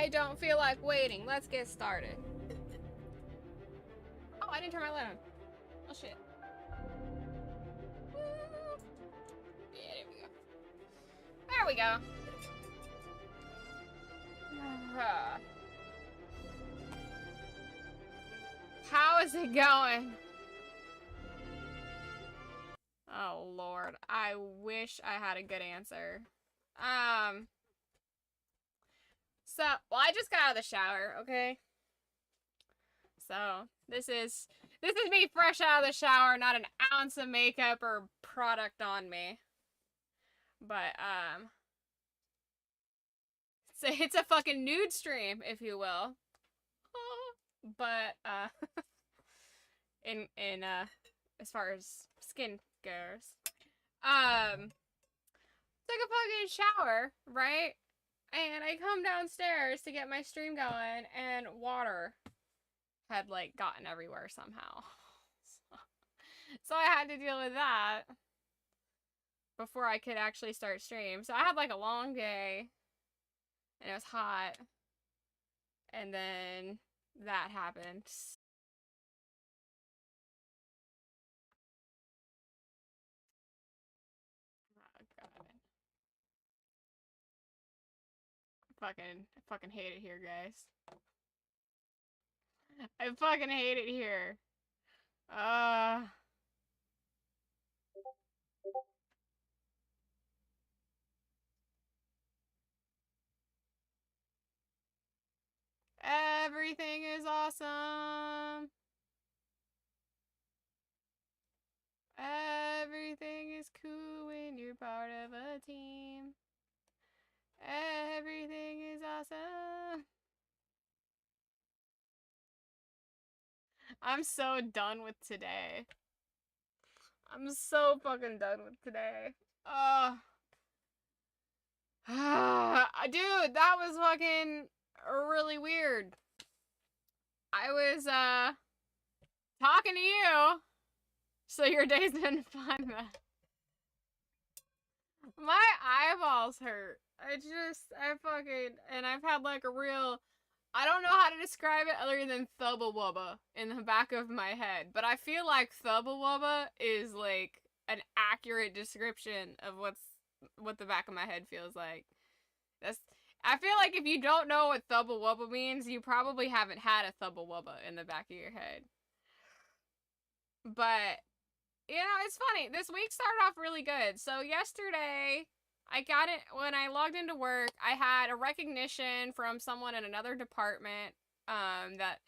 I don't feel like waiting. Let's get started. Oh, I didn't turn my light on. Oh, shit. Yeah, there we go. There we go. How is it going? Oh, Lord. I wish I had a good answer. So, well, I just got out of the shower, okay? So, this is me fresh out of the shower, not an ounce of makeup or product on me. But, it's a fucking nude stream, if you will. But, as far as skin goes. Took a fucking shower, right? And I come downstairs to get my stream going, and water had, like, gotten everywhere somehow. So I had to deal with that before I could actually start stream. So I had, like, a long day, and it was hot, and then that happened. Oh, God. I fucking hate it here, guys. I fucking hate it here. Everything is awesome. Everything is cool when you're part of a team. Everything is awesome. I'm so done with today. I'm so fucking done with today. Dude, that was fucking really weird. I was, talking to you. So your day's been fun, then. My eyeballs hurt. And I've had like a real, I don't know how to describe it other than thubba wubba in the back of my head. But I feel like thubba wubba is like an accurate description of what the back of my head feels like. I feel like if you don't know what thubba wubba means, you probably haven't had a thubba wubba in the back of your head. But, you know, it's funny. This week started off really good. So yesterday, I got it when I logged into work. I had a recognition from someone in another department that,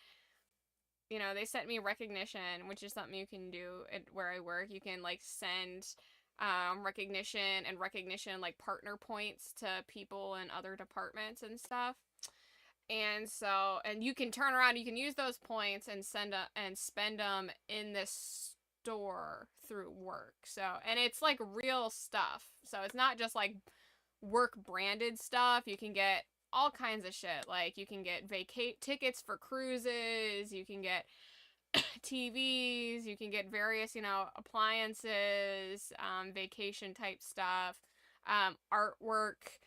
you know, they sent me recognition, which is something you can do at where I work. You can like send recognition like partner points to people in other departments and stuff. And so, and you can turn around, you can use those points and spend them in this store through work. So, and it's like real stuff. So it's not just like work branded stuff. You can get all kinds of shit. Like you can get tickets for cruises, you can get TVs, you can get various, you know, appliances, vacation type stuff, artwork,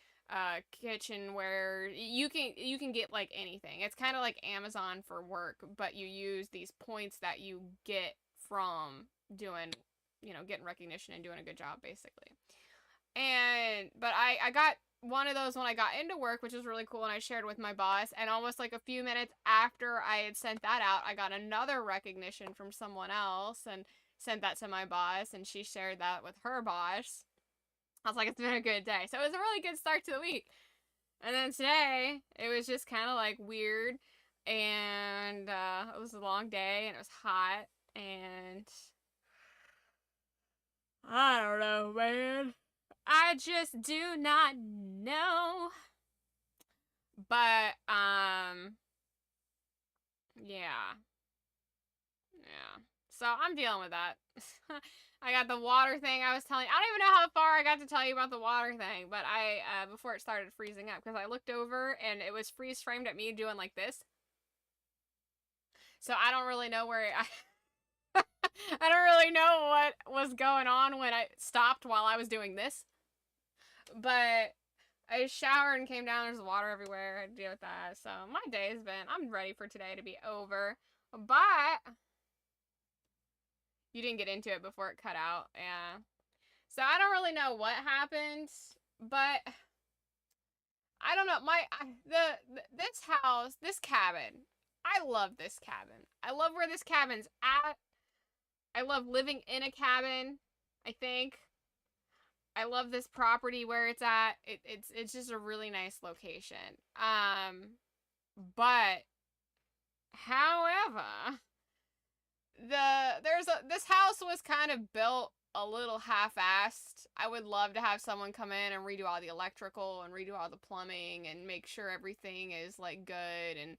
kitchenware. You can get like anything. It's kind of like Amazon for work, but you use these points that you get from doing, you know, getting recognition and doing a good job, basically. But I got one of those when I got into work, which was really cool, and I shared with my boss. And almost like a few minutes after I had sent that out, I got another recognition from someone else and sent that to my boss, and she shared that with her boss. I was like, it's been a good day. So it was a really good start to the week. And then today, it was just kind of like weird, and it was a long day, and it was hot, and I don't know, man. I just do not know. But, yeah. Yeah. So I'm dealing with that. I got the water thing I was telling you. I don't even know how far I got to tell you about the water thing, but before it started freezing up, because I looked over and it was freeze framed at me doing like this. So I don't really know where I don't really know what was going on when I stopped while I was doing this. But I showered and came down. There's water everywhere. I had to deal with that. So my day has been. I'm ready for today to be over. But you didn't get into it before it cut out. Yeah. So I don't really know what happened, but I don't know. This house, this cabin. I love this cabin. I love where this cabin's at. I love living in a cabin. I think I love this property where it's at. It's just a really nice location. But however, this house was kind of built a little half-assed. I would love to have someone come in and redo all the electrical and redo all the plumbing and make sure everything is like good, and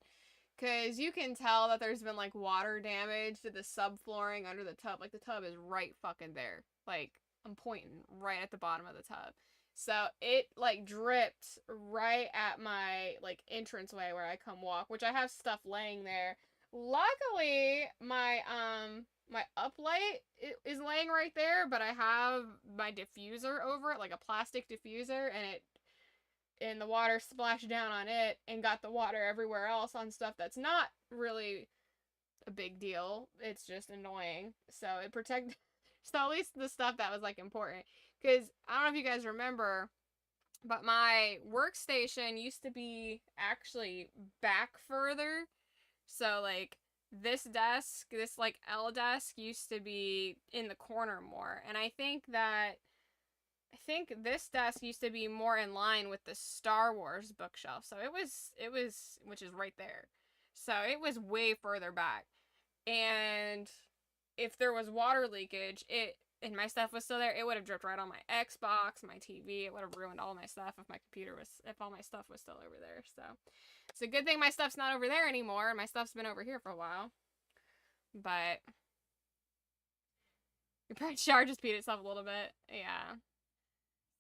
because you can tell that there's been like water damage to the subflooring under the tub. Like the tub is right fucking there. Like I'm pointing right at the bottom of the tub. So it like dripped right at my like entranceway where I come walk, which I have stuff laying there. Luckily, my uplight is laying right there, but I have my diffuser over it, like a plastic diffuser, and the water splashed down on it and got the water everywhere else on stuff that's not really a big deal. It's just annoying. So it protected. So at least the stuff that was like important. Because I don't know if you guys remember, but my workstation used to be actually back further. So like this desk, this like L desk used to be in the corner more. And I think this desk used to be more in line with the Star Wars bookshelf. So it was which is right there. So it was way further back. And if there was water leakage, and my stuff was still there, it would have dripped right on my Xbox, my TV. It would have ruined all my stuff if all my stuff was still over there. So it's a good thing my stuff's not over there anymore. My stuff's been over here for a while. But your parents' shower just peed itself a little bit. Yeah.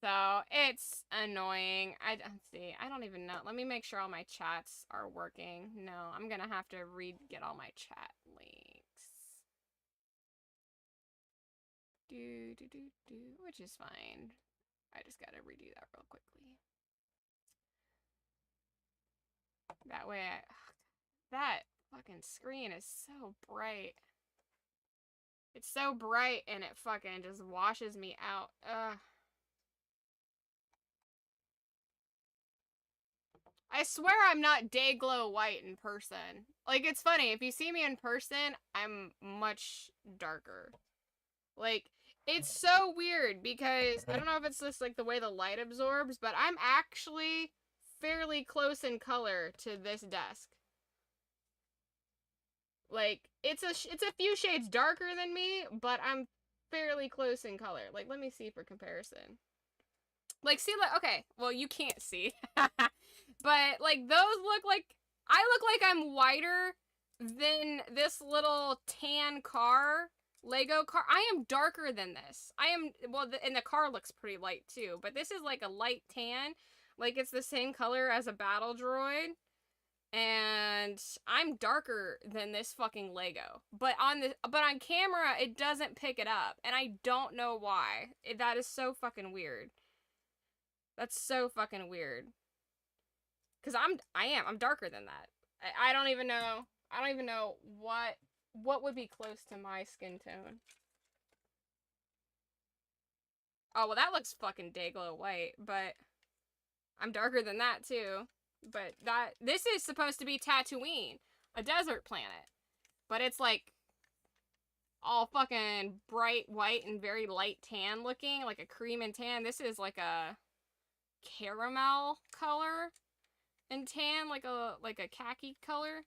So it's annoying. Let's see. I don't even know. Let me make sure all my chats are working. No, I'm gonna have to get all my chat links. Which is fine. I just gotta redo that real quickly. That way that fucking screen is so bright. It's so bright and it fucking just washes me out. Ugh. I swear I'm not day glow white in person. Like, it's funny. If you see me in person, I'm much darker. Like, it's so weird because I don't know if it's just like the way the light absorbs, but I'm actually fairly close in color to this desk. Like, it's a few shades darker than me, but I'm fairly close in color. Like, let me see for comparison. Like, see, like, okay, well, you can't see. But, like, those look like, I look like I'm whiter than this little tan car, Lego car. I am darker than this. I am, well, and the car looks pretty light, too. But this is, like, a light tan. Like, it's the same color as a battle droid. And I'm darker than this fucking Lego. But on camera, it doesn't pick it up. And I don't know why. That is so fucking weird. That's so fucking weird. Because I'm darker than that. I don't even know. I don't even know what would be close to my skin tone. Oh, well, that looks fucking day glow white, but I'm darker than that, too. But this is supposed to be Tatooine, a desert planet. But it's like all fucking bright white and very light tan looking, like a cream and tan. This is like a caramel color and tan, like a khaki color.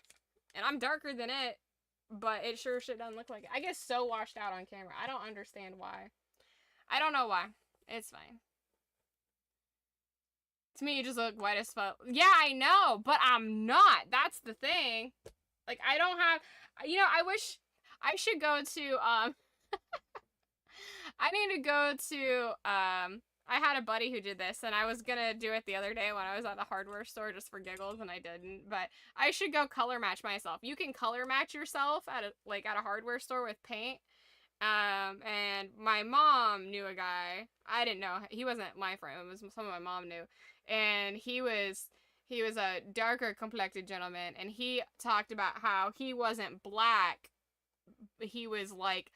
And I'm darker than it, but it sure shit doesn't look like it. I get so washed out on camera. I don't understand why. I don't know why. It's fine. To me, you just look white as fuck. Yeah, I know, but I'm not. That's the thing. Like, I don't have, I wish I should go to, I need to go to, I had a buddy who did this, and I was gonna do it the other day when I was at the hardware store just for giggles, and I didn't. But I should go color match myself. You can color match yourself at a hardware store with paint. And my mom knew a guy. I didn't know. He wasn't my friend. It was someone my mom knew. and he was a darker complected gentleman, and he talked about how he wasn't black. He was like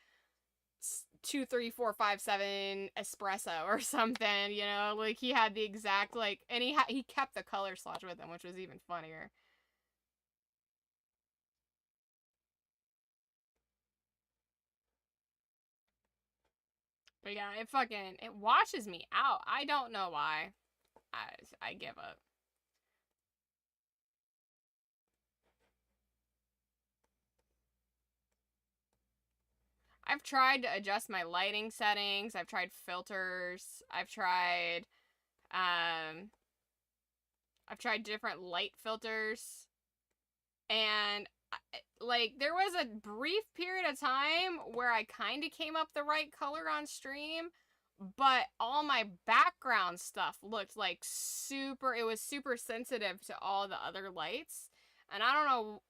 2, 3, 4, 5, 7 espresso or something, you know, like he had the exact like, and he kept the color swatch with him, which was even funnier. But yeah, it washes me out. I don't know why. I give up. I've tried to adjust my lighting settings. I've tried filters. Um I've tried different light filters, and like there was a brief period of time where I kind of came up the right color on stream, but all my background stuff looked like super, it was super sensitive to all the other lights, and I don't know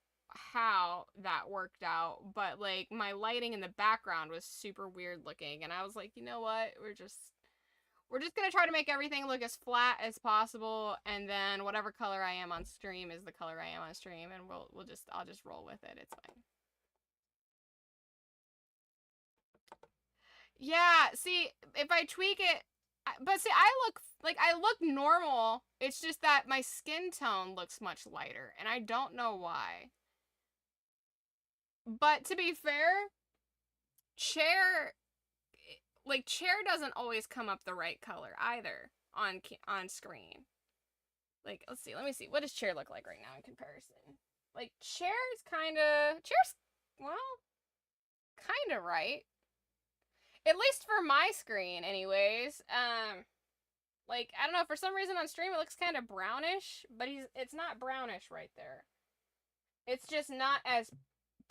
how that worked out, but like my lighting in the background was super weird looking, and I was like, you know what, we're just gonna try to make everything look as flat as possible, and then whatever color I am on stream is the color I am on stream, and I'll just roll with it. It's fine. Yeah, see, if I tweak it, but see, I look normal. It's just that my skin tone looks much lighter, and I don't know why. But to be fair, chair chair doesn't always come up the right color either on screen. Like, let's see, let me see. What does chair look like right now in comparison? Like, chair's, well, kind of right. At least for my screen, anyways. Like, I don't know, for some reason on stream it looks kind of brownish, but it's not brownish right there. It's just not as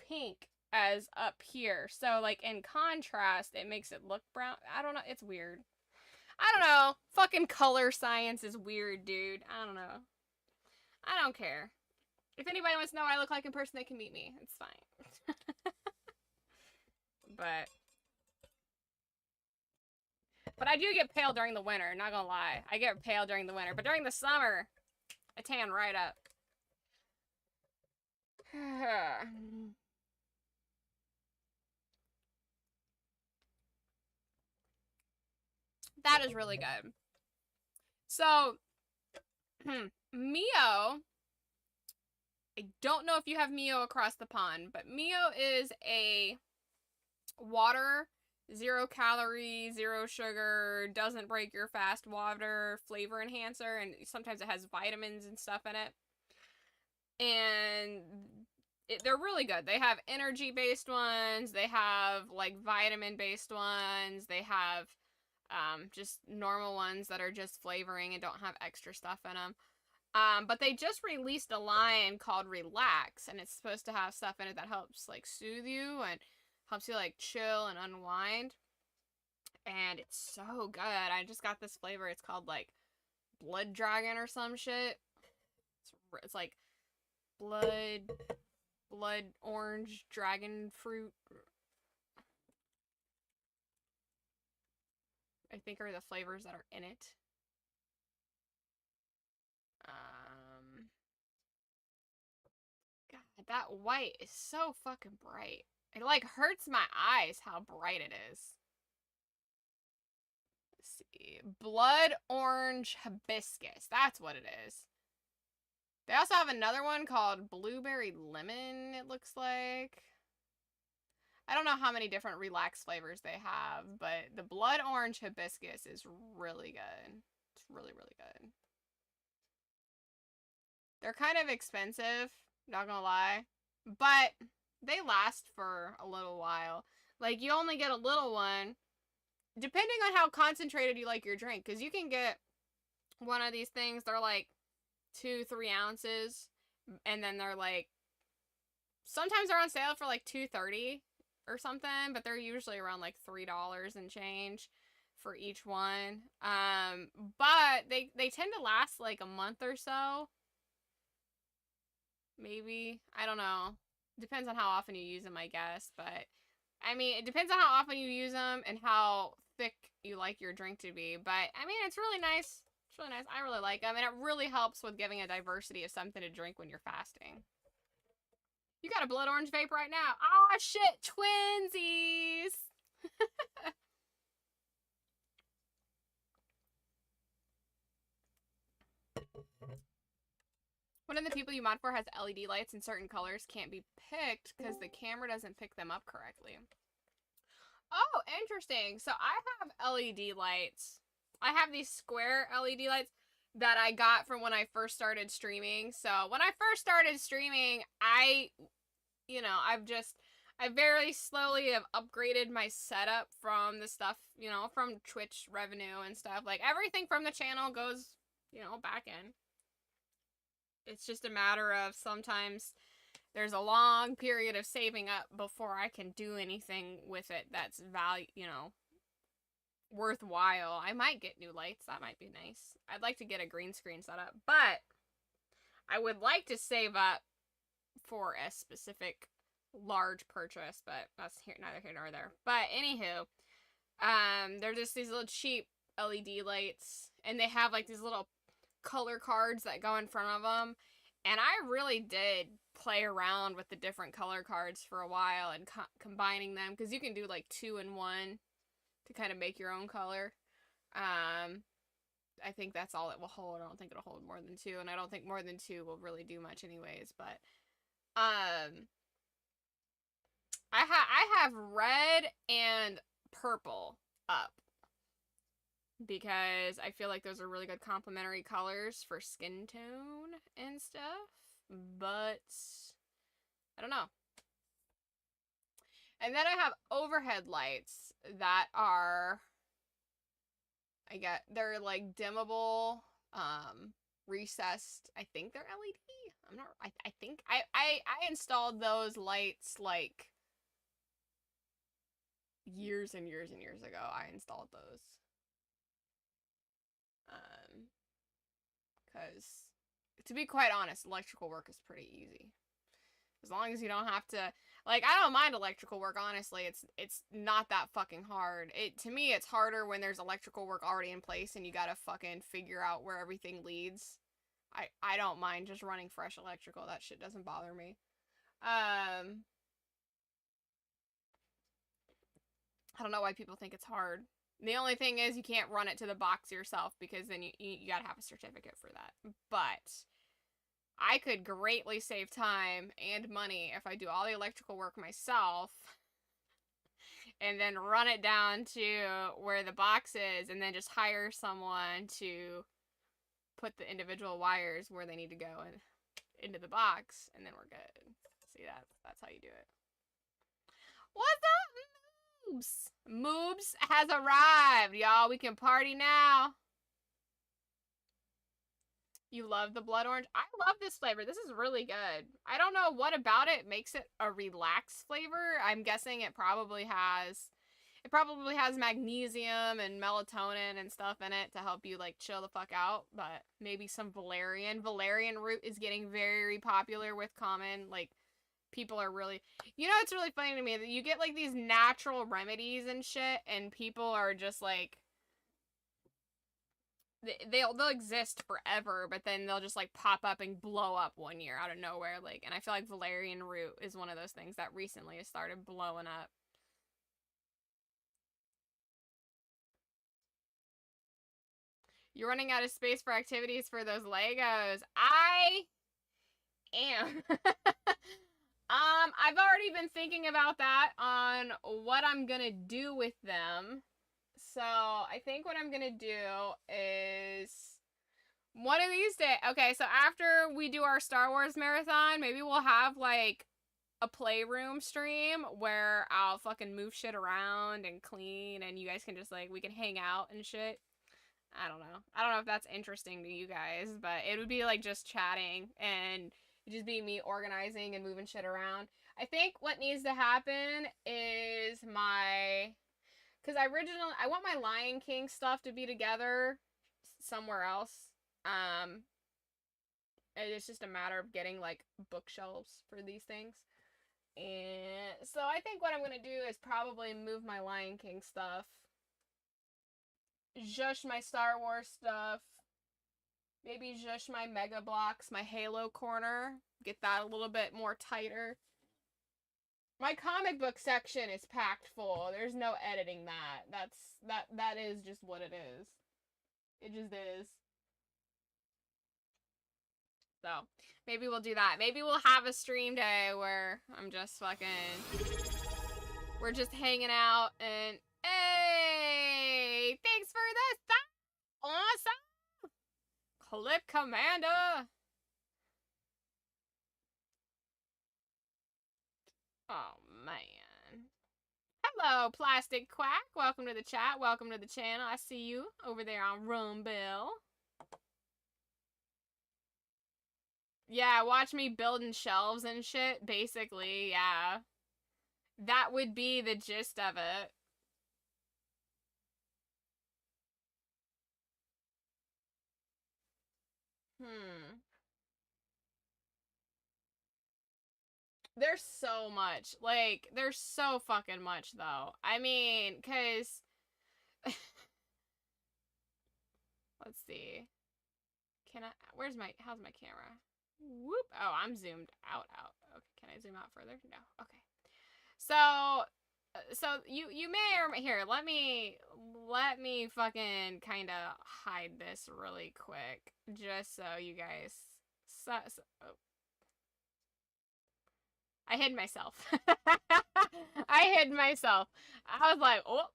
pink as up here. So, like, in contrast, it makes it look brown. I don't know, it's weird. I don't know. Fucking color science is weird, dude. I don't know. I don't care. If anybody wants to know what I look like in person, they can meet me. It's fine. but but I do get pale during the winter, not gonna lie. I get pale during the winter, but during the summer, I tan right up. That is really good. So, Mio, I don't know if you have Mio across the pond, but Mio is a water, 0 calorie, 0 sugar, doesn't break your fast water flavor enhancer, and sometimes it has vitamins and stuff in it. And they're really good. They have energy based ones, they have like vitamin based ones, they have just normal ones that are just flavoring and don't have extra stuff in them. But they just released a line called Relax, and it's supposed to have stuff in it that helps like soothe you and helps you like chill and unwind. And it's so good. I just got this flavor. It's called like Blood Dragon or some shit. It's like blood orange dragon fruit, I think, are the flavors that are in it. God, that white is so fucking bright. It like hurts my eyes how bright it is. Let's see. Blood orange hibiscus. That's what it is. They also have another one called blueberry lemon, it looks like. I don't know how many different relax flavors they have, but the blood orange hibiscus is really good. It's really, really good. They're kind of expensive, not gonna lie, but they last for a little while. Like, you only get a little one, depending on how concentrated you like your drink, because you can get one of these things, they're like 2, 3 ounces, and then they're like, sometimes they're on sale for like $2.30 or something, but they're usually around like $3 and change for each one. But they tend to last like a month or so. Maybe. I don't know. Depends on how often you use them, I guess. But, I mean, it depends on how often you use them and how thick you like your drink to be. But, I mean, it's really nice. It's really nice. I really like them, and it really helps with giving a diversity of something to drink when you're fasting. You got a blood orange vape right now. Oh shit, twinsies. One of the people you mod for has LED lights in certain colors can't be picked because the camera doesn't pick them up correctly. Oh, interesting. So I have LED lights. I have these square LED lights that I got from when I first started streaming. So when I first started streaming, I very slowly have upgraded my setup from the stuff, from Twitch revenue and stuff. Like everything from the channel goes, back in. It's just a matter of sometimes there's a long period of saving up before I can do anything with it that's worthwhile. I might get new lights. That might be nice. I'd like to get a green screen set up, but I would like to save up for a specific large purchase, but that's neither here nor there. But anywho, they're just these little cheap LED lights, and they have like these little color cards that go in front of them, and I really did play around with the different color cards for a while and combining them, because you can do like 2 in 1 to kind of make your own color. I think that's all it will hold. I don't think it'll hold more than 2, and I don't think more than 2 will really do much anyways, but I have red and purple up because I feel like those are really good complementary colors for skin tone and stuff, but I don't know. And then I have overhead lights that are, they're like dimmable, recessed. I think they're LED. I'm not, I think I installed those lights like years and years and years ago. I installed those. Because to be quite honest, electrical work is pretty easy. As long as you don't have to, like, I don't mind electrical work, honestly. It's not that fucking hard. To me, it's harder when there's electrical work already in place and you gotta fucking figure out where everything leads. I don't mind just running fresh electrical. That shit doesn't bother me. I don't know why people think it's hard. The only thing is you can't run it to the box yourself because then you gotta have a certificate for that. But I could greatly save time and money if I do all the electrical work myself and then run it down to where the box is and then just hire someone to put the individual wires where they need to go and into the box, and then we're good. See, that's how you do it. What's up, Moobs? Moobs has arrived, y'all. We can party now. You love the blood orange? I love this flavor. This is really good. I don't know what about it makes it a relaxed flavor. I'm guessing it probably has magnesium and melatonin and stuff in it to help you like chill the fuck out, but maybe some valerian. Valerian root is getting very popular with common, like, people are really, it's really funny to me that you get like these natural remedies and shit and people are just like, they'll exist forever, but then they'll just like pop up and blow up one year out of nowhere. Like, and I feel like valerian root is one of those things that recently has started blowing up. You're running out of space for activities for those Legos. I am. I've already been thinking about that on what I'm gonna do with them. So I think what I'm gonna do is one of these days. Okay, so after we do our Star Wars marathon, maybe we'll have like a playroom stream where I'll fucking move shit around and clean, and you guys can just like, we can hang out and shit. I don't know. I don't know if that's interesting to you guys, but it would be like just chatting and just be me organizing and moving shit around. I think what needs to happen is because I want my Lion King stuff to be together somewhere else. It's just a matter of getting like bookshelves for these things. And so I think what I'm going to do is probably move my Lion King stuff, just my Star Wars stuff, Maybe just my Mega Blocks, my Halo corner. Get that a little bit more tighter. My comic book section is packed full. There's no editing that. That is just what it is. It just is. So, maybe we'll do that. Maybe we'll have a stream day where I'm just fucking... We're just hanging out and... Hey! Thanks for this! Awesome! Clip Commander! Oh, man. Hello, Plastic Quack. Welcome to the chat. Welcome to the channel. I see you over there on Rumble. Yeah, watch me building shelves and shit. Basically, yeah. That would be the gist of it. There's so much. Like, there's so fucking much, though. I mean, because... Let's see. Can I... Where's my... How's my camera? Whoop. Oh, I'm zoomed out. Okay, can I zoom out further? No. Okay. So you may or here, let me fucking kind of hide this really quick just so you guys oh. I hid myself. I hid myself. I was like, oh.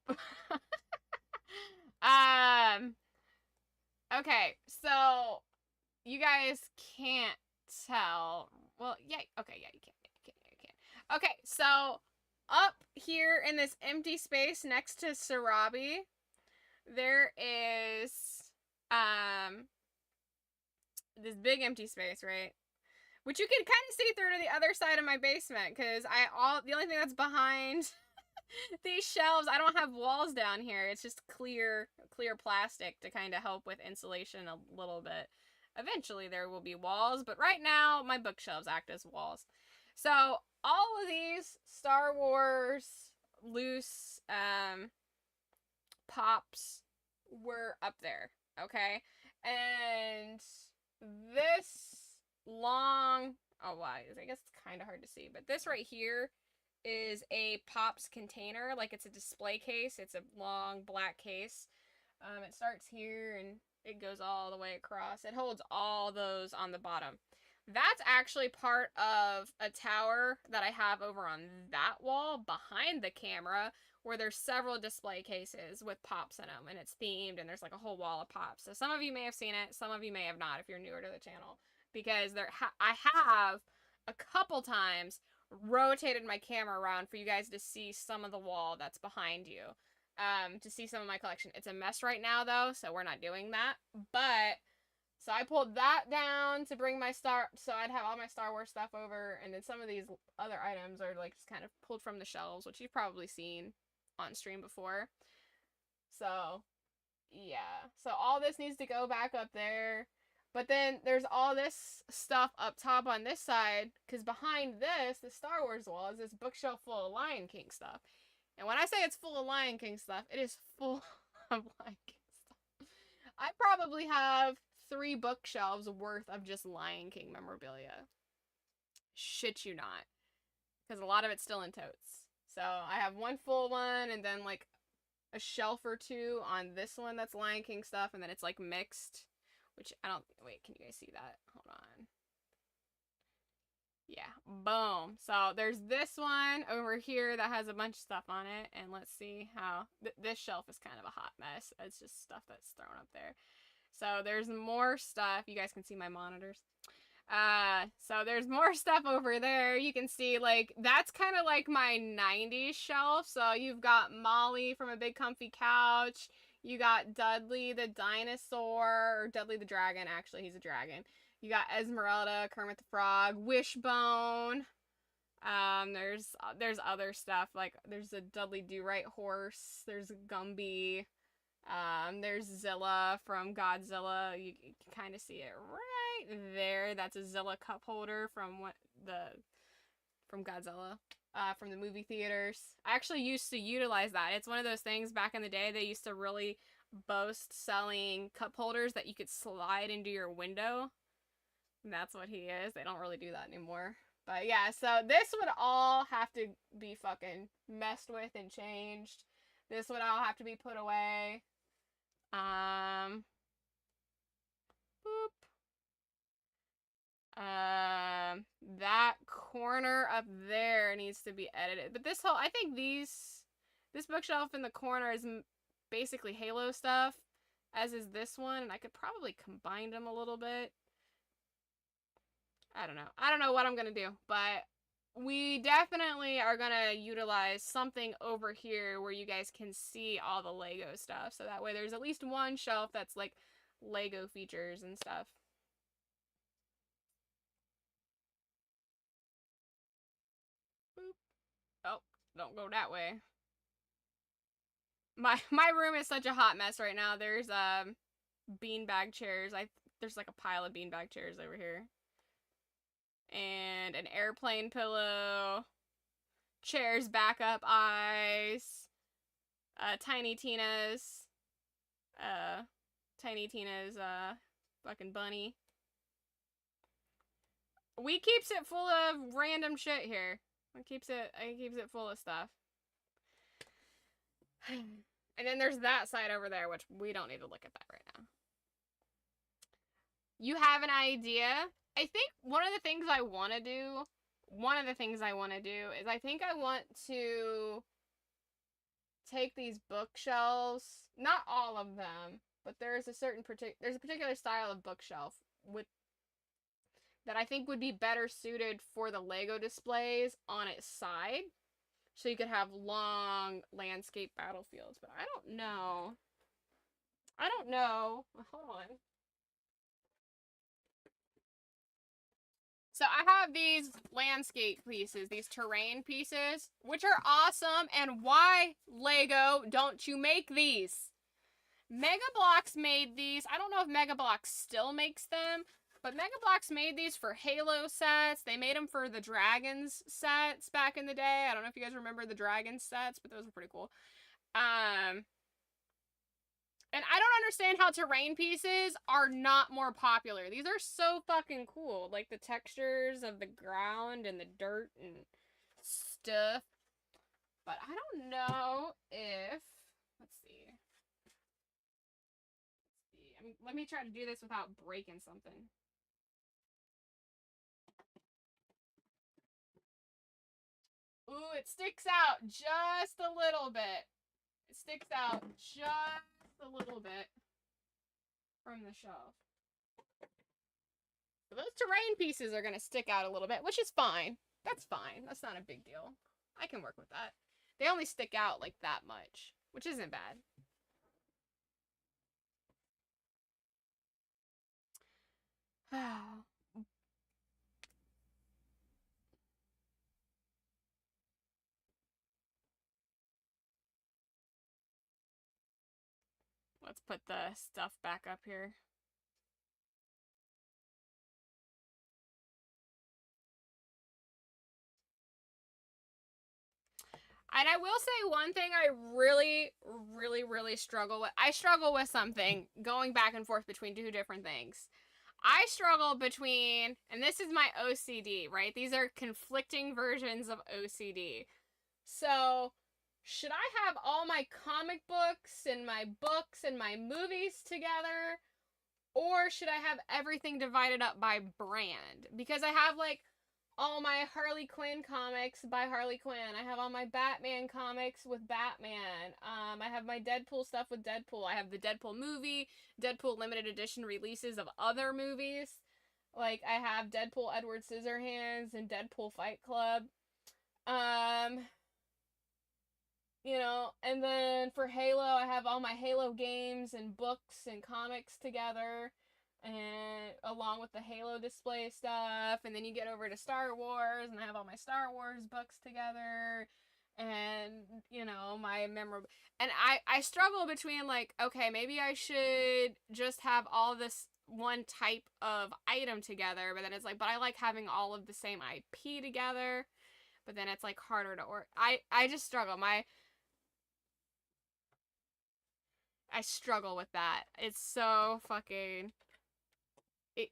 Okay, so you guys can't tell. Well, yeah, okay, yeah, you can. Okay, so up here in this empty space next to Sarabi, there is this big empty space, right? Which you can kind of see through to the other side of my basement, because the only thing that's behind these shelves, I don't have walls down here. It's just clear plastic to kind of help with insulation a little bit. Eventually there will be walls, but right now my bookshelves act as walls. So all of these Star Wars loose pops were up there, okay? And this long, oh wow, I guess it's kind of hard to see, but this right here is a Pops container. Like, it's a display case. It's a long black case. It starts here and it goes all the way across. It holds all those on the bottom. That's actually part of a tower that I have over on that wall behind the camera, where there's several display cases with Pops in them, and it's themed, and there's like a whole wall of Pops. So some of you may have seen it, some of you may have not if you're newer to the channel, because I have a couple times rotated my camera around for you guys to see some of the wall that's behind you, to see some of my collection. It's a mess right now though, so we're not doing that, but so I pulled that down to bring my so I'd have all my Star Wars stuff over, and then some of these other items are like just kind of pulled from the shelves, which you've probably seen on stream before. So yeah, so all this needs to go back up there. But then there's all this stuff up top on this side, because behind this, the Star Wars wall, is this bookshelf full of Lion King stuff. And when I say it's full of Lion King stuff, it is full of Lion King stuff. I probably have 3 bookshelves worth of just Lion King memorabilia. Shit you not. Because a lot of it's still in totes. So I have one full one, and then like a shelf or 2 on this one that's Lion King stuff, and then it's like mixed. Which I don't, wait, can you guys see that? Hold on. Yeah, boom. So there's this one over here that has a bunch of stuff on it, and let's see how, this shelf is kind of a hot mess. It's just stuff that's thrown up there. So there's more stuff. You guys can see my monitors. So there's more stuff over there. You can see, like, that's kind of like my 90s shelf. So you've got Molly from A Big Comfy Couch. You got Dudley the dinosaur, or Dudley the dragon, actually, he's a dragon. You got Esmeralda, Kermit the Frog, Wishbone. There's other stuff, like there's a Dudley Do-Right horse, there's Gumby, there's Zilla from Godzilla. You can kind of see it right there. That's a Zilla cup holder from from Godzilla. From the movie theaters. I actually used to utilize that. It's one of those things back in the day they used to really boast selling cup holders that you could slide into your window. And that's what he is. They don't really do that anymore. But yeah, so this would all have to be fucking messed with and changed. This would all have to be put away. Boop. That corner up there needs to be edited. But this whole, I think this bookshelf in the corner is basically Halo stuff, as is this one, and I could probably combine them a little bit. I don't know. I don't know what I'm gonna do, but we definitely are gonna utilize something over here where you guys can see all the Lego stuff, so that way there's at least one shelf that's like Lego features and stuff. Boop. Oh, don't go that way. My room is such a hot mess right now. There's beanbag chairs. There's like a pile of beanbag chairs over here. And an airplane pillow. Chairs, backup eyes. Tiny Tina's fucking bunny. We keeps it full of random shit here. It keeps it full of stuff. And then there's that side over there, which we don't need to look at that right now. You have an idea? I think one of the things I want to do is I think I want to take these bookshelves, not all of them, but there's a particular style of bookshelf that I think would be better suited for the Lego displays on its side. So you could have long landscape battlefields. But I don't know. Hold on. So I have these landscape pieces, these terrain pieces, which are awesome. And why, Lego, don't you make these? Mega Bloks made these. I don't know if Mega Bloks still makes them, but Mega Bloks made these for Halo sets. They made them for the Dragons sets back in the day. I don't know if you guys remember the Dragons sets, but those were pretty cool. And I don't understand how terrain pieces are not more popular. These are so fucking cool. Like the textures of the ground and the dirt and stuff. But I don't know if... Let's see. Let me try to do this without breaking something. Ooh, it sticks out just a little bit. It sticks out just a little bit from the shelf. So those terrain pieces are going to stick out a little bit, which is fine. That's fine. That's not a big deal. I can work with that. They only stick out like that much, which isn't bad. Let's put the stuff back up here. And I will say one thing I really, really, really struggle with. I struggle with something going back and forth between two different things. I struggle between, and this is my OCD, right? These are conflicting versions of OCD. So, should I have all my comic books and my movies together? Or should I have everything divided up by brand? Because I have like all my Harley Quinn comics by Harley Quinn. I have all my Batman comics with Batman. I have my Deadpool stuff with Deadpool. I have the Deadpool movie, Deadpool limited edition releases of other movies. Like, I have Deadpool Edward Scissorhands and Deadpool Fight Club. You know, and then for Halo, I have all my Halo games and books and comics together, and along with the Halo display stuff. And then you get over to Star Wars, and I have all my Star Wars books together, and, you know, my memorable... And I struggle between, like, okay, maybe I should just have all this one type of item together, but then it's like, but I like having all of the same IP together, but then it's, like, harder to I just struggle. I struggle with that. It's so fucking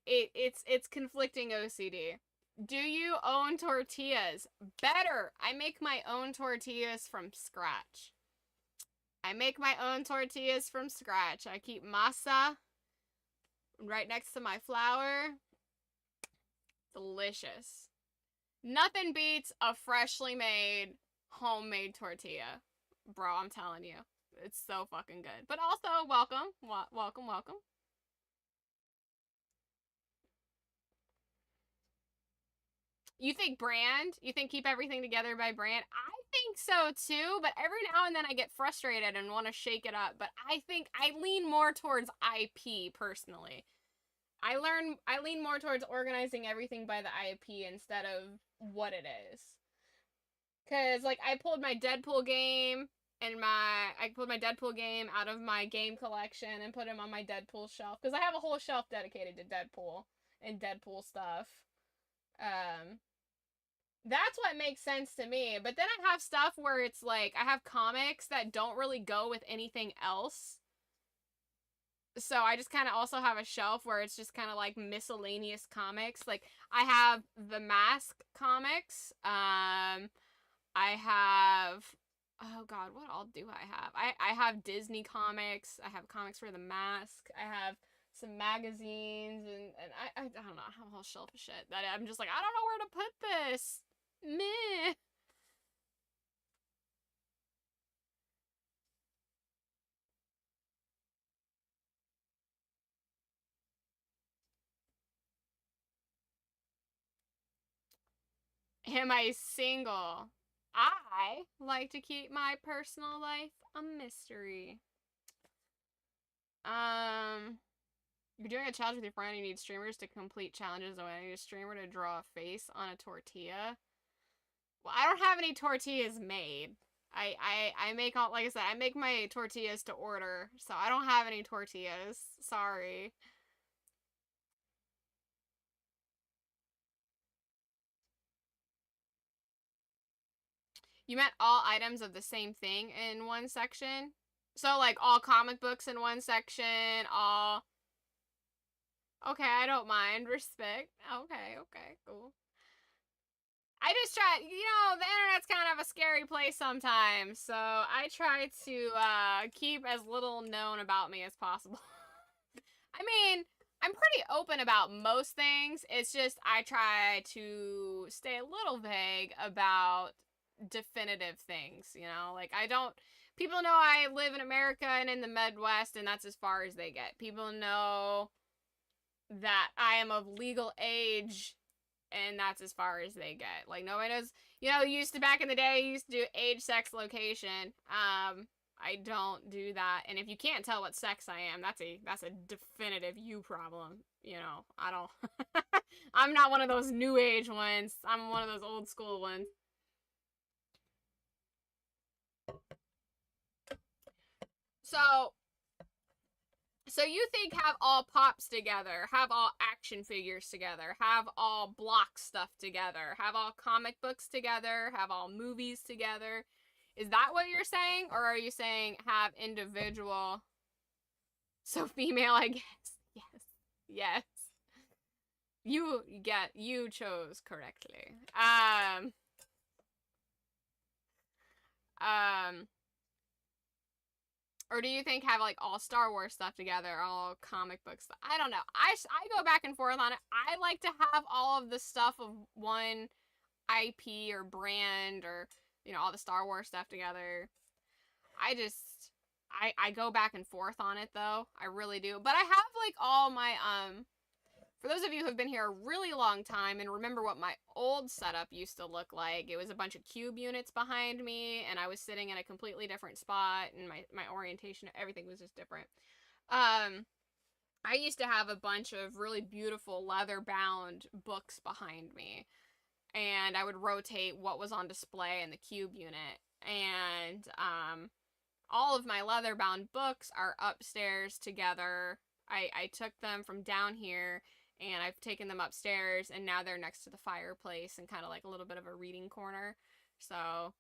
it's conflicting OCD. Do you own tortillas? Better. I make my own tortillas from scratch. I make my own tortillas from scratch. I keep masa right next to my flour. Delicious. Nothing beats a freshly made homemade tortilla. Bro, I'm telling you. It's so fucking good. But also, welcome. Welcome, welcome. You think brand? You think keep everything together by brand? I think so too, but every now and then I get frustrated and want to shake it up. But I think I lean more towards IP personally. I lean more towards organizing everything by the IP instead of what it is. Cause like I pulled my Deadpool game out of my game collection and put him on my Deadpool shelf. Cause I have a whole shelf dedicated to Deadpool and Deadpool stuff. Um, that's what makes sense to me. But then I have stuff where it's like I have comics that don't really go with anything else. So I just kind of also have a shelf where it's just kind of like miscellaneous comics. Like I have the Mask comics. I have oh god, what all do I have? I have Disney comics. I have comics for the Mask. I have some magazines and I don't know. I have a whole shelf of shit that I'm just like I don't know where to put this. Meh. Am I single? I like to keep my personal life a mystery. Um, you're doing a challenge with your friend. You need streamers to complete challenges. I need a streamer to draw a face on a tortilla. Well, I don't have any tortillas made. I make all like I said. I make my tortillas to order, so I don't have any tortillas. Sorry. You meant all items of the same thing in one section? So like all comic books in one section, all okay, I don't mind. Respect. Okay, okay, cool. I just try, the internet's kind of a scary place sometimes, so I try to keep as little known about me as possible. I mean, I'm pretty open about most things. It's just I try to stay a little vague about definitive things, Like I don't people know I live in America and in the Midwest and that's as far as they get. People know that I am of legal age and that's as far as they get. Like nobody knows, used to back in the day, you used to do age, sex, location. I don't do that. And if you can't tell what sex I am, that's a definitive you problem. I don't I'm not one of those new age ones. I'm one of those old school ones. So So you think have all pops together, have all action figures together, have all block stuff together, have all comic books together, have all movies together. Is that what you're saying? Or are you saying have individual? So female, I guess. Yes. Yes. You chose correctly. Um or do you think have like all Star Wars stuff together, all comic books? I don't know. I go back and forth on it. I like to have all of the stuff of one IP or brand or all the Star Wars stuff together. I just I go back and forth on it though. I really do. But I have like all my for those of you who have been here a really long time and remember what my old setup used to look like, it was a bunch of cube units behind me, and I was sitting in a completely different spot, and my orientation, everything was just different. I used to have a bunch of really beautiful leather-bound books behind me, and I would rotate what was on display in the cube unit, and all of my leather-bound books are upstairs together. I took them from down here and I've taken them upstairs and now they're next to the fireplace and kind of like a little bit of a reading corner. So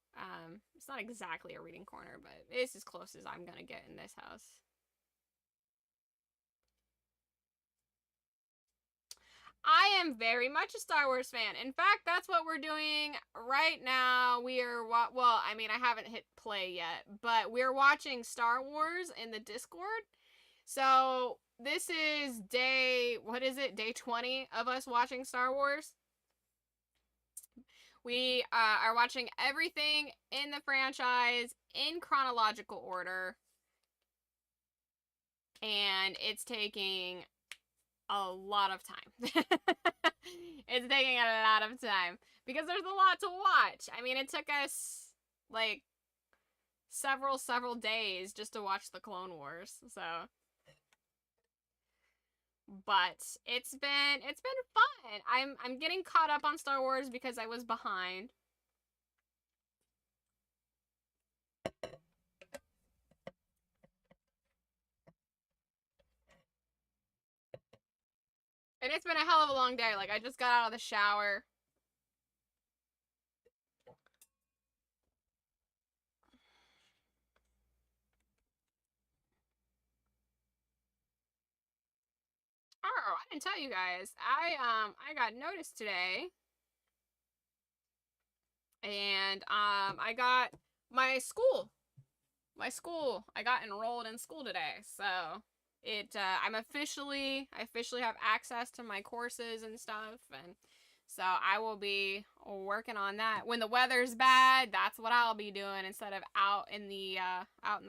it's not exactly a reading corner, but it's as close as I'm gonna get in this house. I am very much a Star Wars fan. In fact, that's what we're doing right now. We are, well, I mean, I haven't hit play yet, but we're watching Star Wars in the Discord. So this is day, what is it? Day 20 of us watching Star Wars. We are watching everything in the franchise in chronological order. And it's taking a lot of time. It's taking a lot of time because there's a lot to watch. I mean, it took us like several days just to watch the Clone Wars. So, but it's been fun. I'm getting caught up on Star Wars because I was behind. And it's been a hell of a long day. Like, I just got out of the shower. Oh, I didn't tell you guys. I got noticed today. And I got my school. I got enrolled in school today. So, I officially have access to my courses and stuff, and so I will be working on that. When the weather's bad, that's what I'll be doing instead of out in the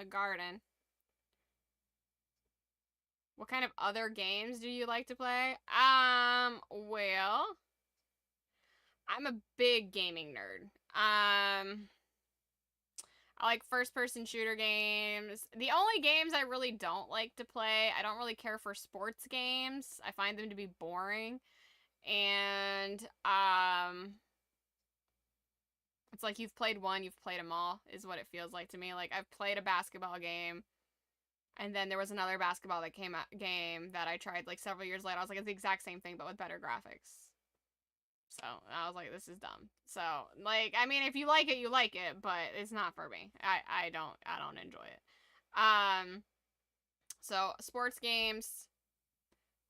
garden. What kind of other games do you like to play? Well, I'm a big gaming nerd. I like first-person shooter games. The only games I really don't like to play, I don't really care for sports games. I find them to be boring. And, it's like you've played one, you've played them all, is what it feels like to me. Like, I've played a basketball game, and then there was another basketball that came out, game that I tried, like, several years later. I was like, it's the exact same thing, but with better graphics. So, I was like, this is dumb. So, like, I mean, if you like it, you like it, but it's not for me. I don't enjoy it. So, sports games,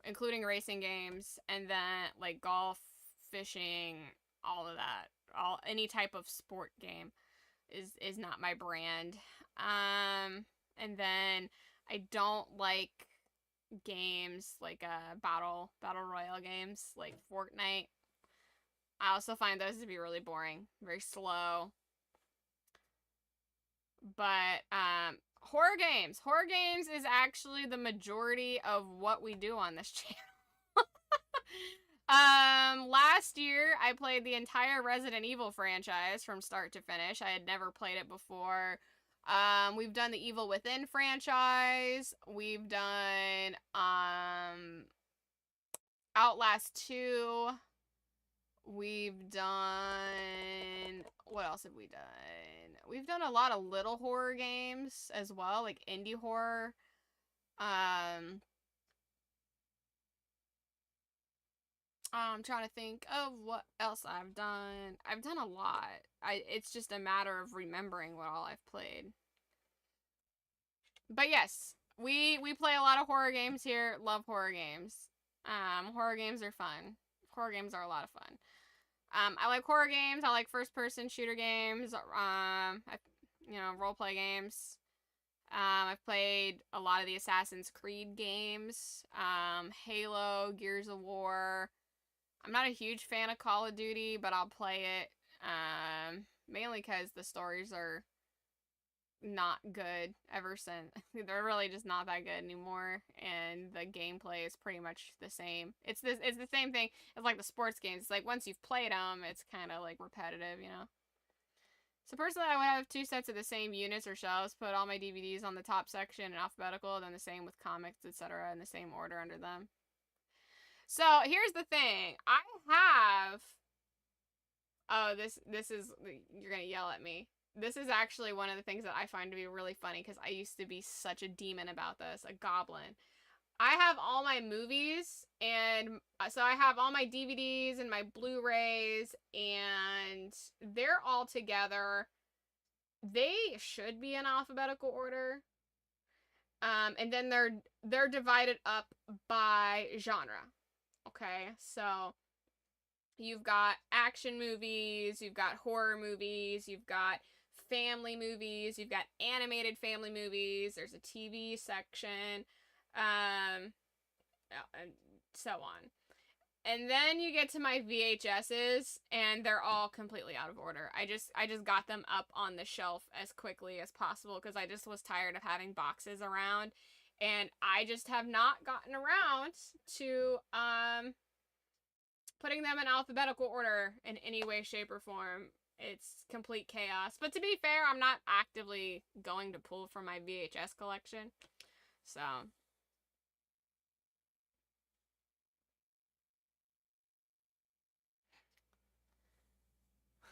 including racing games, and then, like, golf, fishing, all of that. Any type of sport game is not my brand. And then I don't like games like battle royale games like Fortnite. I also find those to be really boring, very slow. But horror games is actually the majority of what we do on this channel. Last year I played the entire Resident Evil franchise from start to finish. I had never played it before. We've done the Evil Within franchise. We've done Outlast 2. We've done, what else have we done? We've done a lot of little horror games as well, like indie horror. I'm trying to think of what else I've done. I've done a lot. It's just a matter of remembering what all I've played. But yes, we play a lot of horror games here. Love horror games. Horror games are fun. Horror games are a lot of fun. I like horror games. I like first-person shooter games. Role-play games. I've played a lot of the Assassin's Creed games. Halo, Gears of War. I'm not a huge fan of Call of Duty, but I'll play it. Mainly because the stories are not good ever since. They're really just not that good anymore, and the gameplay is pretty much the same. It's the same thing as like the sports games. It's like once you've played them, it's kind of like repetitive, you know? So personally, I would have 2 sets of the same units or shelves, put all my DVDs on the top section in alphabetical, then the same with comics, etc., in the same order under them. So here's the thing. I have... Oh, this is... You're gonna yell at me. This is actually one of the things that I find to be really funny because I used to be such a demon about this, a goblin. I have all my movies, and so I have all my DVDs and my Blu-rays, and they're all together. They should be in alphabetical order. And then they're divided up by genre. Okay, so you've got action movies, you've got horror movies, you've got family movies, you've got animated family movies, there's a TV section, um, and so on. And then you get to my VHSs, and they're all completely out of order. I just got them up on the shelf as quickly as possible because I just was tired of having boxes around, and I just have not gotten around to putting them in alphabetical order in any way, shape, or form. It's complete chaos. But to be fair, I'm not actively going to pull from my VHS collection. So,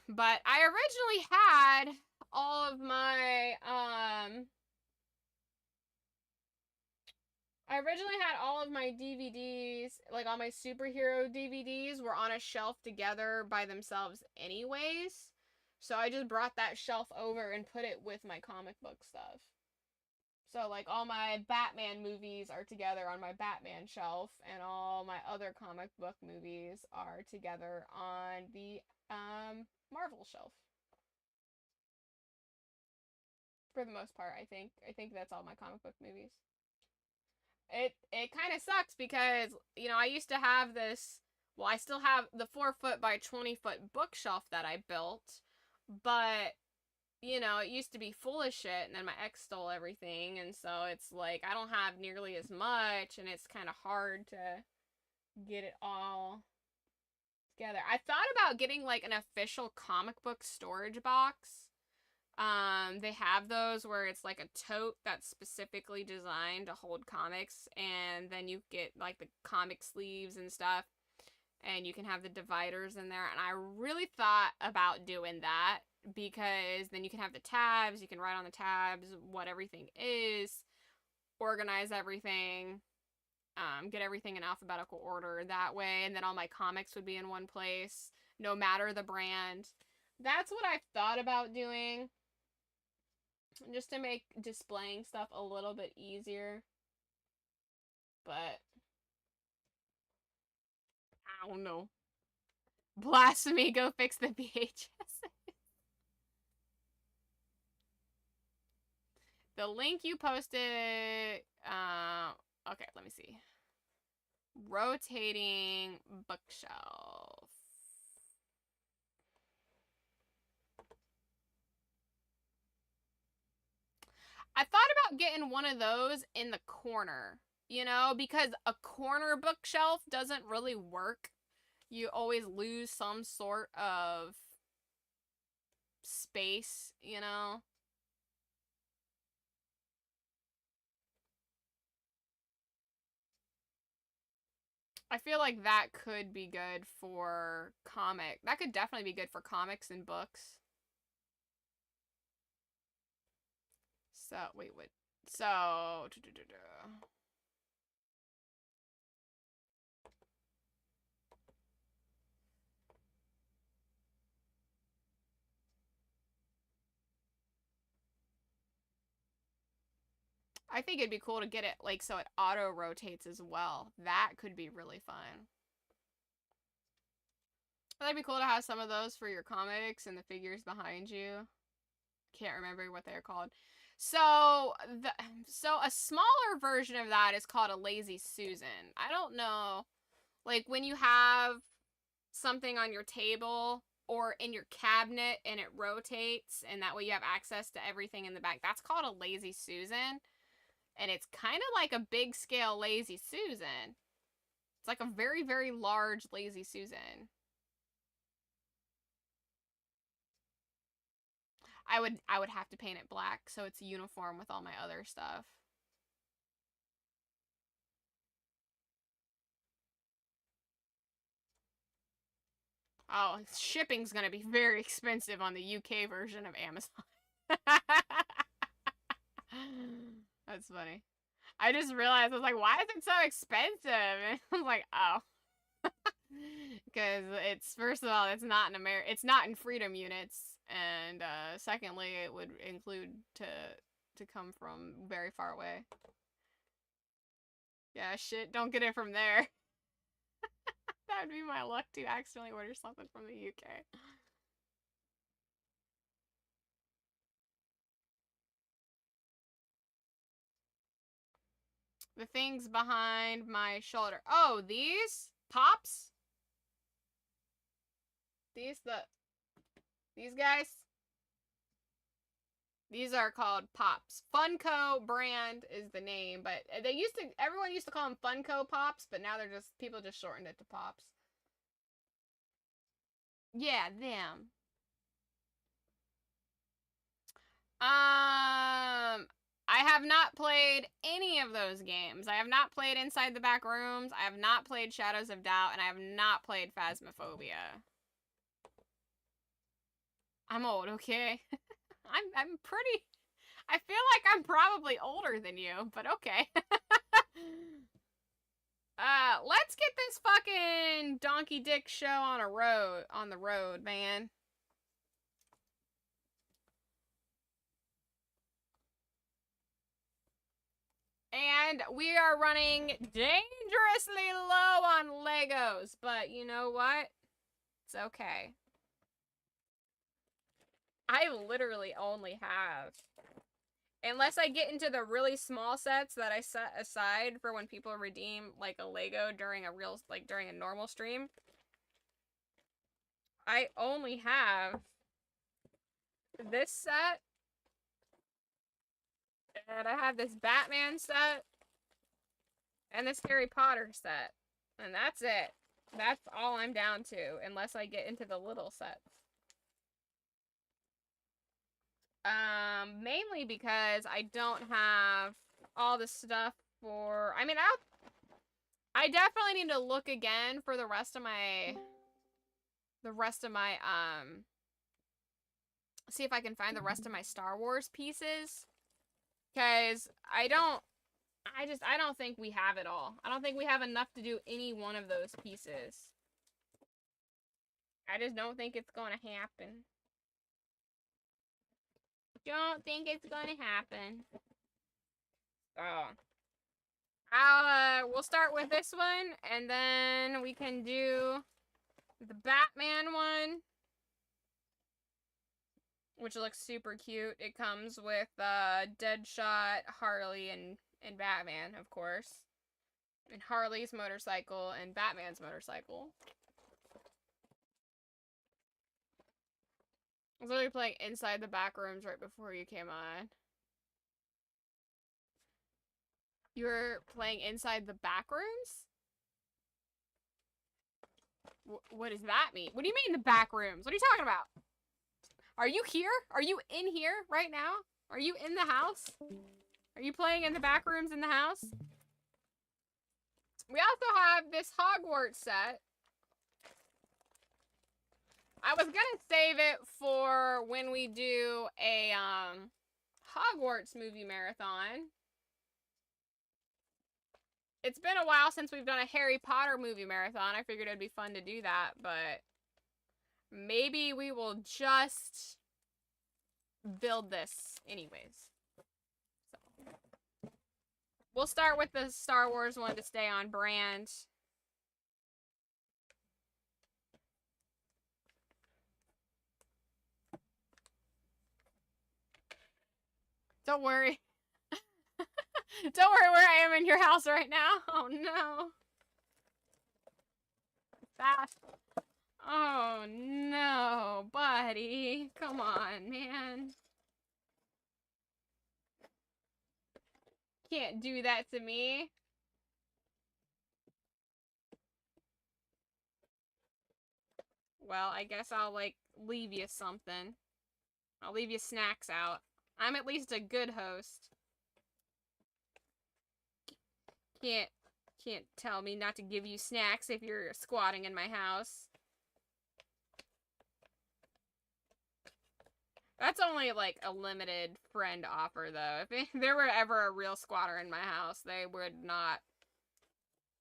but I originally had all of my I originally had all of my DVDs, like all my superhero DVDs were on a shelf together by themselves anyways. So I just brought that shelf over and put it with my comic book stuff. So like all my Batman movies are together on my Batman shelf, and all my other comic book movies are together on the Marvel shelf. For the most part, I think that's all my comic book movies. It kind of sucks because I used to have this. Well, I still have the 4 foot by 20 foot bookshelf that I built, but it used to be full of shit, and then my ex stole everything, and so it's like I don't have nearly as much, and it's kind of hard to get it all together. I thought about getting like an official comic book storage box. They have those where it's like a tote that's specifically designed to hold comics, and then you get like the comic sleeves and stuff, and you can have the dividers in there. And I really thought about doing that because then you can have the tabs, you can write on the tabs what everything is, organize everything, get everything in alphabetical order that way, and then all my comics would be in one place, no matter the brand. That's what I've thought about doing, just to make displaying stuff a little bit easier. But I don't know. Blasphemy, go fix the VHS. The link you posted, okay, let me see. Rotating bookshelf. I thought about getting one of those in the corner, because a corner bookshelf doesn't really work. You always lose some sort of space. I feel like that could be good for comic. That could definitely be good for comics and books. So, wait, what? So, I think it'd be cool to get it like so it auto rotates as well. That could be really fun. That'd be cool to have some of those for your comics and the figures behind you. Can't remember what they're called. So a smaller version of that is called a Lazy Susan. I don't know, like when you have something on your table or in your cabinet and it rotates, and that way you have access to everything in the back. That's called a Lazy Susan, and it's kind of like a big scale Lazy Susan. It's like a very, very large Lazy Susan. I would have to paint it black so it's uniform with all my other stuff. Oh, shipping's gonna be very expensive on the UK version of Amazon. That's funny. I just realized, I was like, why is it so expensive? And I was like, oh. Because it's, first of all, it's not in it's not in freedom units, and secondly, it would include to come from very far away. Yeah, shit, don't get it from there. That would be my luck to accidentally order something from the UK. The things behind my shoulder. Oh, these? Pops? These guys? These are called Pops. Funko brand is the name, but everyone used to call them Funko Pops, but now people just shortened it to Pops. Yeah, them. I have not played any of those games. I have not played Inside the Back Rooms. I have not played Shadows of Doubt, and I have not played Phasmophobia. I'm old, okay? I'm pretty. I feel like I'm probably older than you, but okay. Let's get this fucking donkey dick show on the road, man. And we are running dangerously low on Legos, but you know what? It's okay. I literally only have, unless I get into the really small sets that I set aside for when people redeem like a Lego during a normal stream, I only have this set, and I have this Batman set, and this Harry Potter set, and that's it. That's all I'm down to, unless I get into the little sets. Mainly because I don't have all the stuff for, I mean, I definitely need to look again for the rest of my, see if I can find the rest of my Star Wars pieces, because I don't think we have it all. I don't think we have enough to do any one of those pieces. I just don't think it's gonna happen. Don't think it's gonna happen. Oh. We'll start with this one, and then we can do the Batman one, which looks super cute. It comes with Deadshot, Harley, and Batman, of course. And Harley's motorcycle and Batman's motorcycle. I was literally playing Inside the Back Rooms right before you came on. You were playing Inside the Back Rooms? What does that mean? What do you mean the back rooms? What are you talking about? Are you here? Are you in here right now? Are you in the house? Are you playing in the back rooms in the house? We also have this Hogwarts set. I was gonna save it for when we do a Hogwarts movie marathon. It's been a while since we've done a Harry Potter movie marathon. I figured it'd be fun to do that, but maybe we will just build this anyways. So we'll start with the Star Wars one to stay on brand. Don't worry. Don't worry where I am in your house right now. Oh no. Fast. Oh no, buddy. Come on, man. Can't do that to me. Well, I guess I'll, like, leave you something. I'll leave you snacks out. I'm at least a good host. Can't tell me not to give you snacks if you're squatting in my house. That's only, like, a limited friend offer, though. If there were ever a real squatter in my house, they would not...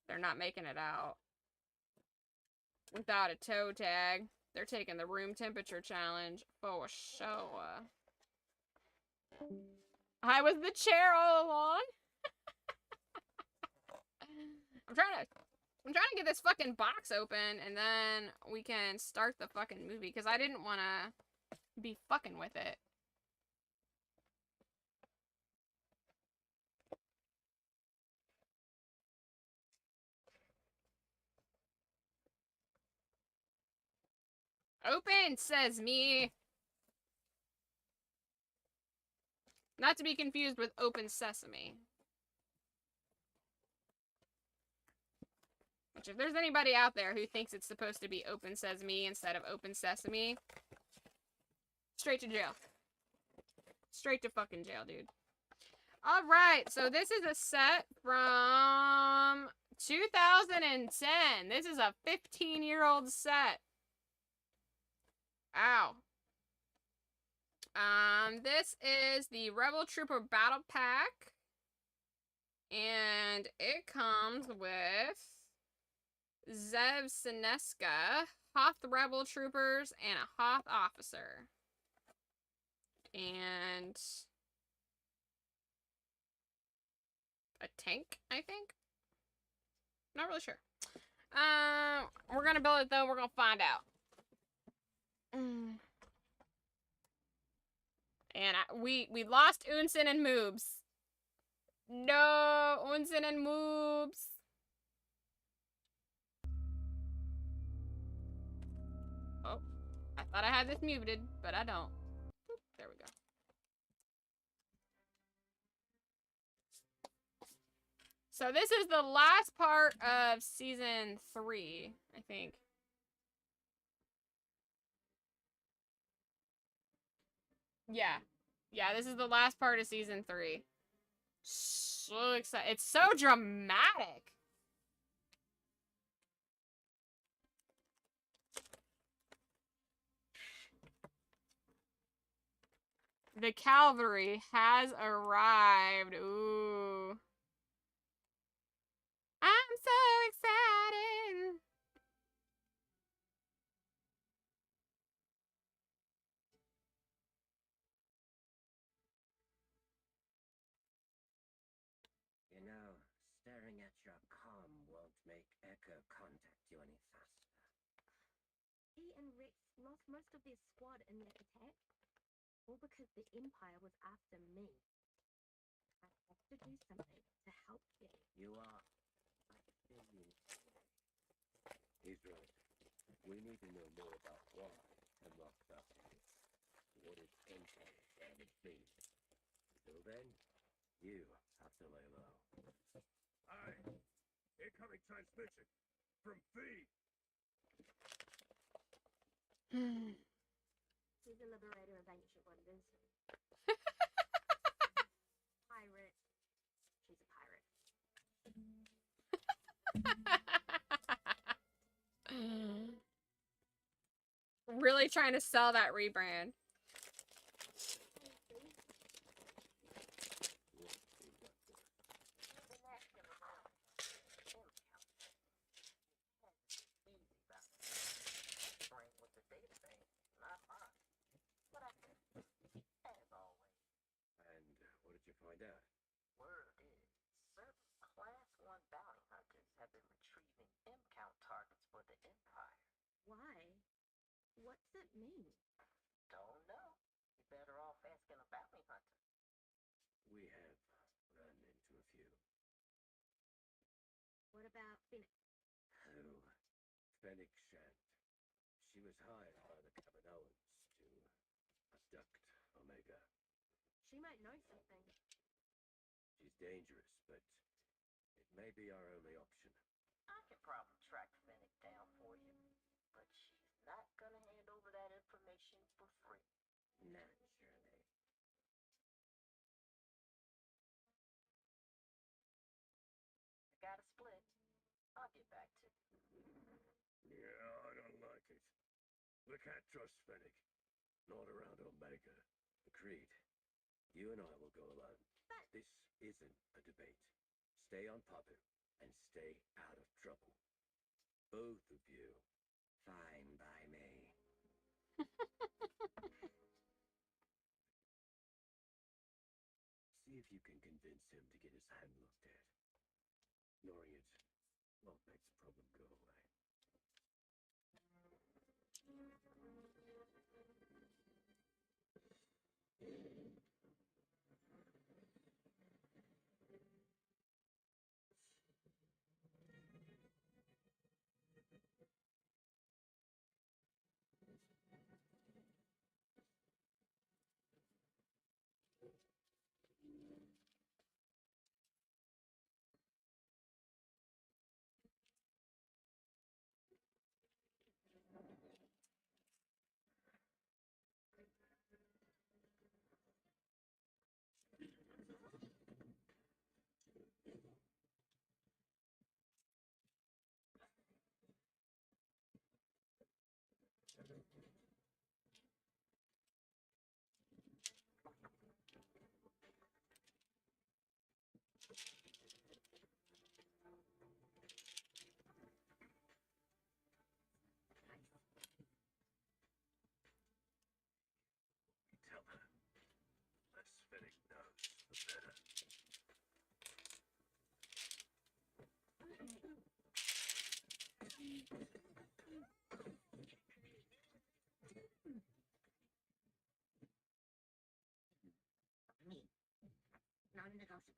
They're not making it out. Without a toe tag. They're taking the room temperature challenge for sure. I was the chair all along. I'm trying to I'm trying to get this fucking box open, and then we can start the fucking movie, because I didn't want to be fucking with it. Open, says me. Not to be confused with Open Sesame. Which, if there's anybody out there who thinks it's supposed to be Open Sesame instead of Open Sesame, straight to jail. Straight to fucking jail, dude. Alright, so this is a set from 2010. This is a 15-year-old set. Ow. This is the Rebel Trooper Battle Pack. And it comes with Zev Sineska, Hoth Rebel Troopers, and a Hoth Officer. And a tank, I think? Not really sure. We're gonna build it though, we're gonna find out. And we lost Unsen and Moobs. No, Unsen and Moobs. Oh, I thought I had this muted, but I don't. Oop, there we go. So this is the last part of season 3, I think. Yeah. Yeah, this is the last part of season 3. So excited. It's so dramatic. The cavalry has arrived. Ooh. I'm so excited. You know, staring at your comm won't make Echo contact you any faster. He and Rex lost most of their squad in that attack, all because the Empire was after me. I have to do something to help them. You are. He's right. We need to know more about why Hemlock got here. What is Empire trying to be? Until then, you have to lay low. Aye. Incoming transmission from V. He's a liberator of ancient wonders. Pirate. She's a pirate. Really trying to sell that rebrand. Find out. Word is, certain Class 1 bounty hunters have been retrieving M-count targets for the Empire. Why? What's it mean? Don't know. You're better off asking a bounty hunter. We have run into a few. What about Phoenix? Who? Fennec Shand. She was hired by the Kaminoans to abduct Omega. She might know something. She's dangerous, but it may be our only option. I can probably track Fennec down for you, but she's not gonna hand over that information for free. Naturally. I got a split. I'll get back to you. Yeah, I don't like it. We can't trust Fennec. Not around Omega. Agreed. You and I will go alone. But this isn't a debate. Stay on Papu and stay out of trouble. Both of you. Fine by me. See if you can convince him to get his hand looked at. Ignoring it Won't make the problem go away. Tell her. Less Finnick knows, the better. Me. Non-negotiable.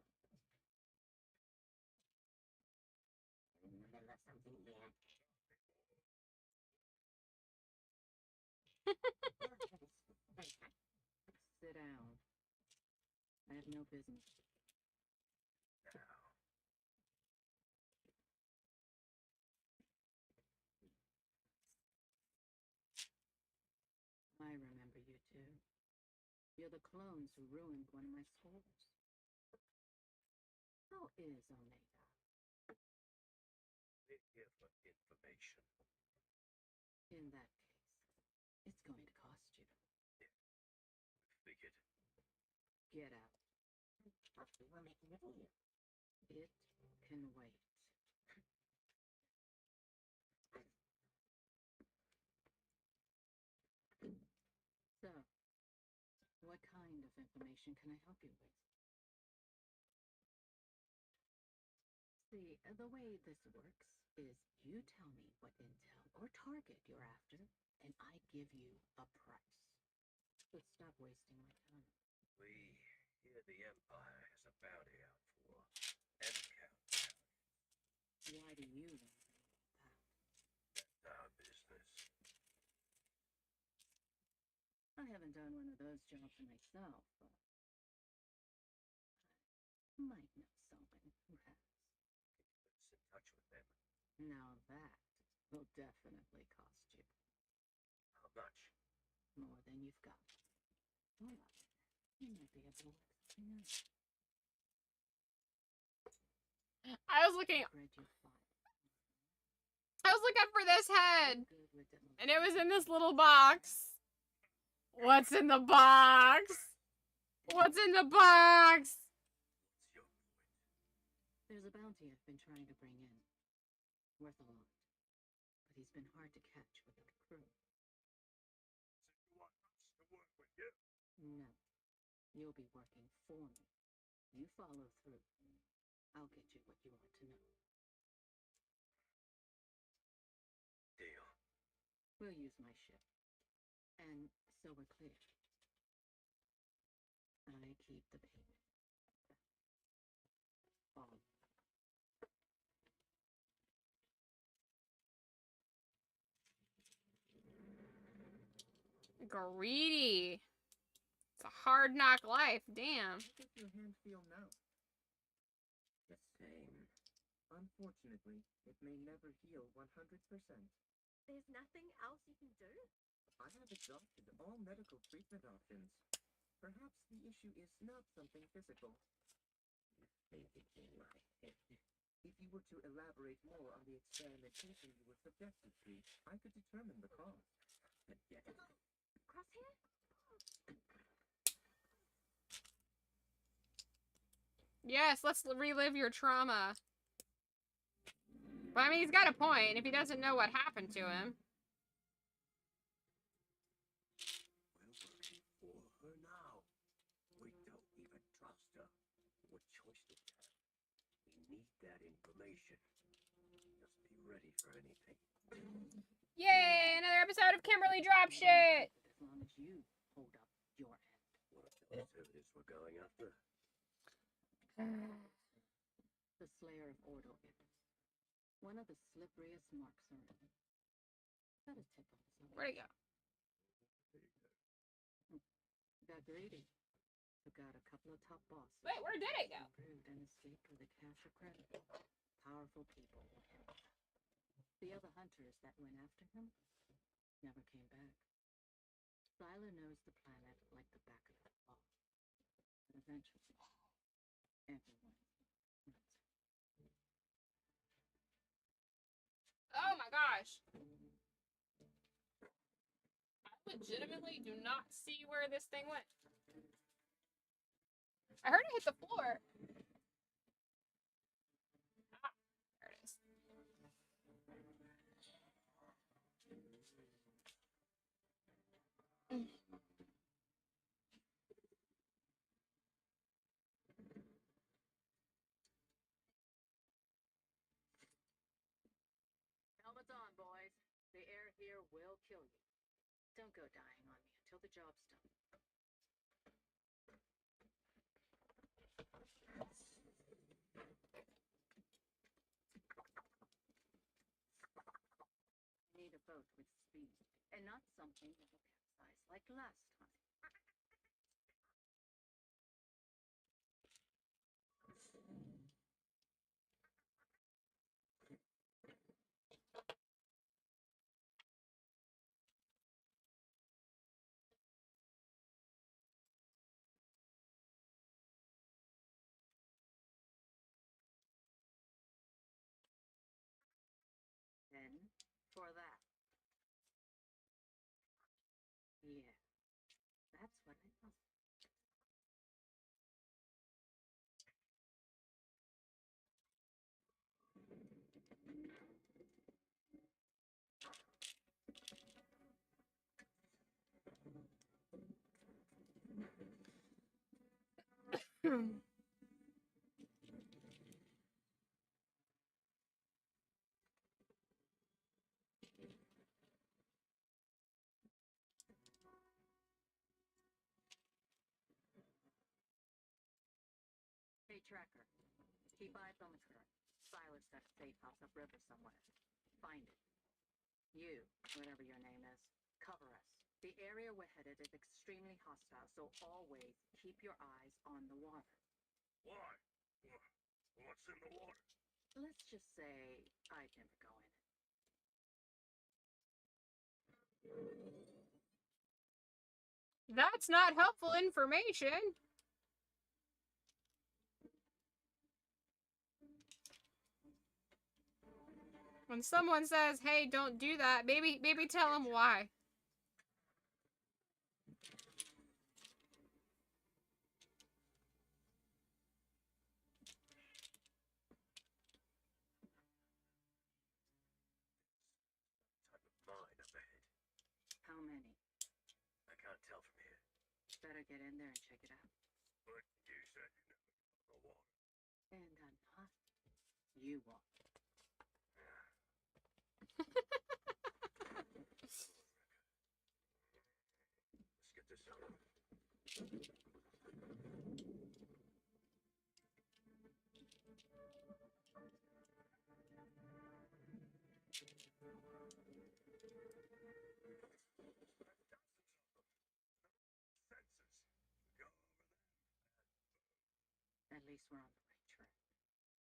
In the middle of something yet. Sit down. I have no business. Now. I remember you too. You're the clones who ruined one of my schools. How is Omega? We're here for information. In that case, it's going to cost you. Figured. Get out. But we were making a deal. It can wait. So, what kind of information can I help you with? See, the way this works is you tell me what intel or target you're after, and I give you a price. So stop wasting my time. We hear the Empire has a bounty out for M-count. Why do you want to know that? That's our business. I haven't done one of those jobs myself, but I might know someone who has. Put us in touch with them. Now that will definitely cost you How much? more than you've got. Well, you might be able to work something out. I was looking Read your file. for this head, Good with demolition. and it was in this little box. What's in the box? What's in the box? What's your point? There's a bounty I've been trying to bring in. Worth a lot. But he's been hard to catch without a crew. So you want us to work with you? No. You'll be working for me. You follow through. I'll get you what you want to know. Deal. We'll use my ship. And so we're clear. I keep the payment. All. Greedy. It's a hard knock life. Damn. How does your hand feel now? The same. Unfortunately, it may never heal 100%. There's nothing else you can do? I have exhausted all medical treatment options. Perhaps the issue is not something physical. Think it's in my head. If you were to elaborate more on the experimentation you were subjected to, I could determine the cause. Crosshair? Yes, let's relive your trauma. But I mean, he's got a point if he doesn't know what happened to him. We're working for her now. We don't even trust her. What choice do we have? We need that information. Be ready for anything. Yay! Another episode of Kimberly Drop Shit! As long as you hold up your end. What activities we're going after? The Slayer of Ordo Ibis. One of the slipperiest marks around. Got a tip on this. Where'd it go? Got greedy. Took out a couple of top bosses. Wait, where did it go? Improved and escaped with a cache of credit. Powerful people will handle that. The other hunters that went after him never came back. Skylar knows the planet like the back of his paw. But eventually, everyone runs. Oh my gosh. I legitimately do not see where this thing went. I heard it hit the floor. Ah, there it is. Helmets on, boys. The air here will kill you. Don't go dying on me until the job's done. I need a boat with speed, and not something that'll capsize like last time. Then, for that. Yeah, that's what I thought. Hey, Tracker. Keep eyes on the current. Silas got a safe house upriver somewhere. Find it. You, whatever your name is, cover us. The area we're headed is extremely hostile, so always keep your eyes on the water. Why? What's in the water? Let's just say I'd never go in it. That's not helpful information. When someone says, hey, don't do that, maybe tell them why. Type of mine up ahead. How many? I can't tell from here. Better get in there and check it out. But you said you never got the water. And I'm not. You won't. Let's get this over. Senses. Go over them. At least we're on the right track.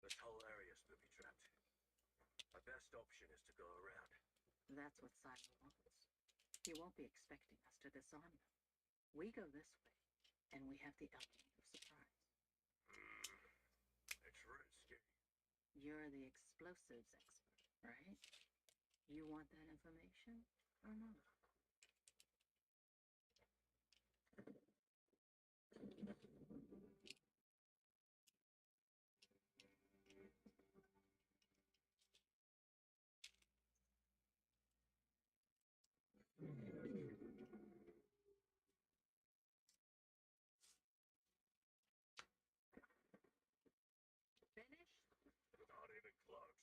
This whole area's booby-trapped. Our best option is to go around. That's what Silo wants. He won't be expecting us to disarm them. We go this way, and we have the element of surprise. It's risky. You're the explosives expert, right? You want that information or not? Finished? Not even close.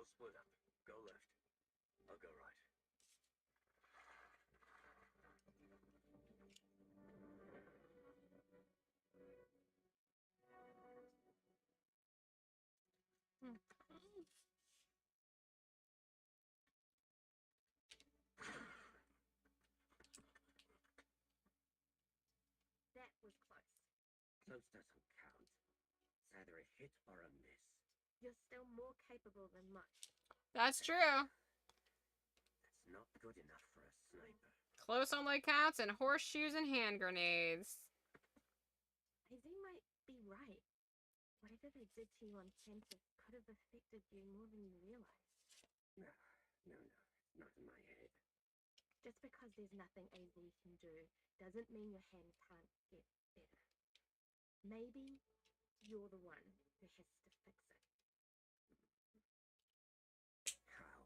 We'll split up. Go left. I'll go right. That was close. Close doesn't count. It's either a hit or a miss. You're still more capable than most. That's true. That's not good enough for a sniper. Close only counts and horseshoes and hand grenades. AZ might be right. Whatever they did to you on campus could have affected you more than you realize. No. It's not in my head. Just because there's nothing AZ can do doesn't mean your hand can't get better. Maybe you're the one who has to fix it. How?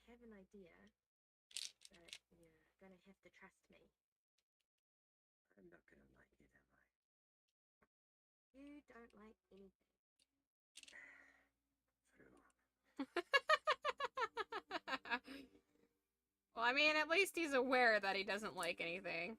I have an idea, but you're gonna have to trust me. I'm not gonna like it, am I? You don't like anything. True. Well, I mean, at least he's aware that he doesn't like anything.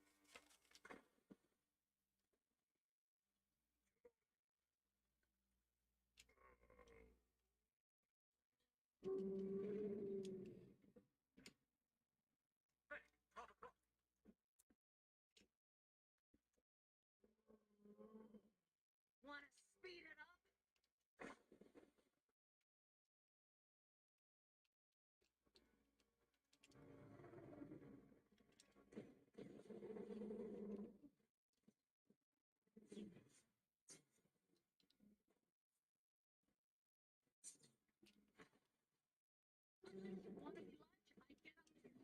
Want to speed it up? Want any lunch? I get up here.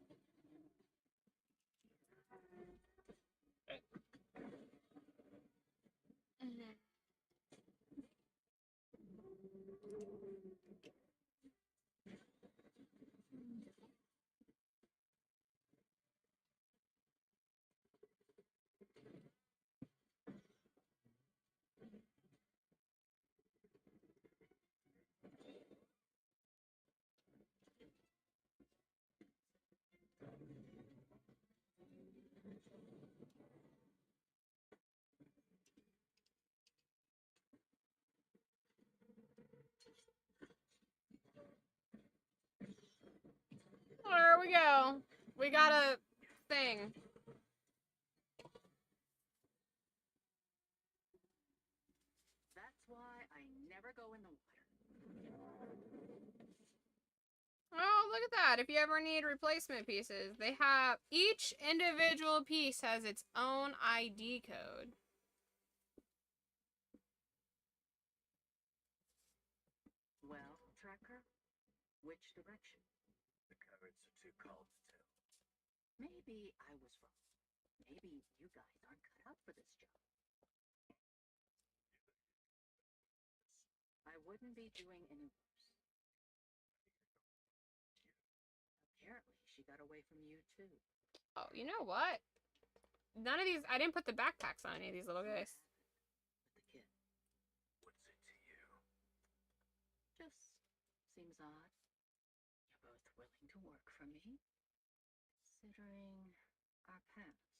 There we go. We got a thing. That's why I never go in the water. Oh, look at that. If you ever need replacement pieces, they have each individual piece has its own ID code. Well, Tracker, which direction? The currents are too cold to tell. Maybe I was wrong. Maybe you guys aren't cut out for this job. I wouldn't be doing any worse. Apparently, she got away from you too. Oh, you know what? None of these, I didn't put the backpacks on any of these little guys. With the kid. What's it to you? Just seems odd. You're both willing to work for me, considering our past.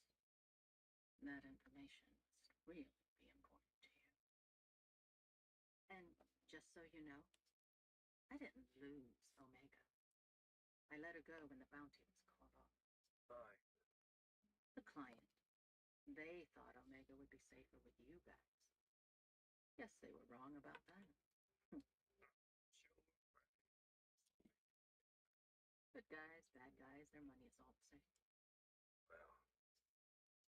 That information must really be important to you. And just so you know, I didn't lose Omega. I let her go when the bounty was called off. Bye. The client. They thought Omega would be safer with you guys. Guess they were wrong about that. Good guys, bad guys, their money is all the same. Well,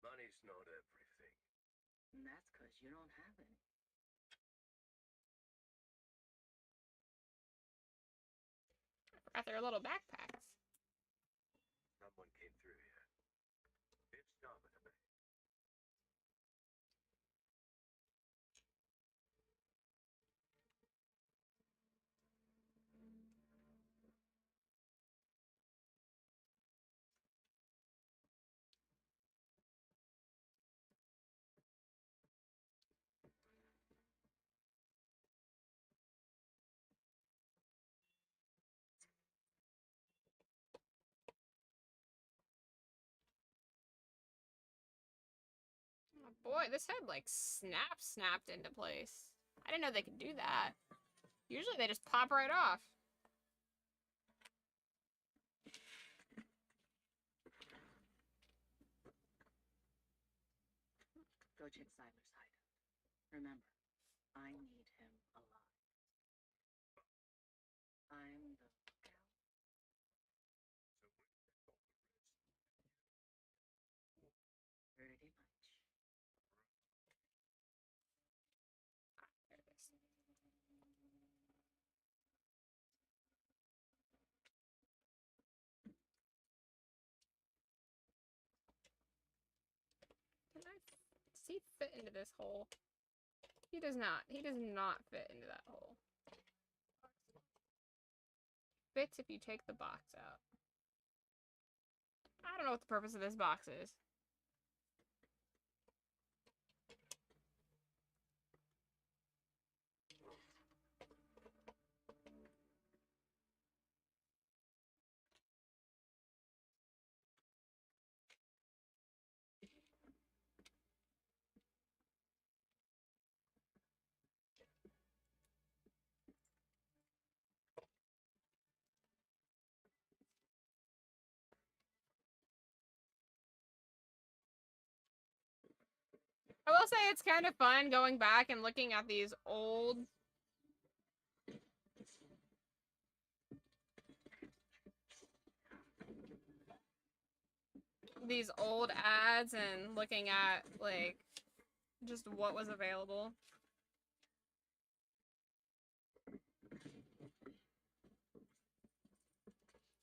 money's not everything. And that's because you don't have any. Forgot their little backpacks. Someone came through here. It's Dominic. Boy, this head, like, snapped into place. I didn't know they could do that. Usually they just pop right off. Go check Siler's hideout. Remember, I need him alive. I'm the lookout. Pretty much. There it is. Does he fit into this hole? He does not. He does not fit into that hole. Fits if you take the box out. I don't know what the purpose of this box is. I will say it's kind of fun going back and looking at these old ads and looking at, like, just what was available.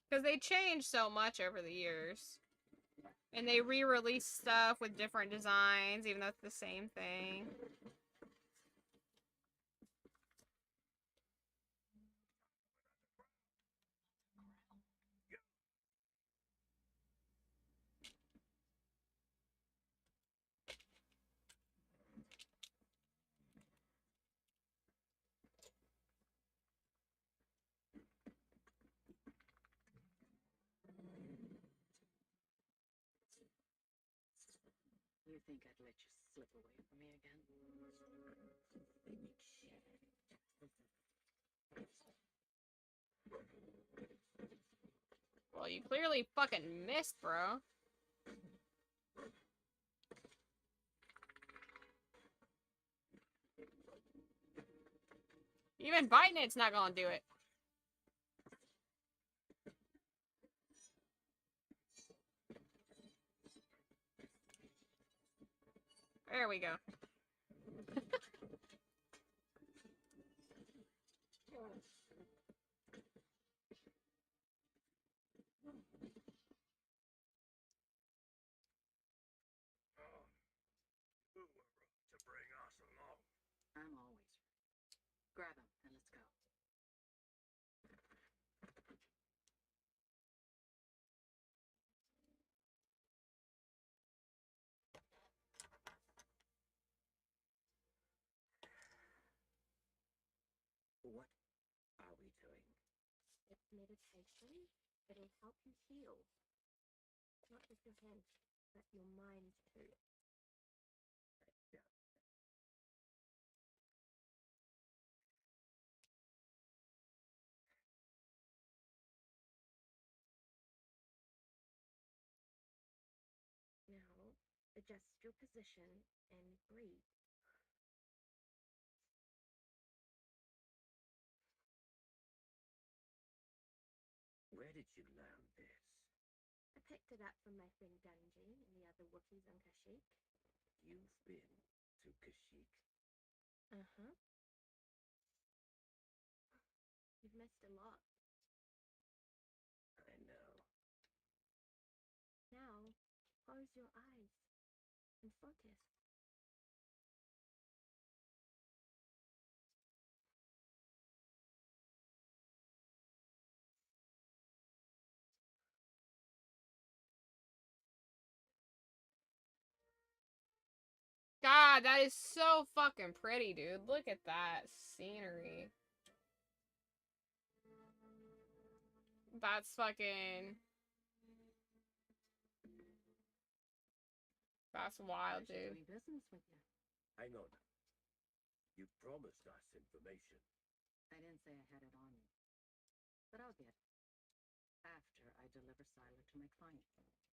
Because they changed so much over the years. And they re-release stuff with different designs, even though it's the same thing. You think I'd let you slip away from me again? Well, you clearly fucking missed, bro. Even biting it's not gonna do it. There we go. Who were to bring us along? I'm always ready. Grab him and let's go. What are we doing? It's meditation. It'll help you heal. Not just your hands, but your mind too. Yeah. Now, adjust your position and breathe. Where did you learn this? I picked it up from my friend Dungy and the other Wookiees on Kashyyyk. You've been to Kashyyyk? Uh-huh. You've missed a lot. I know. Now, close your eyes and focus. God, that is so fucking pretty, dude. Look at that scenery. That's fucking... That's wild, Pleasure dude. doing business with you. Hang on. You promised us information. I didn't say I had it on me, but I'll get it after I deliver Siler to my client.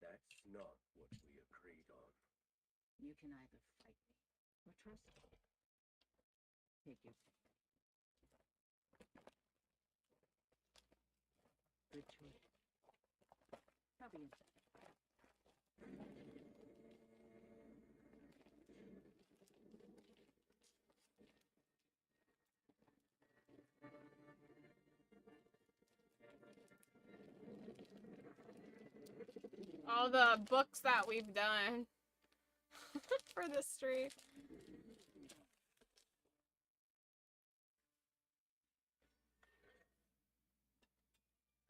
That's not what we agreed on. You can either fight me or trust me. Take your pick. Good choice. I'll be in touch. All the books that we've done for this stream.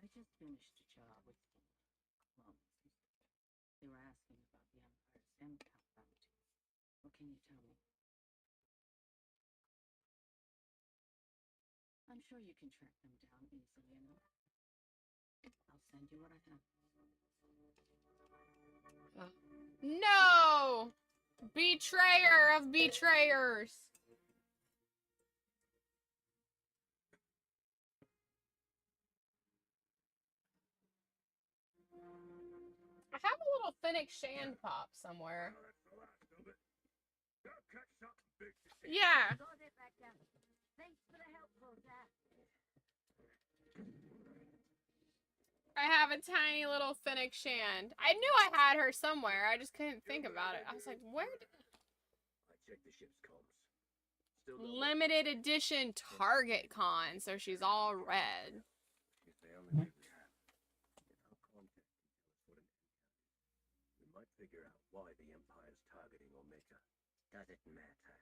I just finished a job with some clones. They were asking about the Empire's MCOW bounties. What can you tell me? I'm sure you can track them down easily enough. I'll send you what I have. No! Betrayer of betrayers! I have a little Finnick Shand pop somewhere. Well, that's the last of it. Go catch something big to eat. Yeah. Got it back down. Thanks for the help, Dad. I have a tiny little Finnick Shand. I knew I had her somewhere. I just couldn't think about it. I was like, where did... I checked the ship's comms. Still no Limited edition Target Con, so she's all red. She's the only way we have. If our contact can tell us what an MCOW is, we might figure out why the Empire's targeting Omega. Does it matter?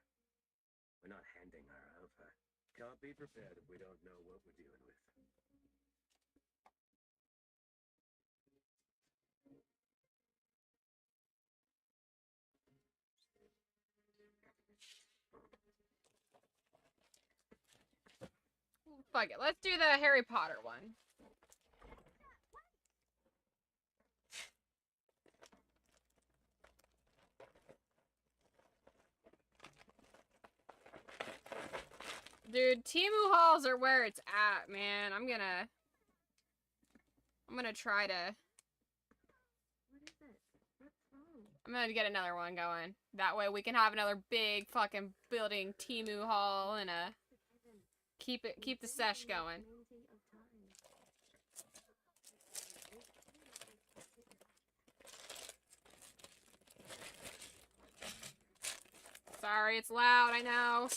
We're not handing her over. Can't be prepared if we don't know what we're dealing with. Fuck it. Let's do the Harry Potter one. Dude, Temu hauls are where it's at, man. I'm gonna try to... What is it? What's wrong? I'm gonna get another one going. That way we can have another big fucking building Temu haul and keep the sesh going. Plenty of time. Sorry, it's loud, I know.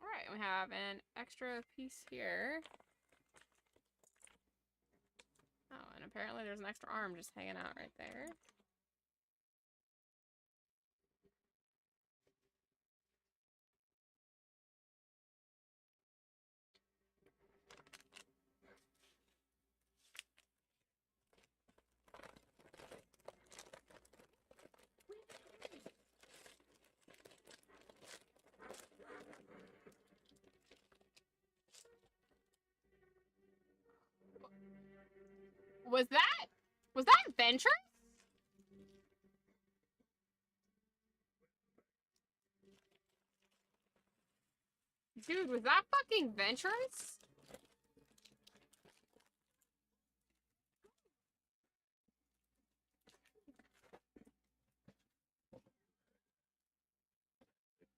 Alright, we have an extra piece here. Oh, and apparently there's an extra arm just hanging out right there. Was that Ventress? Dude, was that fucking Ventress?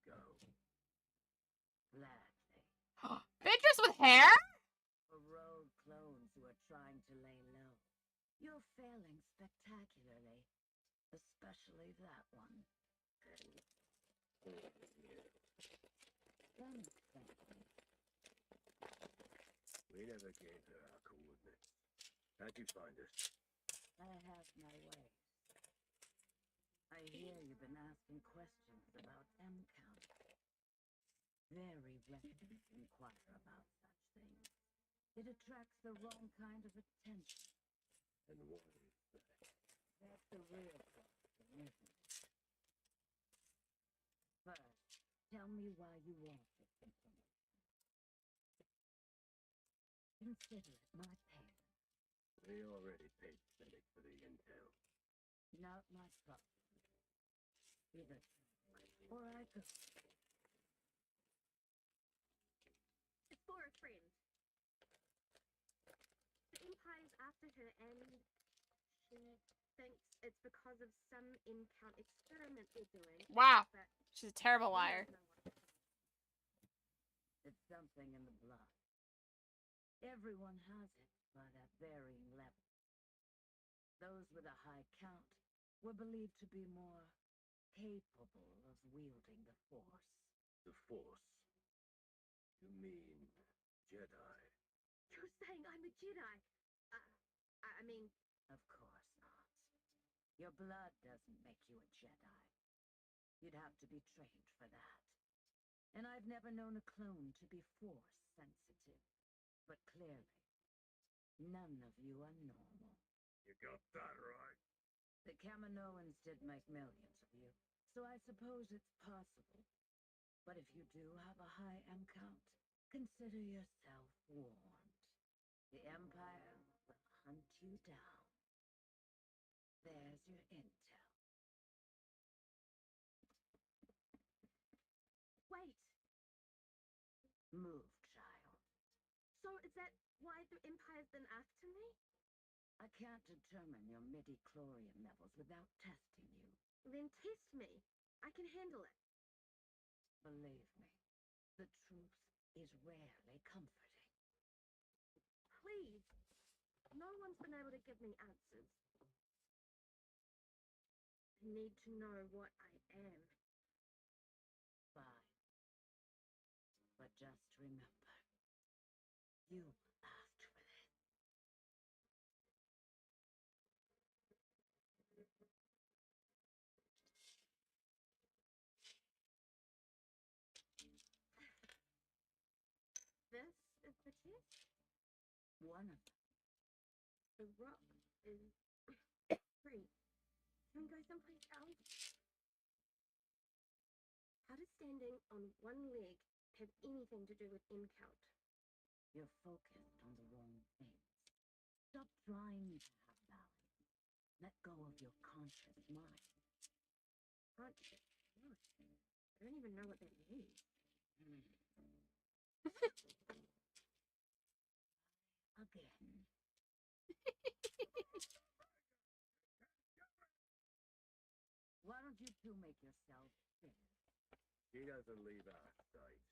Go. Gladly. Ventress with hair? For rogue clones who are trying to lay low. You're failing spectacularly. Especially that one. We never gave her our coordinates. How'd you find us? I have my ways. I hear you've been asking questions about MCOW. Very reckless inquire about such things. It attracts the wrong kind of attention. And what is that? That's the real question, isn't it? First, tell me why you want this information. In consider it my pay. We already paid Fennec for the intel. Not my problem. Either or I go. It's for a friend. The Empire's after her, and she thinks it's because of some in-count experiment they're doing. Wow. But She's a terrible we liar. don't know what it is. It's something in the blood. Everyone has it, but at varying levels. Those with a high count were believed to be more capable of wielding the Force. The Force? You mean Jedi? You're saying I'm a Jedi? I mean, Of course not. Your blood doesn't make you a Jedi. You'd have to be trained for that. And I've never known a clone to be Force sensitive. But clearly, none of you are normal. You got that right. The Kaminoans did make millions of you, so I suppose it's possible. But if you do have a high M count, consider yourself warned. The Empire will hunt you down. There's your intel. wait. Move, child. So is that why the Empire's been after me? I can't determine your midi-chlorian levels without testing you. Then test me. I can handle it. Believe me, the truth is rarely comforting. Please. No one's been able to give me answers. I need to know what I am. Fine. But just remember, you asked for this. This is the test. One of them. The rock is free. Can we go someplace else? How does standing on one leg have anything to do with in-count? You're focused on the wrong things. Stop trying to have balance. Let go of your conscious mind. Conscious. No, I don't even know what that means. Again. Why don't you two make yourselves fit? He doesn't leave our sight,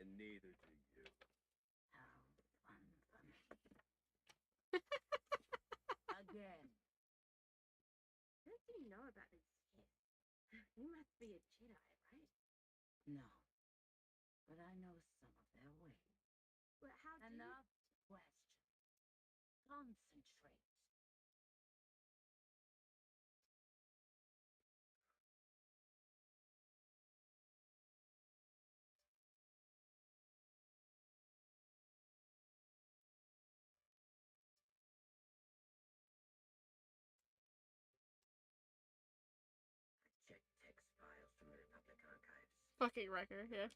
and neither do you. How fun for me. Again. What do you know about this test? You must be a Jedi, right? No. But I know some of their ways. But how do Enough questions. Concentrate. Check text files from the Republic archives. Fucking record, yeah.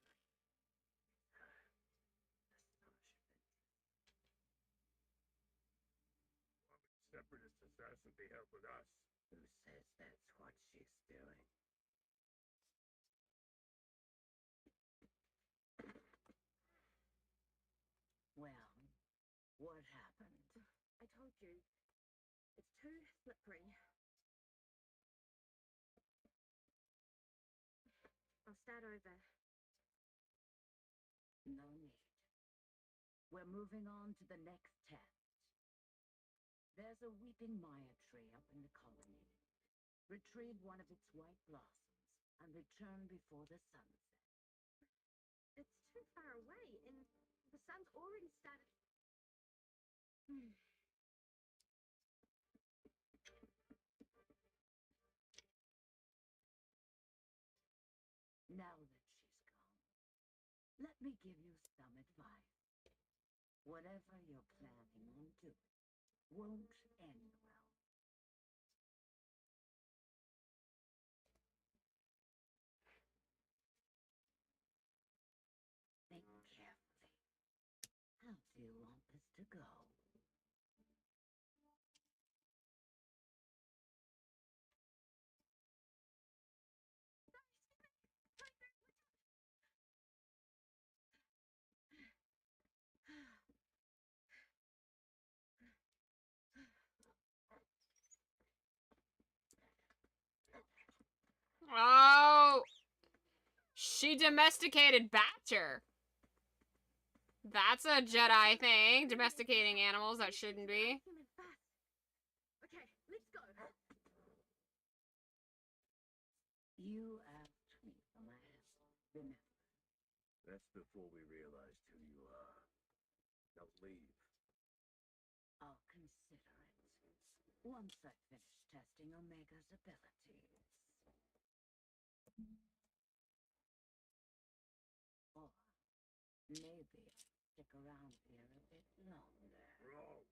Separatist assassin be help with us. Who says that's what she's doing? Well, what happened? I told you. It's too slippery. I'll start over. No need. We're moving on to the next test. There's a weeping Maya tree up in the colony. Retrieve one of its white blossoms and return before the sun sets. It's too far away, and the sun's already started. Now that she's gone, let me give you some advice. Whatever you're planning on doing won't end well. Think carefully. How do you want this to go? She domesticated Badger. That's a Jedi thing, domesticating animals that shouldn't be. Okay, let's go. You asked me for my help, remember? That's before we realized who you are. Now leave. I'll consider it. Once I finish testing Omega's abilities. Or maybe I'll stick around here a bit longer. Wrong.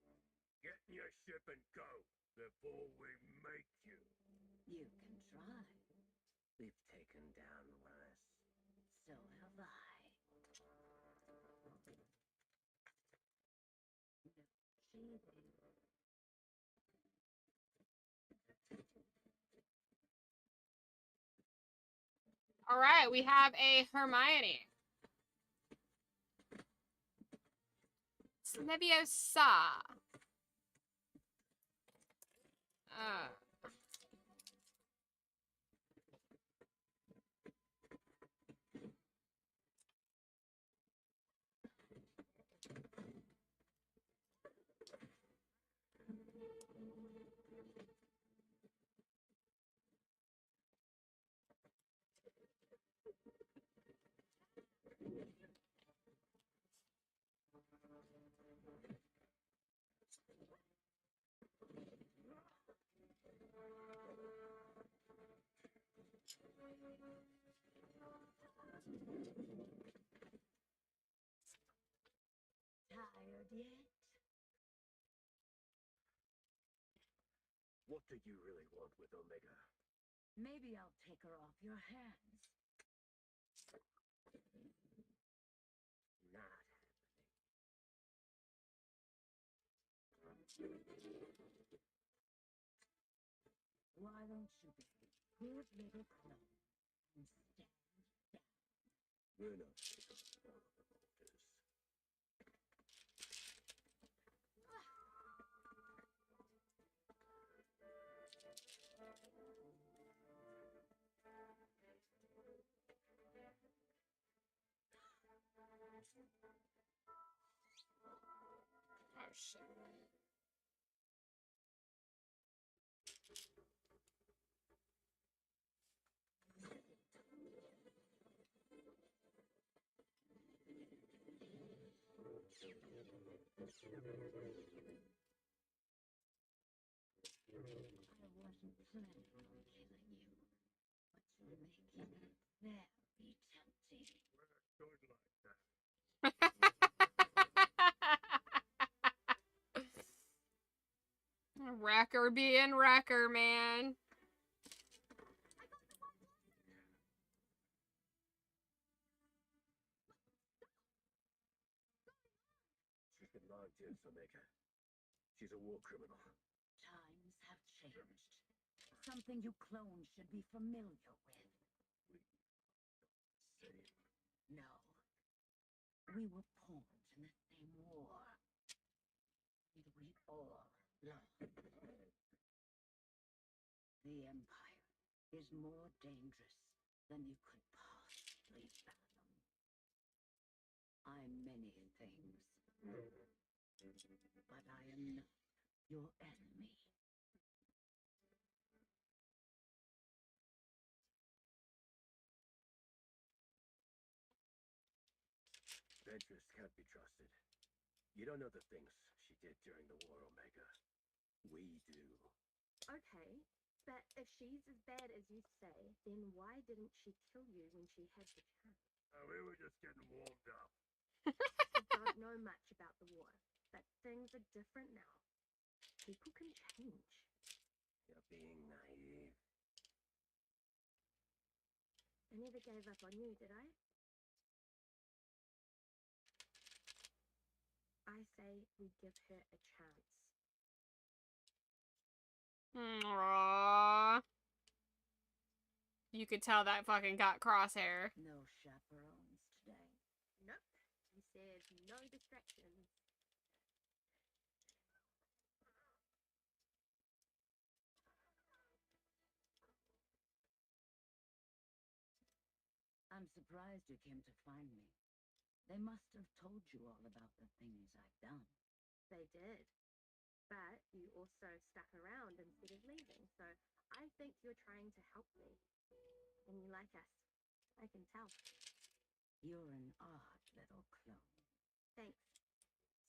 Get in your ship and go before we make you. You can try. We've taken down worse. So have I. No cheating. All right, we have a Hermione. Leviosa. Tired yet? What do you really want with Omega? Maybe I'll take her off your hands. Not Why don't you be a good little clone and stand down? We're not taking one of the orders. Oh shit. I wasn't planning on killing you, but you're making it very tempting. We're good like that. Wrecker being wrecker, man. She's been lying to us, Omega. She's a war criminal. Times have changed. Something you clones should be familiar with. Same. No. We were pawns in the same war. And we all lost. The Empire is more dangerous than you could possibly fathom. I'm many things, but I am not your enemy. Ventress can't be trusted. You don't know the things she did during the war, Omega. We do. Okay, but if she's as bad as you say, then why didn't she kill you when she had the chance? We were just getting warmed up. You don't know much about the war, but things are different now. People can change. You're being naive. I never gave up on you, did I? I say we give her a chance. Aww. You could tell that fucking got crosshair. No chaperones today. Nope. You said no distractions. I'm surprised you came to find me. They must have told you all about the things I've done. They did. But you also stuck around instead of leaving, so I think you're trying to help me. And you like us. I can tell. You're an odd little clone. Thanks.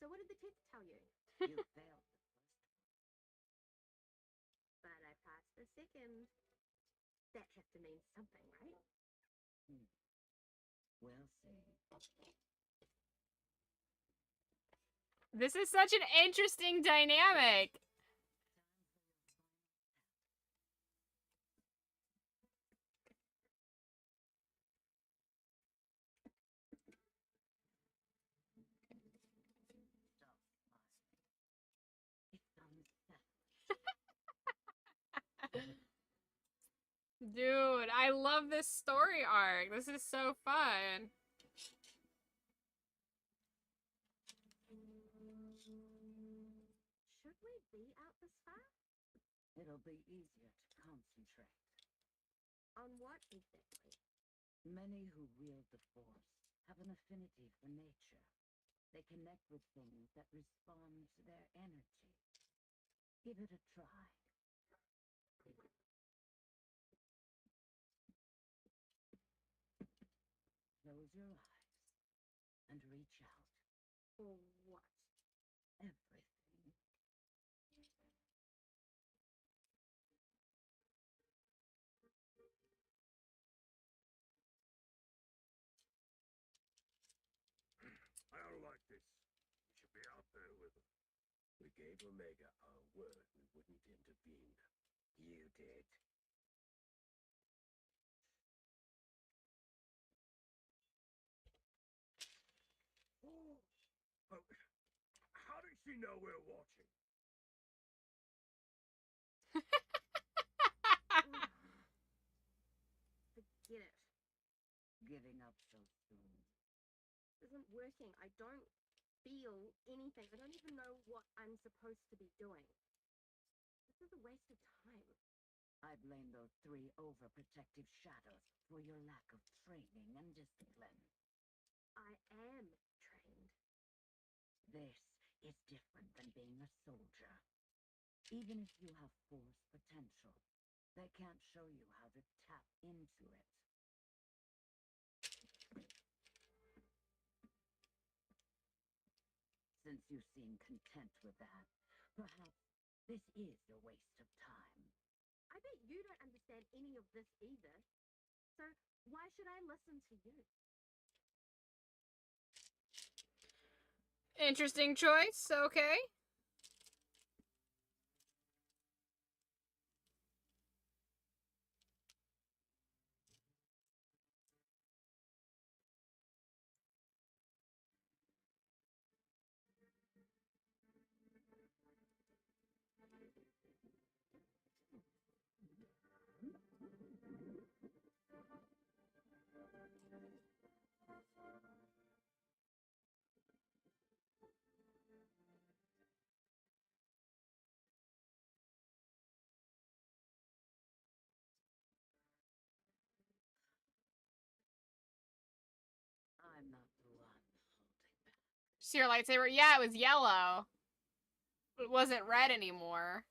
So what did the test tell you? You failed the first one. But I passed the second. That has to mean something, right? We'll see. This is such an interesting dynamic. Dude, I love this story arc. This is so fun. Should we be out this far? It'll be easier to concentrate. On what exactly? Many who wield the Force have an affinity for nature. They connect with things that respond to their energy. Give it a try. Close your eyes and reach out. Or what? Everything. I don't like this. We should be out there with them. We gave Omega our word we wouldn't intervene. You did. Oh, but how did she know we're watching? Forget it. Giving up so soon. This isn't working. I don't feel anything. I don't even know what I'm supposed to be doing. This is a waste of time. I blame those 3 overprotective shadows for your lack of training and discipline. I am trained. This is different than being a soldier. Even if you have Force potential, they can't show you how to tap into it. Since you seem content with that, perhaps this is a waste of time. I bet you don't understand any of this either. So why should I listen to you? Interesting choice, okay. I'm not the one holding back. See your lightsaber? Yeah, it was yellow. It wasn't red anymore.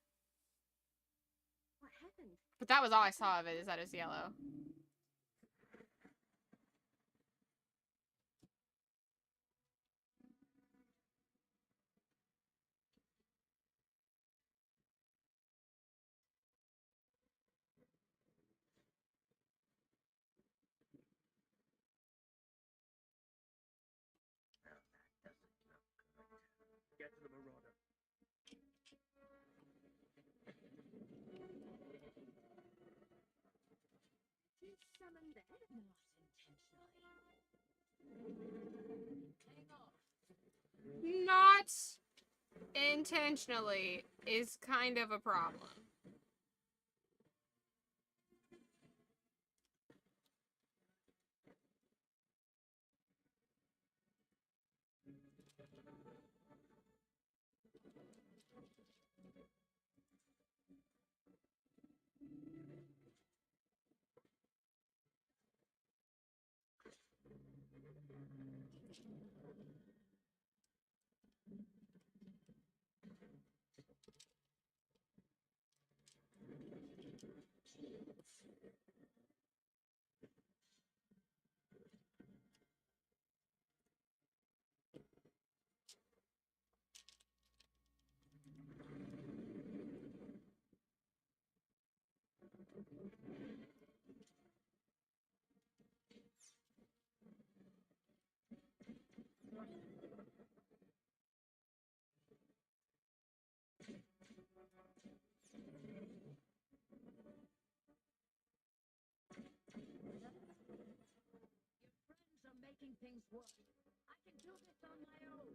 What happened? But that was all I saw of it, is that it's yellow. Now that doesn't look good. Get to the Marauder. You summoned that? Not intentionally is kind of a problem. Friends are making things worse. I can do this on my own.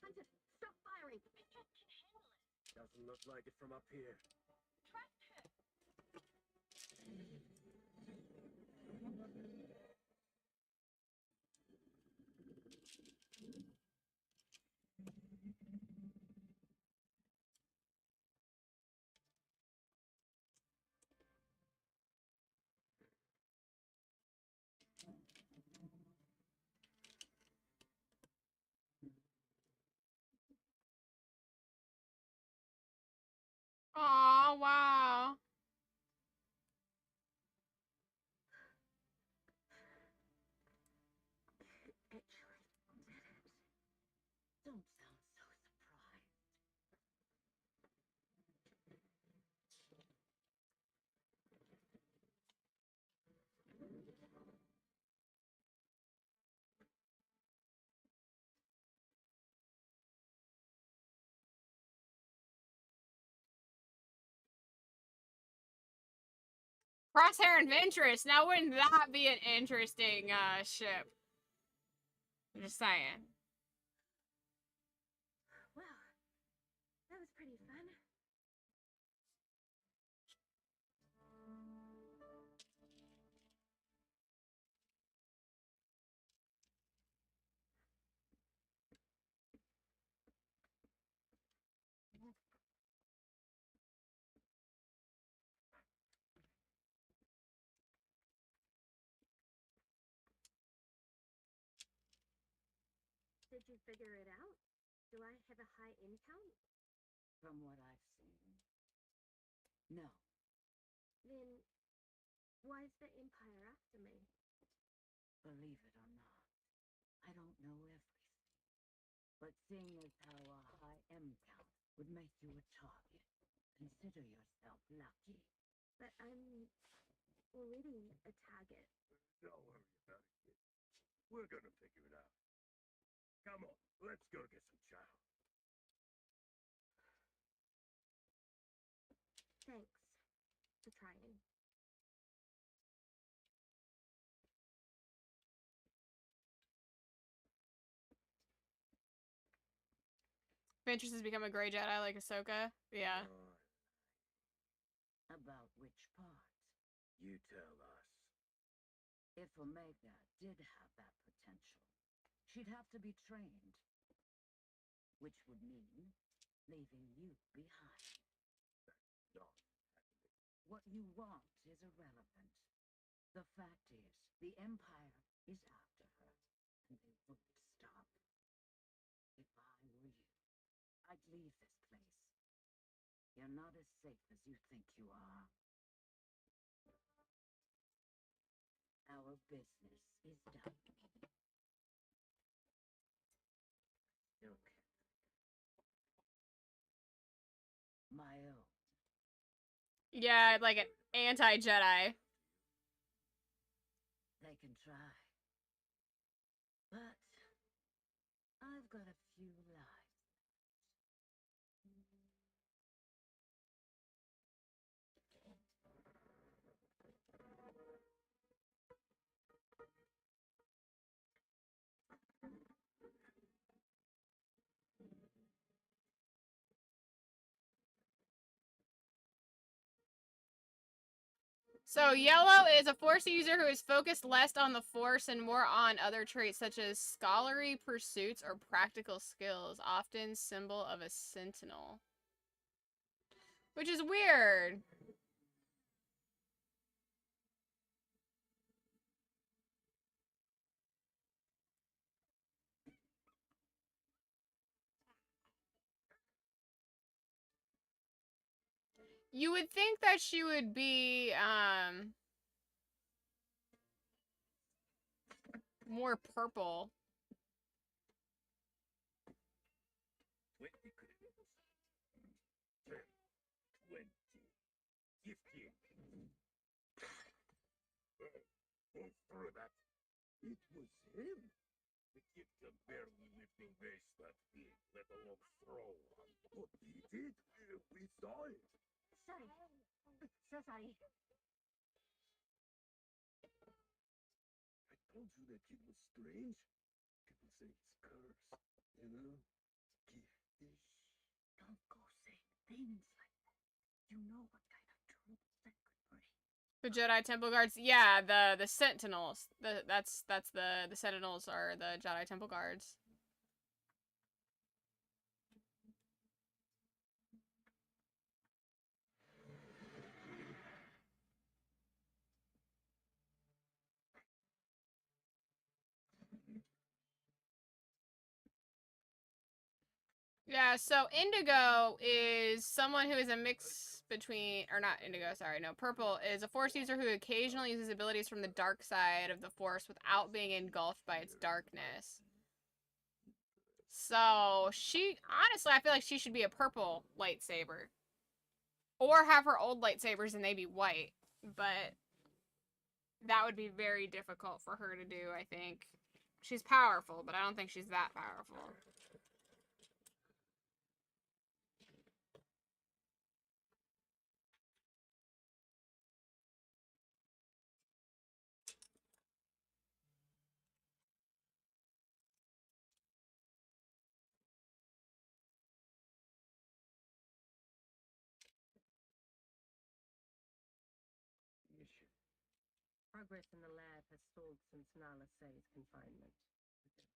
Hunter, stop firing. Doesn't look like it from up here. Oh, wow. Actually, did it. Don't sound so surprised. Crosshair and Ventress. Now, wouldn't that be an interesting ship? I'm just saying. Well, that was pretty fun. Did you figure it out? Do I have a high income? From what I've seen. No. Then why is the Empire after me? Believe it or not, I don't know everything. But seeing as how a high M count would make you a target, consider yourself lucky. But I'm already a target. Don't worry about it, kid. We're gonna figure it out. Come on, let's go get some chow. Thanks for trying. Ventress has become a gray Jedi like Ahsoka. Yeah. About which part? You tell us. If Omega did have that potential, she'd have to be trained. Which would mean leaving you behind. Not What you want is irrelevant. The fact is, the Empire is after her, and they won't stop. If I were you, I'd leave this place. You're not as safe as you think you are. Our business is done. okay. My own. Yeah, like an anti-Jedi. They can try. But I've got a few lives. So Yellow is a Force user who is focused less on the Force and more on other traits such as scholarly pursuits or practical skills, often symbol of a Sentinel. Which is weird. You would think that she would be, more purple. 10, 20, 15. Go through that. It was him. The kid can barely lifting weights that big, let alone throw one. But he did. We saw it. Sorry. So sorry. I told you that kid was strange. People say he's cursed. You know? Giftish. Don't go saying things like that. You know what kind of trouble that could bring. The Jedi Temple Guards, yeah, the Sentinels. That's the Sentinels are the Jedi Temple Guards. Yeah, so Indigo is someone who is a mix between, or not Indigo, sorry, no, Purple is a Force user who occasionally uses abilities from the dark side of the Force without being engulfed by its darkness. So, honestly, I feel like she should be a purple lightsaber. Or have her old lightsabers and they be white. But that would be very difficult for her to do, I think. She's powerful, but I don't think she's that powerful. Mission. Progress in the lab has stalled since Nala Say's confinement.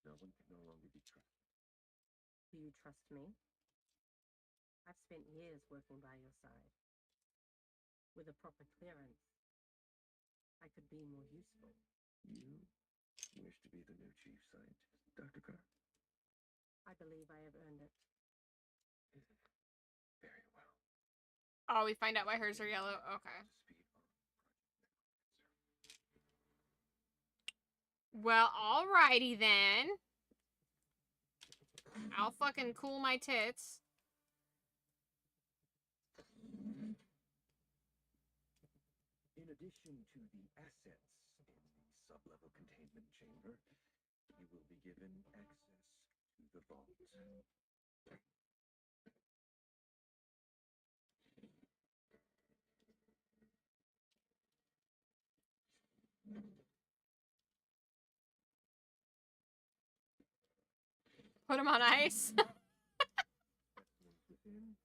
No one can no longer be trusted. Do you trust me? I've spent years working by your side. With a proper clearance, I could be more useful. You wish to be the new chief scientist, Dr. Carr? I believe I have earned it. Very well. Oh, we find out why hers are yellow? Okay. Well, alrighty then. I'll fucking cool my tits. In addition to the assets in the sub-level containment chamber, you will be given access to the vault. Put him on ice. Specimens within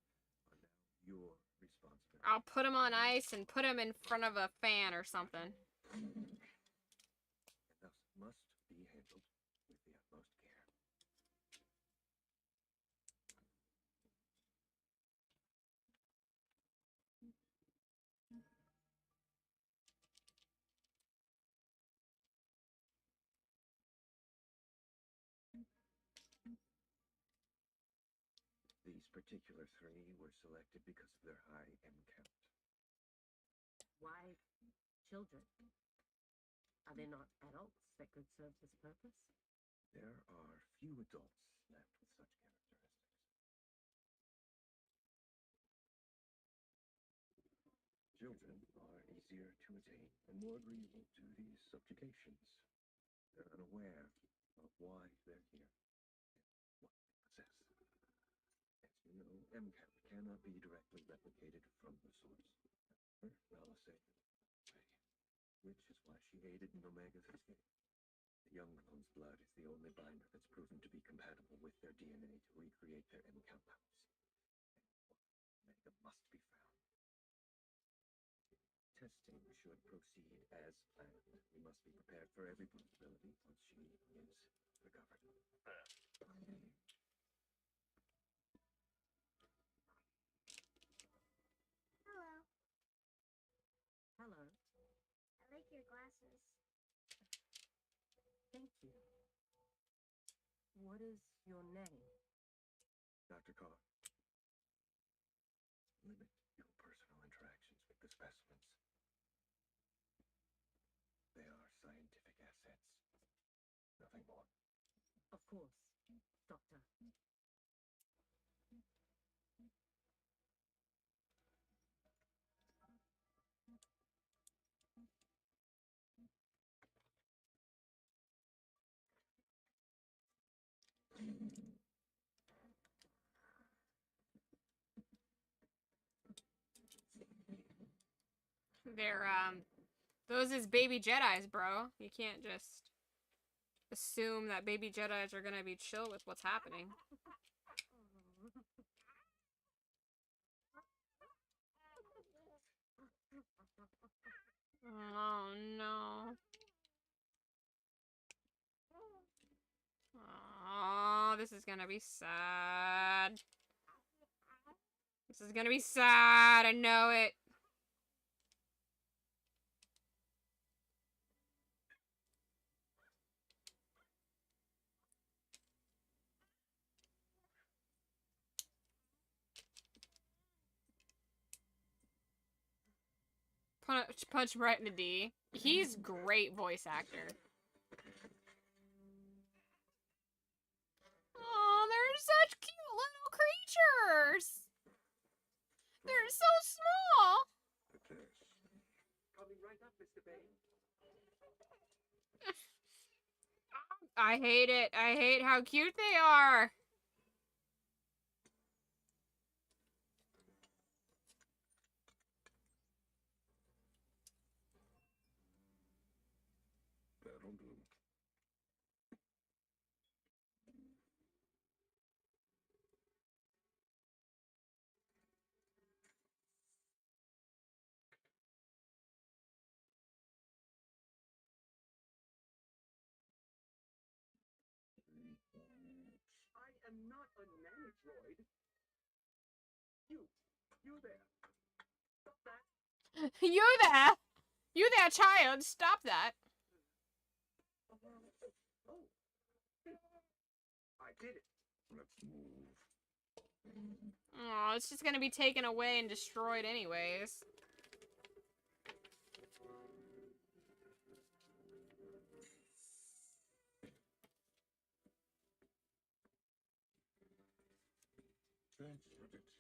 are now your responsibility. I'll put him on ice and put him in front of a fan or something. And thus must be handled with the utmost care. These particular three were selected because of their high M count. Why children? Are there not adults that could serve this purpose? There are few adults left with such characteristics. Children are easier to attain and more agreeable to these subjugations. They're unaware of why they're here and what they possess. As you know, M count cannot be directly replicated from the source. Nala say, which is why she aided in Omega's escape. The young clone's blood is the only binder that's proven to be compatible with their DNA to recreate their M count levels. And Omega must be found. Testing should proceed as planned. We must be prepared for every possibility once she is recovered. Hello. Hello. I like your glasses. Thank you. What is your name? Dr. Carr, limit your personal interactions with the specimens. They are scientific assets. Nothing more. Of course, Doctor. They're, those is baby Jedis, bro. You can't just assume that baby Jedis are gonna be chill with what's happening. Oh, no. Oh, this is gonna be sad. This is gonna be sad. I know it. Punch right in the D. He's great voice actor. Oh, they're such cute little creatures. They're so small. Coming right up, Mr. Bay. I hate it. I hate how cute they are. That'll do. I am not a nanodroid. You there. Stop that. You there. You there, child. Stop that. Oh. I did it. Let's move. Oh, it's just gonna be taken away and destroyed anyways. Thanks for the tip.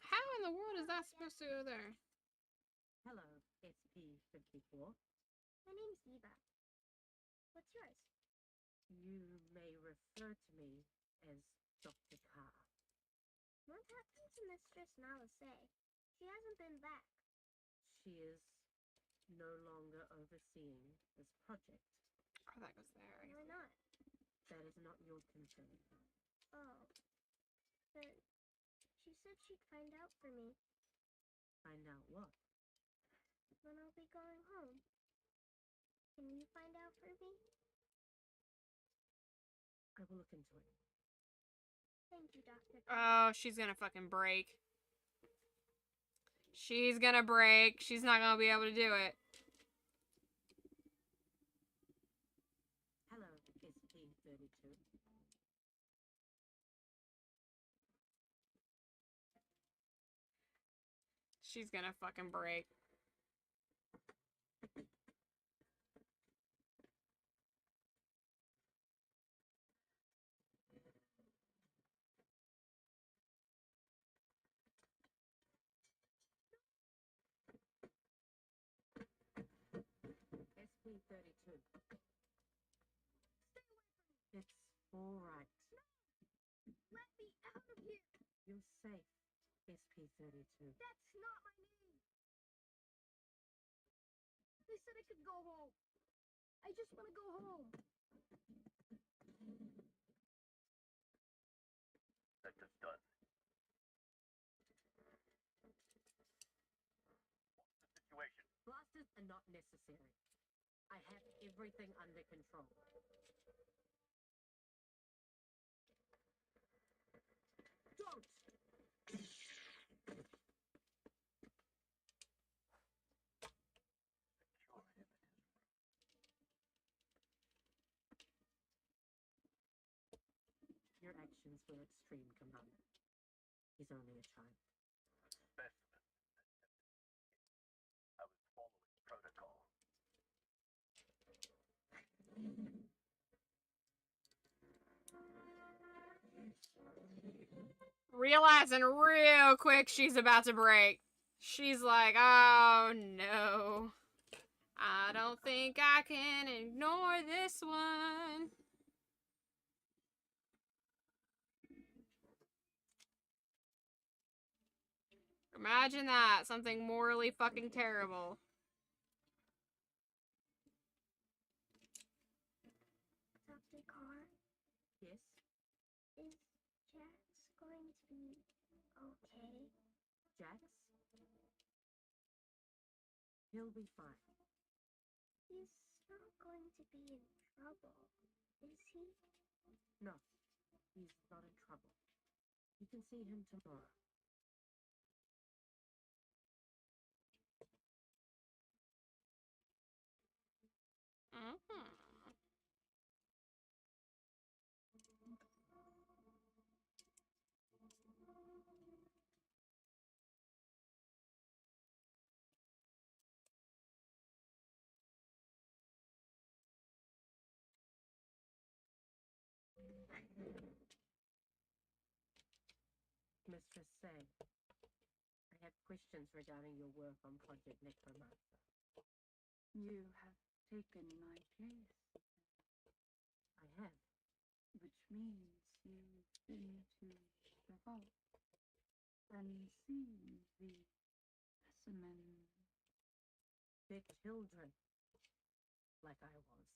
How in the world is that supposed to go there? Hello, SP54. My name's Eva. What's yours? You may refer to me as Dr. Carr. What happened to Mistress Nalase? She hasn't been back. She is no longer overseeing this project. Oh, that goes there. Why not? That is not your concern. Oh. But she said she'd find out for me. Find out what? When I'll be going home. Can you find out for me? I will look into it. Thank you, Dr. Oh, she's gonna fucking break. She's gonna break. She's not gonna be able to do it. Hello, SP32. She's gonna fucking break. SP32. It's all right. No! Let me out of here! You're safe, SP32. That's not my name! They said I could go home. I just want to go home. Sector's done. What's the situation? Blasters are not necessary. I have everything under control. Don't! Your actions were extreme, Commander. He's only a child. Specimen. I was following protocol. Realizing real quick she's about to break. She's like, oh no. I don't think I can ignore this one. Imagine that. Something morally fucking terrible. Dr. Carr, Yes? is Jax going to be okay? Jax? He'll be fine. He's not going to be in trouble, is he? No, he's not in trouble. You can see him tomorrow. Mistress Say, I have questions regarding your work on Project Necromancer. You have taken my case, I have. which means you've been to the vault and seen the specimen. They're children, like I was.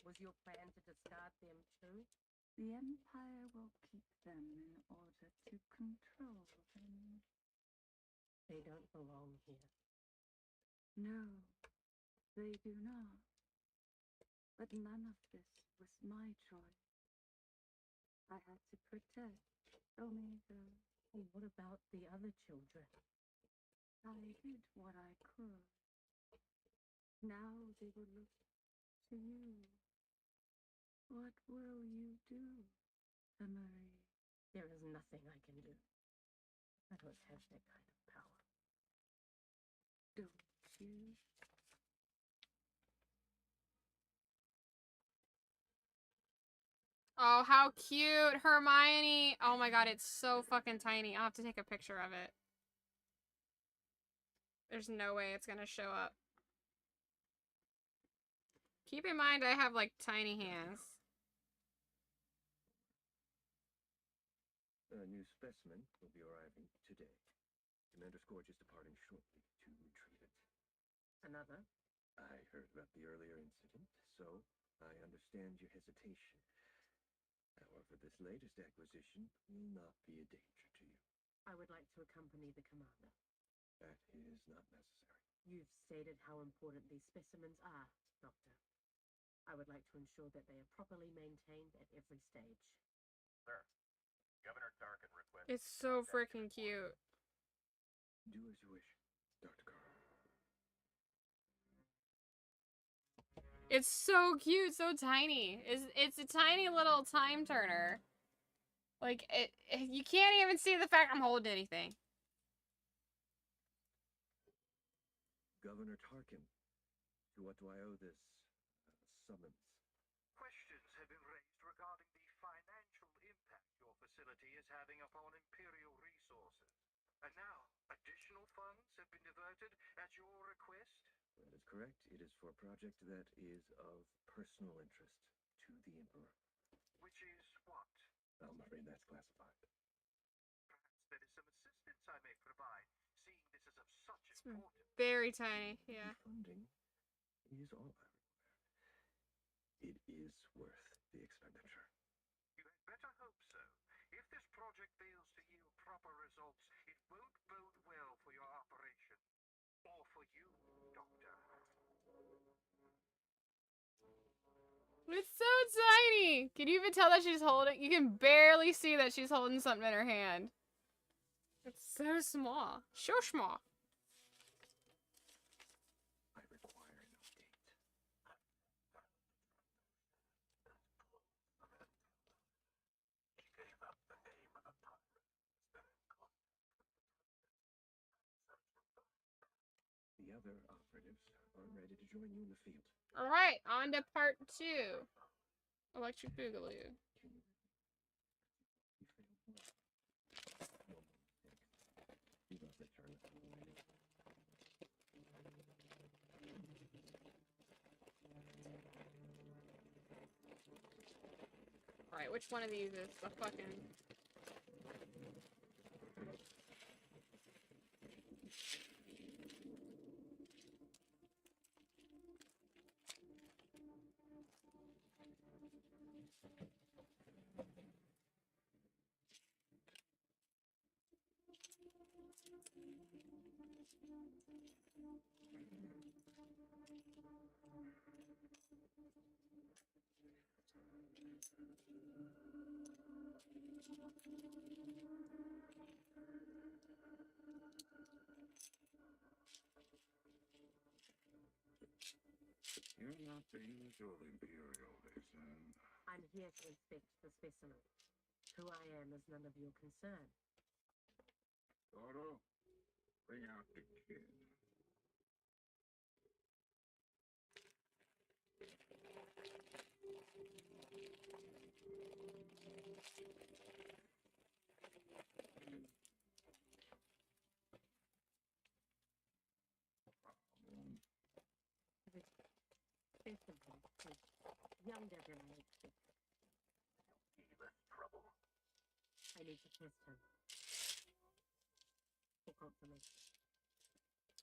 Was your plan to discard them too? The Empire will keep them in order to control them. They don't belong here. No, they do not. But none of this was my choice. I had to protect Omega. And what about the other children? I did what I could. Now they will look to you. What will you do, Emery? There is nothing I can do. I don't have that kind of power. Don't you? Oh, how cute, Hermione. Oh my god, it's so fucking tiny. I'll have to take a picture of it. There's no way it's gonna show up. Keep in mind, I have, like, tiny hands. A new specimen will be arriving today. Commander Scourge is departing shortly to retrieve it. Another? I heard about the earlier incident, so I understand your hesitation. However, this latest acquisition will not be a danger to you. I would like to accompany the commander. That is not necessary. You've stated how important these specimens are, Doctor. I would like to ensure that they are properly maintained at every stage. Sir, Governor Tarkin requests... It's so freaking cute. Do as you wish, Dr. Carr. It's so cute, so tiny. It's a tiny little time turner. Like, you can't even see the fact I'm holding anything. Governor Tarkin, to what do I owe this summons? Questions have been raised regarding the financial impact your facility is having upon Imperial resources. And now, additional funds have been diverted at your request? That is correct. It is for a project that is of personal interest to the Emperor. Which is what? I'm afraid that's classified. Perhaps there is some assistance I may provide, seeing this is of such importance. Very tiny, yeah. Funding is all I require. It is worth the expenditure. You had better hope so. If this project fails to yield proper results, it won't bode well for your operation. Or for you, Doctor. It's so tiny! Can you even tell that she's holding? You can barely see that she's holding something in her hand. It's so small. So small. I require an update. He gave up the name of the pirate instead of calling The other operatives are ready to join you in the field. Alright, on to part 2. Electric Boogaloo. You failed once. Alright, which one of these is the fucking... You're not the usual Imperial, Vixen. I'm here to inspect the specimen. Who I am is none of your concern. Toro, bring out the kid. This specimen is younger than I expected. Less trouble. I need to test him. For confirmation.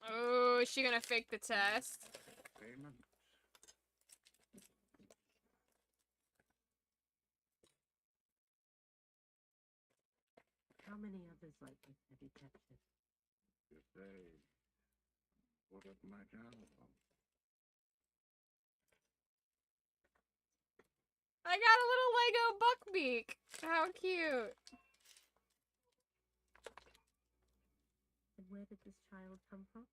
Oh, is she gonna fake the test? Payment. How many others like this have you captured? If they put up my channel. I got a little Lego Buckbeak. How cute. And where did this child come from?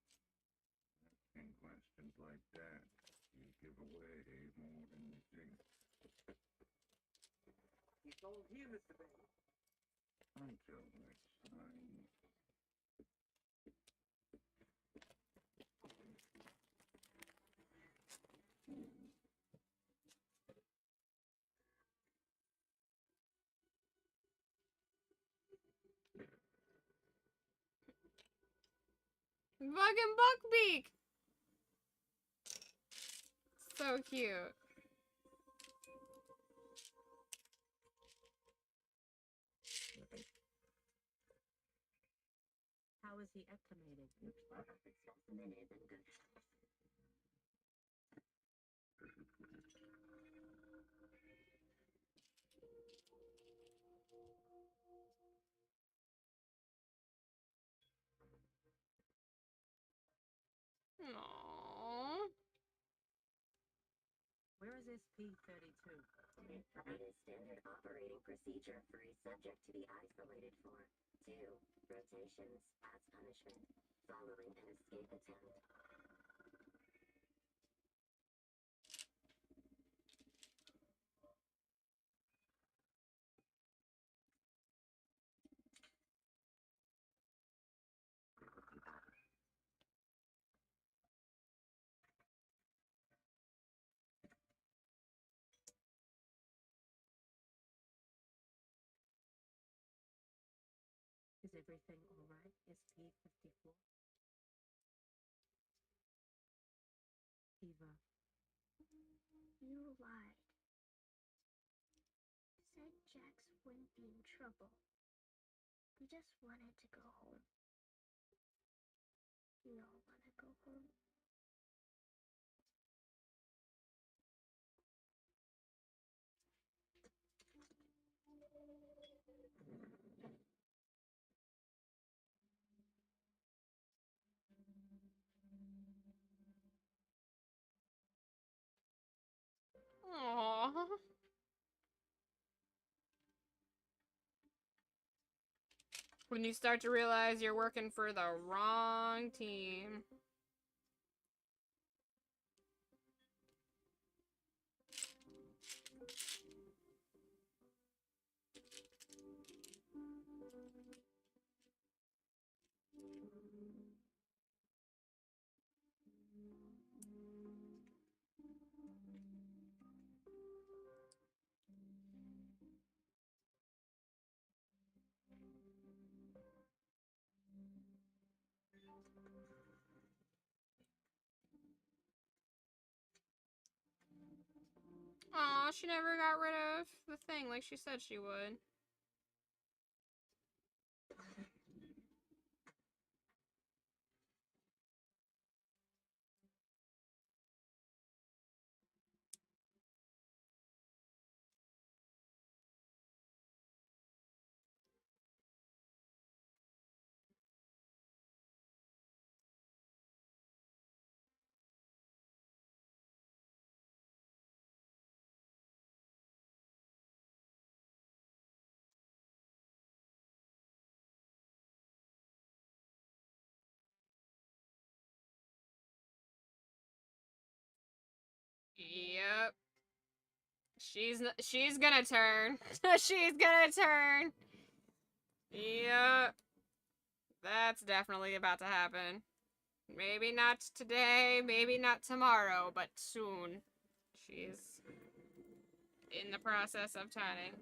Asking questions like that, you give away more than you think. It's all here, Mr. Bailey. Until next time. Fucking Buckbeak. So cute. How is he acclimated? Aww. Where is SP-32? That is standard operating procedure for a subject to be isolated for 2 rotations as punishment following an escape attempt. Is everything all right, SP-54? Eva, You lied. Said Jax wouldn't be in trouble. You just wanted to go home. You all want to go home. Aww. When you start to realize you're working for the wrong team. Oh, she never got rid of the thing like she said she would. Yep. She's gonna turn. She's gonna turn. Yep. That's definitely about to happen. Maybe not today, maybe not tomorrow, but soon. She's in the process of turning.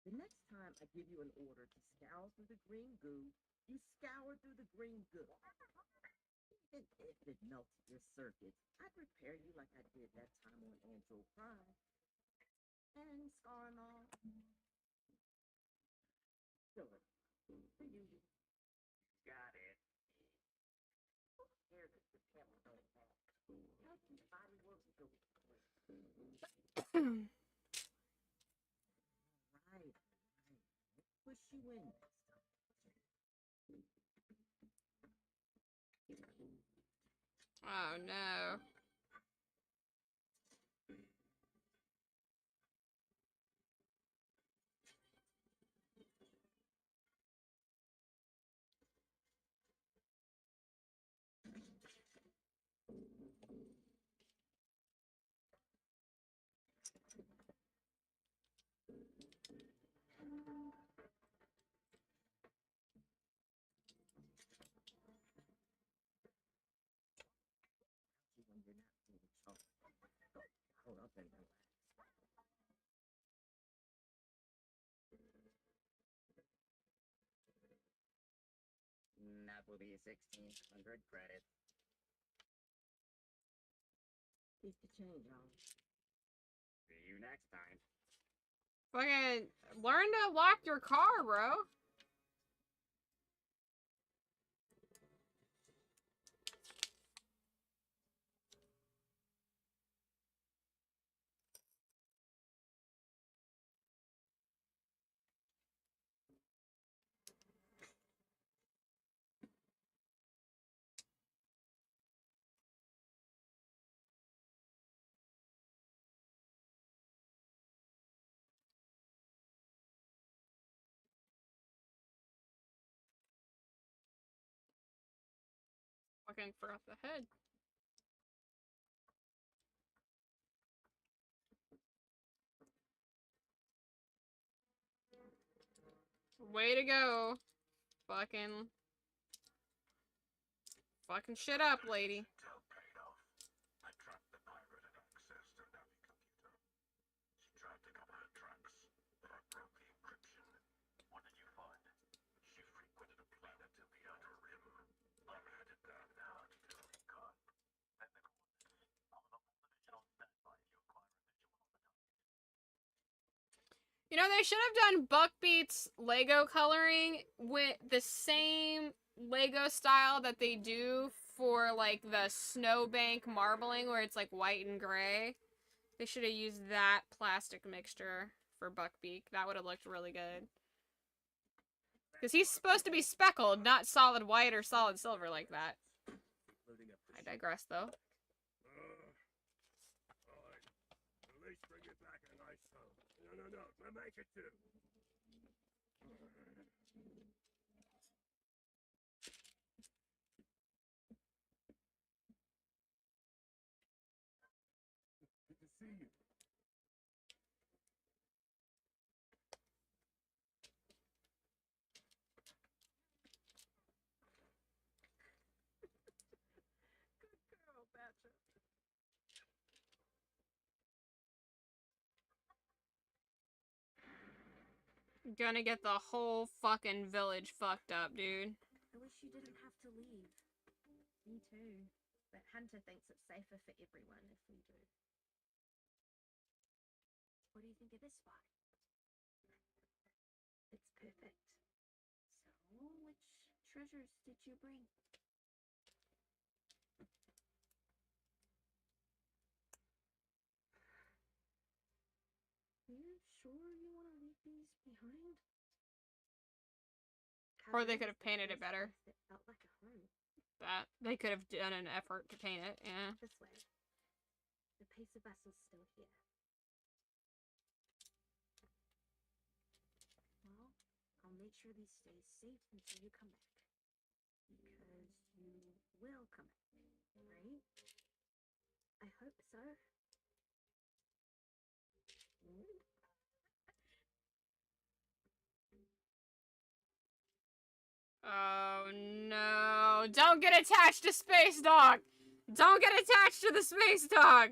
The next time I give you an order to scour through the green goo, you scour through the green goo. Even if it melted your circuits, I'd repair you like I did that time on Angel Prime. And scar and all. Filler. For you. Got it. Here's the camera don't have. Healthy body work goes right. Push you in next time. Oh no. When you're not being charged. Hold up and relax. That will be 1,600 credits. Keep the change on. See you next time. Fucking learn to lock your car, bro. Fucking forgot the head. Way to go. Fucking shit up, lady. Intel paid off. I tracked the pirate and accessed her Navi computer. She tried to cover her tracks, but I broke the encryption. What did you find? She frequented a planet in the outer rim. I'm headed down now to do a recon. Technical. I'll look for the digital standby if you acquire a visual of the target. You know, they should have done Buckbeat's Lego coloring with the same Lego style that they do for, like, the snowbank marbling, where it's, like, white and gray. They should have used that plastic mixture for Buckbeak. That would have looked really good. Because he's supposed to be speckled, not solid white or solid silver like that. I digress, though. Alright. At least bring it back a nice tone. No. Make it two. Good to see you. Good girl, Badger. Gonna get the whole fucking village fucked up, dude. I wish you didn't have to leave. Me too. But Hunter thinks it's safer for everyone if we do. What do you think of this spot? It's perfect. So, which treasures did you bring? Are you sure you want to leave these behind? Or they could have painted it better. It felt like a home. That they could have done an effort to paint it, yeah. This way. The piece of us is still here. Well, I'll make sure these stay safe until you come back. Because you will come back, right? I hope so. Oh no. Don't get attached to Space Dog! Don't get attached to the Space Dog! I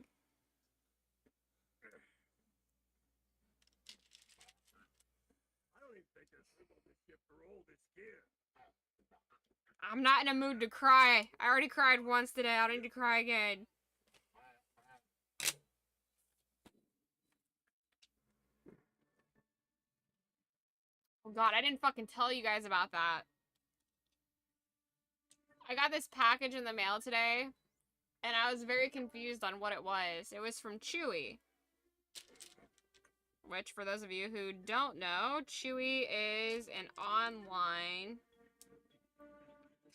don't even think there's room on this ship for all this gear. I'm not in a mood to cry. I already cried once today. I don't need to cry again. Oh god, I didn't fucking tell you guys about that. I got this package in the mail today, and I was very confused on what it was. It was from Chewy. Which, for those of you who don't know, Chewy is an online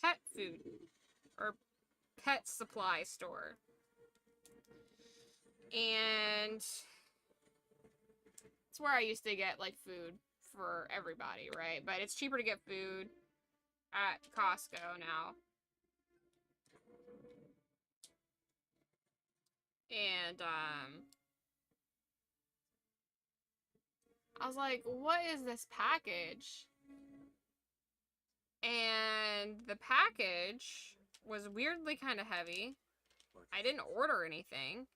pet food or pet supply store. And it's where I used to get, like, food for everybody, right? But it's cheaper to get food at Costco now. And, I was like, what is this package? And the package was weirdly kind of heavy. I didn't order anything.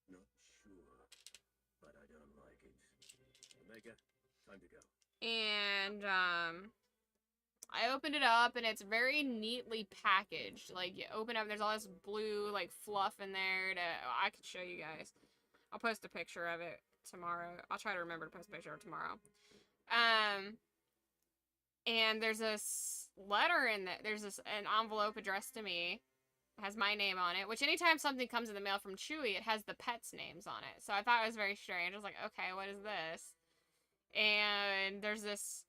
Not sure, but I don't like it. Omega, time to go. And, I opened it up, and it's very neatly packaged. Like, you open up, there's all this blue, like, fluff in there I could show you guys. I'll post a picture of it tomorrow. I'll try to remember to post a picture of it tomorrow. And there's this letter in that. There's an envelope addressed to me. It has my name on it, which anytime something comes in the mail from Chewy, it has the pets' names on it. So I thought it was very strange. I was like, okay, what is this? And there's this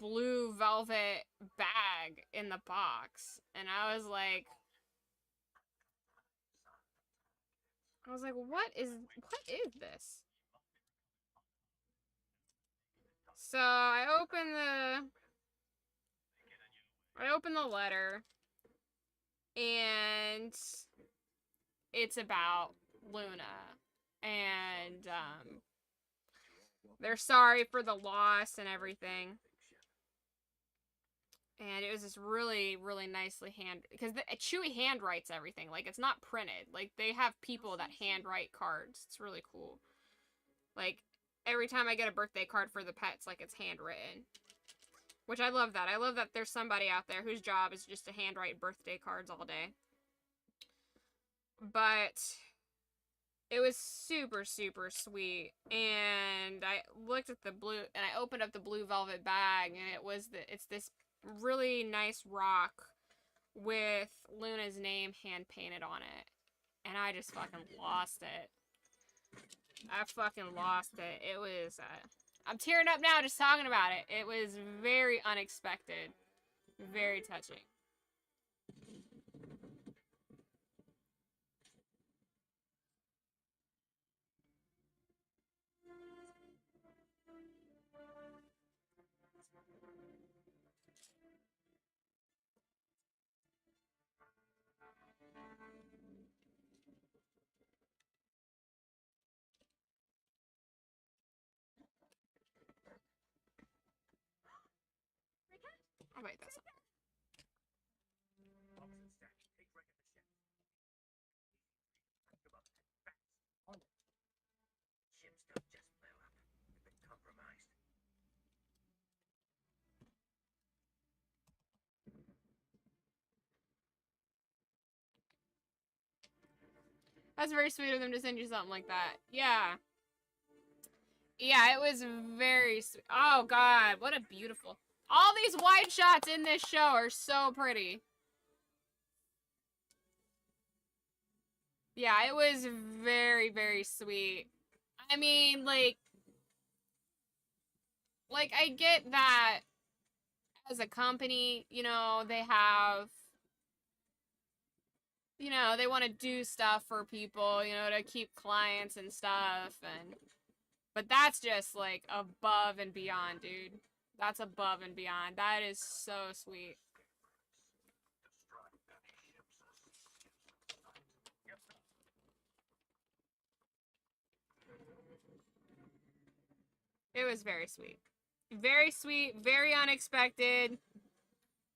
blue velvet bag in the box. And I was like, what is this? So I open the letter, and it's about Luna, and they're sorry for the loss and everything. And it was this really, really nicely because Chewy handwrites everything. Like, it's not printed. Like, they have people that handwrite cards. It's really cool. Like, every time I get a birthday card for the pets, like, it's handwritten. Which I love that. I love that there's somebody out there whose job is just to handwrite birthday cards all day. But it was super, super sweet. And I looked at the blue, and I opened up the blue velvet bag, and it's this really nice rock with Luna's name hand painted on it. And I just fucking lost it. I fucking lost it. It was, I'm tearing up now just talking about it. It was very unexpected. Very touching. Oh wait, that's not. Officer Stack, take wreck of the ship. Come up, fast, on it. Ship's done just well. That's very sweet of them to send you something like that. Yeah. Yeah, it was very sweet. Oh, God. What a beautiful... All these wide shots in this show are so pretty. Yeah, it was very, very sweet. I mean, like, I get that as a company, you know, they have, you know, they want to do stuff for people, you know, to keep clients and stuff, and, but that's just, like, above and beyond, dude. That's above and beyond. That is so sweet. It was very sweet. Very sweet, very unexpected.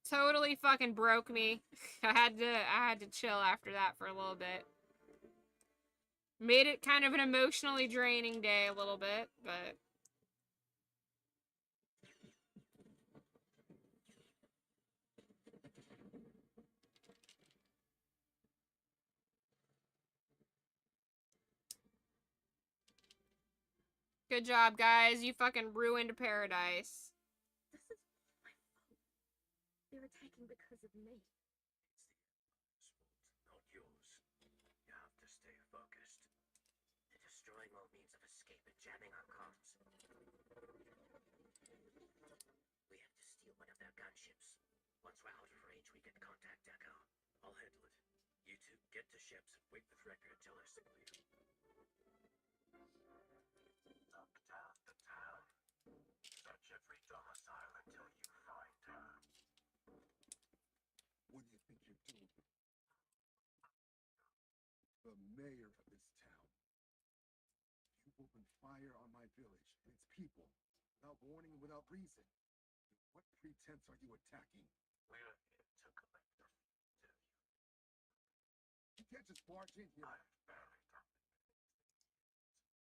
Totally fucking broke me. I had to chill after that for a little bit. Made it kind of an emotionally draining day a little bit, but good job, guys. You fucking ruined paradise. This is my fault. They're attacking because of me. Not yours. You have to stay focused. They're destroying all means of escape and jamming our comms. We have to steal one of their gunships. Once we're out of range, we can contact Echo. I'll handle it. You two get to ships and wait with Wrecker until I signal you. Look down the town. Search every domicile until you find her. What do you think you're doing? The mayor of this town. You opened fire on my village and its people, without warning and without reason. What pretense are you attacking? We're here to collect them. You can't just barge in here. I've barely done it.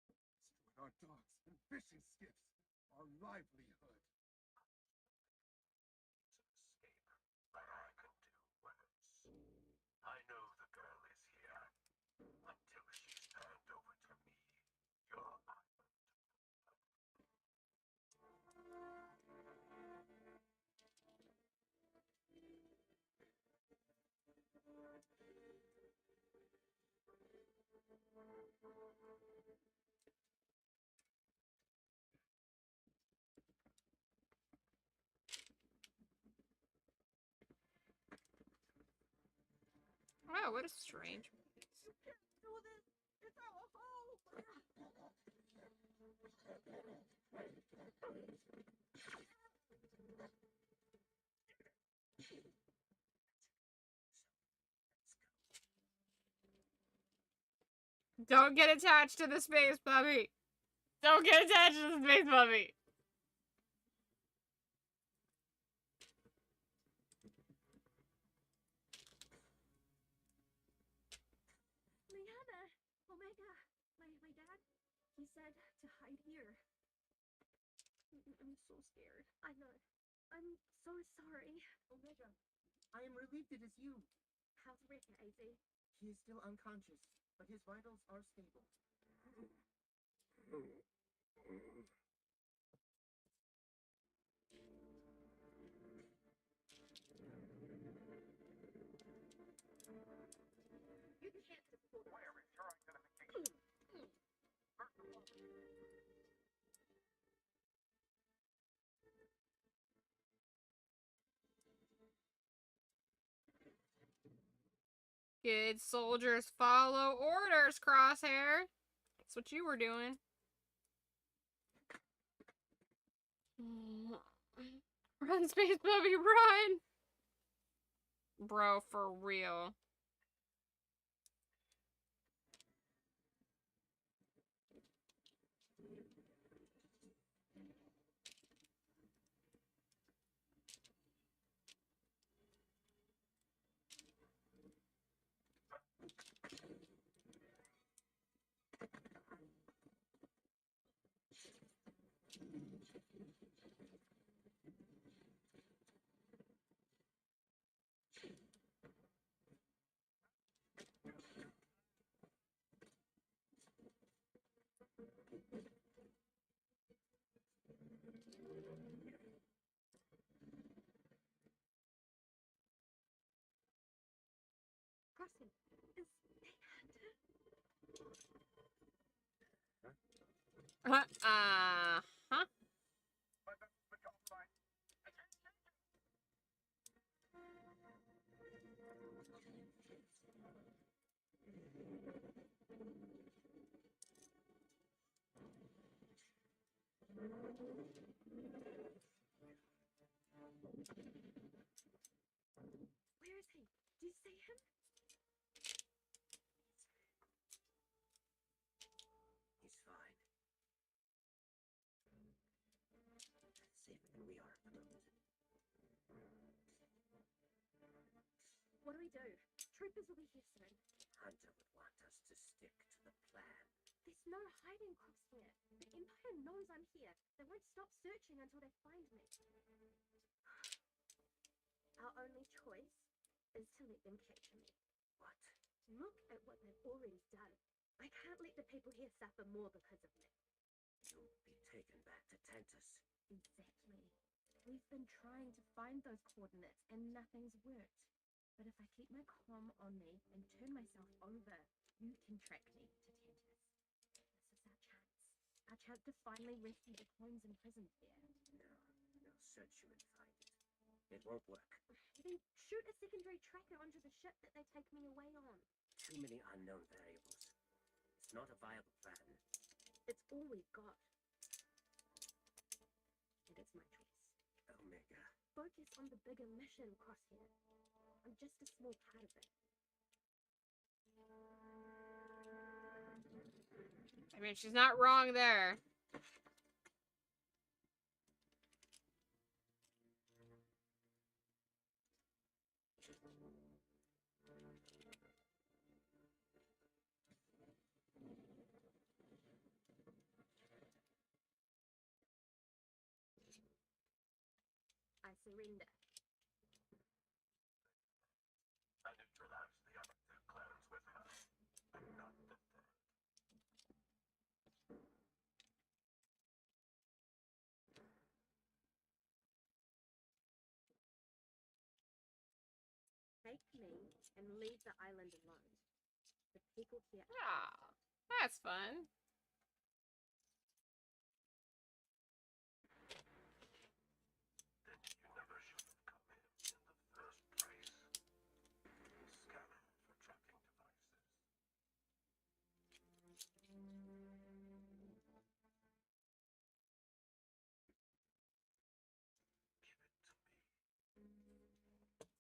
Destroyed our docks and fishing skips, our livelihood. Escape, but I can do worse. I know the girl is here. Until she's turned over to me, your island. Oh, what a strange. You can't do this. It's our home. Don't get attached to the space puppy. Don't get attached to the space puppy. Leanna! Omega! My dad, he said to hide here. I'm so scared. I know. I'm so sorry. Omega, I am relieved it is you. How's Rick, Izzy? He is still unconscious, but his vitals are stable. You can't support Where is your identification? Good soldiers follow orders, Crosshair. That's what you were doing. Run, space puppy, run! Bro, for real. cross him. Is they hunter? Huh? Where is he? Do you see him? He's fine. Safer than we are at the moment. What do we do? Troopers will be here soon. Hunter would want us to stick to the plan. There's no hiding cross here. The Empire knows I'm here. They won't stop searching until they find me. Our only choice is to let them capture me. What? Look at what they've already done. I can't let the people here suffer more because of me. You'll be taken back to Tentus. Exactly. We've been trying to find those coordinates and nothing's worked. But if I keep my comm on me and turn myself over, you can track me to Tentus. This is our chance. Our chance to finally rescue the clones imprisoned there. No, they'll search you and find it. It won't work. Then shoot a secondary tracker onto the ship that they take me away on. Too many unknown variables. It's not a viable plan. It's all we've got. And it's my choice. Omega. Focus on the bigger mission, Crosshair. I'm just a small part of it. I mean, she's not wrong there. I surrender. I neutralized the other two clones with her. I'm not the third. Take me and leave the island alone. The people here Ah, that's fun. Then you never should have come in the first place. Scanner for tracking devices. Give it to me.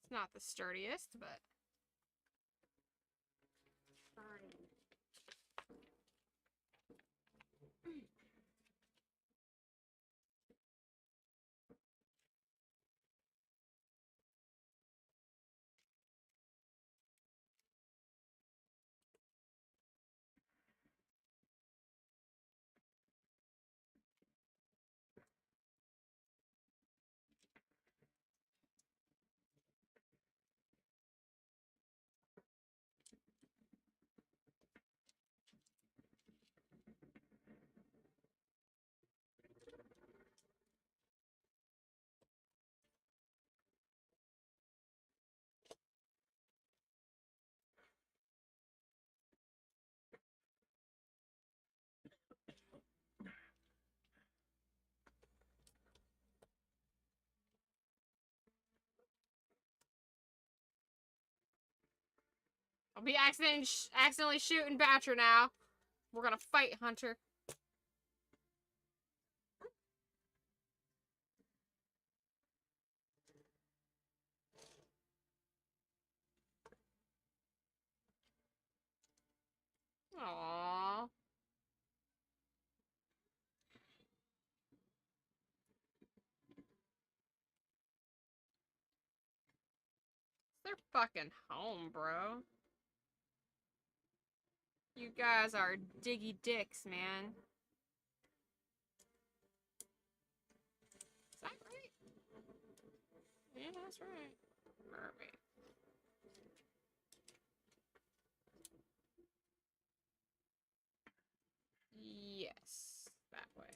It's not the sturdiest, but fine. I'll be accidentally shooting Batcher now. We're gonna fight Hunter. Aww. They're fucking home, bro. You guys are diggy dicks, man. Is that right? Yeah, that's right. Mermaid. Yes, that way.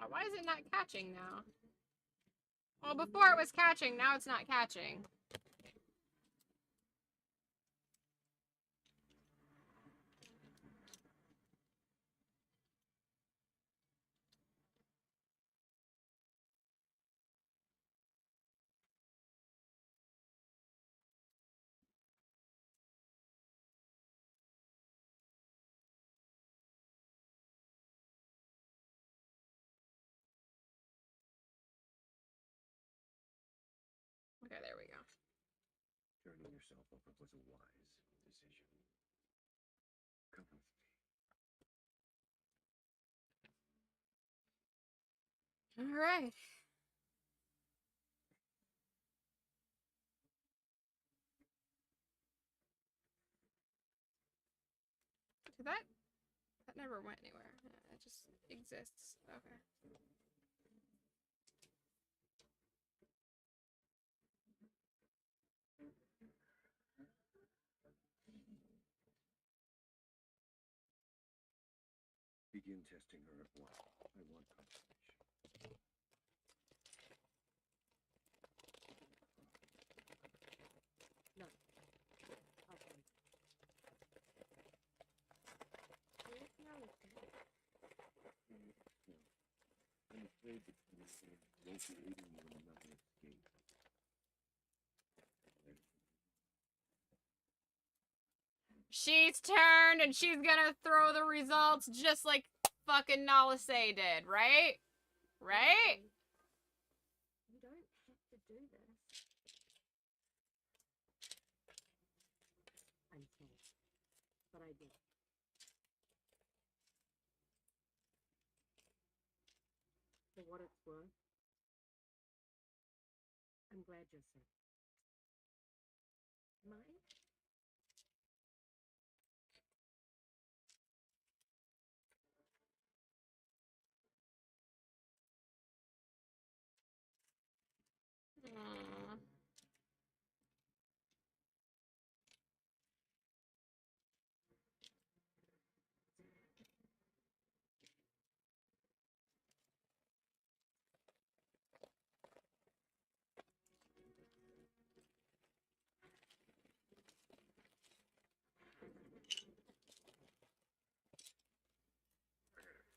Why is it not catching now? Well, before it was catching, now it's not catching. Okay, there we go. Turning yourself over was a wise decision. Come with me. All right. Did that never went anywhere. It just exists. Okay. Begin testing her at once. I want confirmation. No. Okay. I'm afraid that you won't be leading you in another escape. She's turned and she's gonna throw the results just like fucking Nalase did, right? Right? You don't have to do this. I'm sorry. But I did. For what it's worth, I'm glad you're safe. Mine? Aww.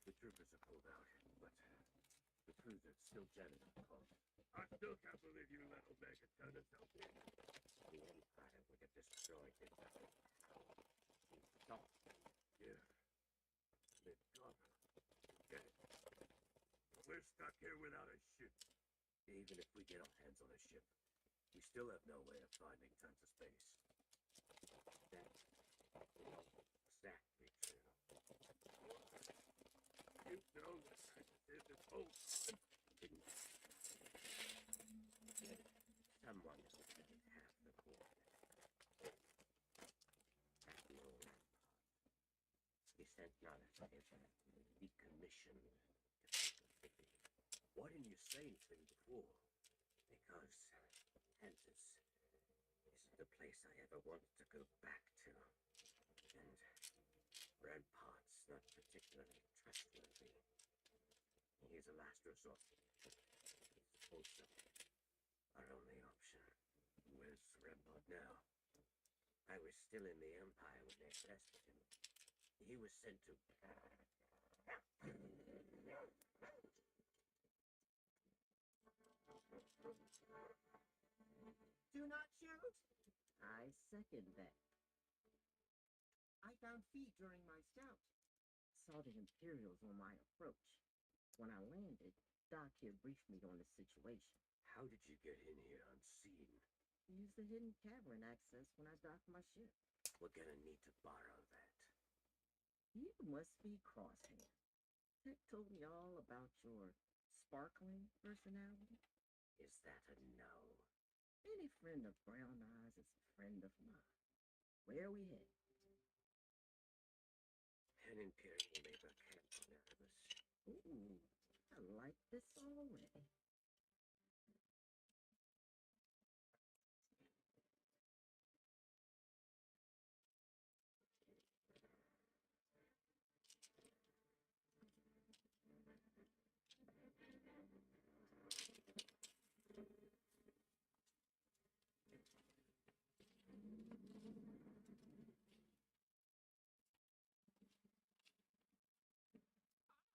The troopers have pulled out, but the cruiser's still jamming up close. I still can't believe you let Omega turn us out here. The Empire would have destroyed it. Stop. Yeah. They've gone. Get it. We're stuck here without a ship. Even if we get our hands on a ship, we still have no way of finding tons of space. That exactly true. You've known that I did this whole time. Didn't someone else didn't have the coordinates. Admiral Rampart. He sent Nugget here. He commissioned the city. Why didn't you say anything before? Because Kansas isn't the place I ever wanted to go back to. And Rampart's not particularly trustworthy. He's a last resort. It's also our only option. Where's Rampart now? I was still in the Empire when they arrested him. He was sent to... Do not shoot! I second that. I found feed during my scout. Saw the Imperials on my approach. When I landed, Doc here briefed me on the situation. How did you get in here unseen? use the hidden cavern access when I dock my ship. We're gonna need to borrow that. You must be Crosshair. Tech told me all about your sparkling personality. Is that a no? Any friend of Brown Eyes is a friend of mine. Where are we headed? An Imperial labor camp on Erebus. Ooh, I like this already.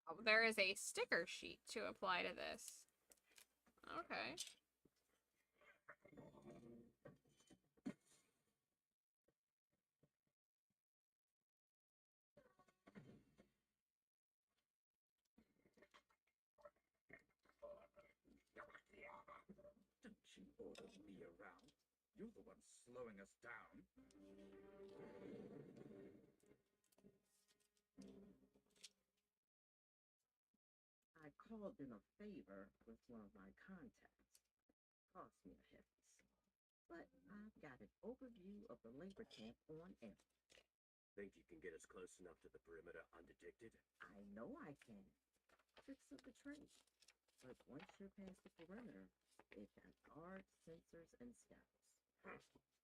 Oh, there is a sticker sheet to apply to this. Okay. Don't you order me around. You're the one slowing us down. I called in a favor with one of my contacts. Cost me a hefty sum. But I've got an overview of the labor camp on Erebus. Think you can get us close enough to the perimeter undetected? I know I can. Tricks of the trade. But once you're past the perimeter, they've got guards, sensors, and scouts.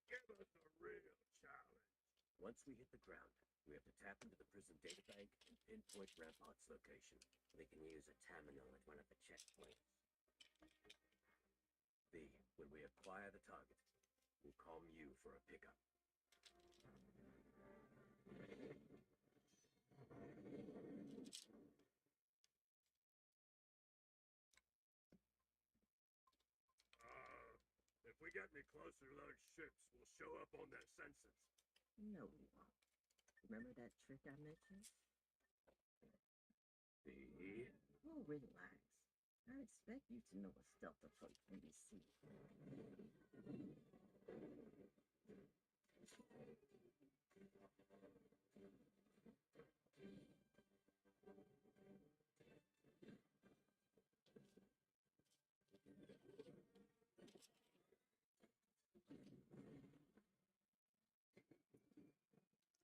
Give us a real challenge. Once we hit the ground, we have to tap into the prison databank and pinpoint Rampart's location. We can use a terminal at one of the checkpoints. B, when we acquire the target, we'll call you for a pickup. If we get any closer to those ships, we'll show up on their senses. No, we won't. Remember that trick I mentioned? B, Oh, relax. I expect you to know a stealth approach when you see it.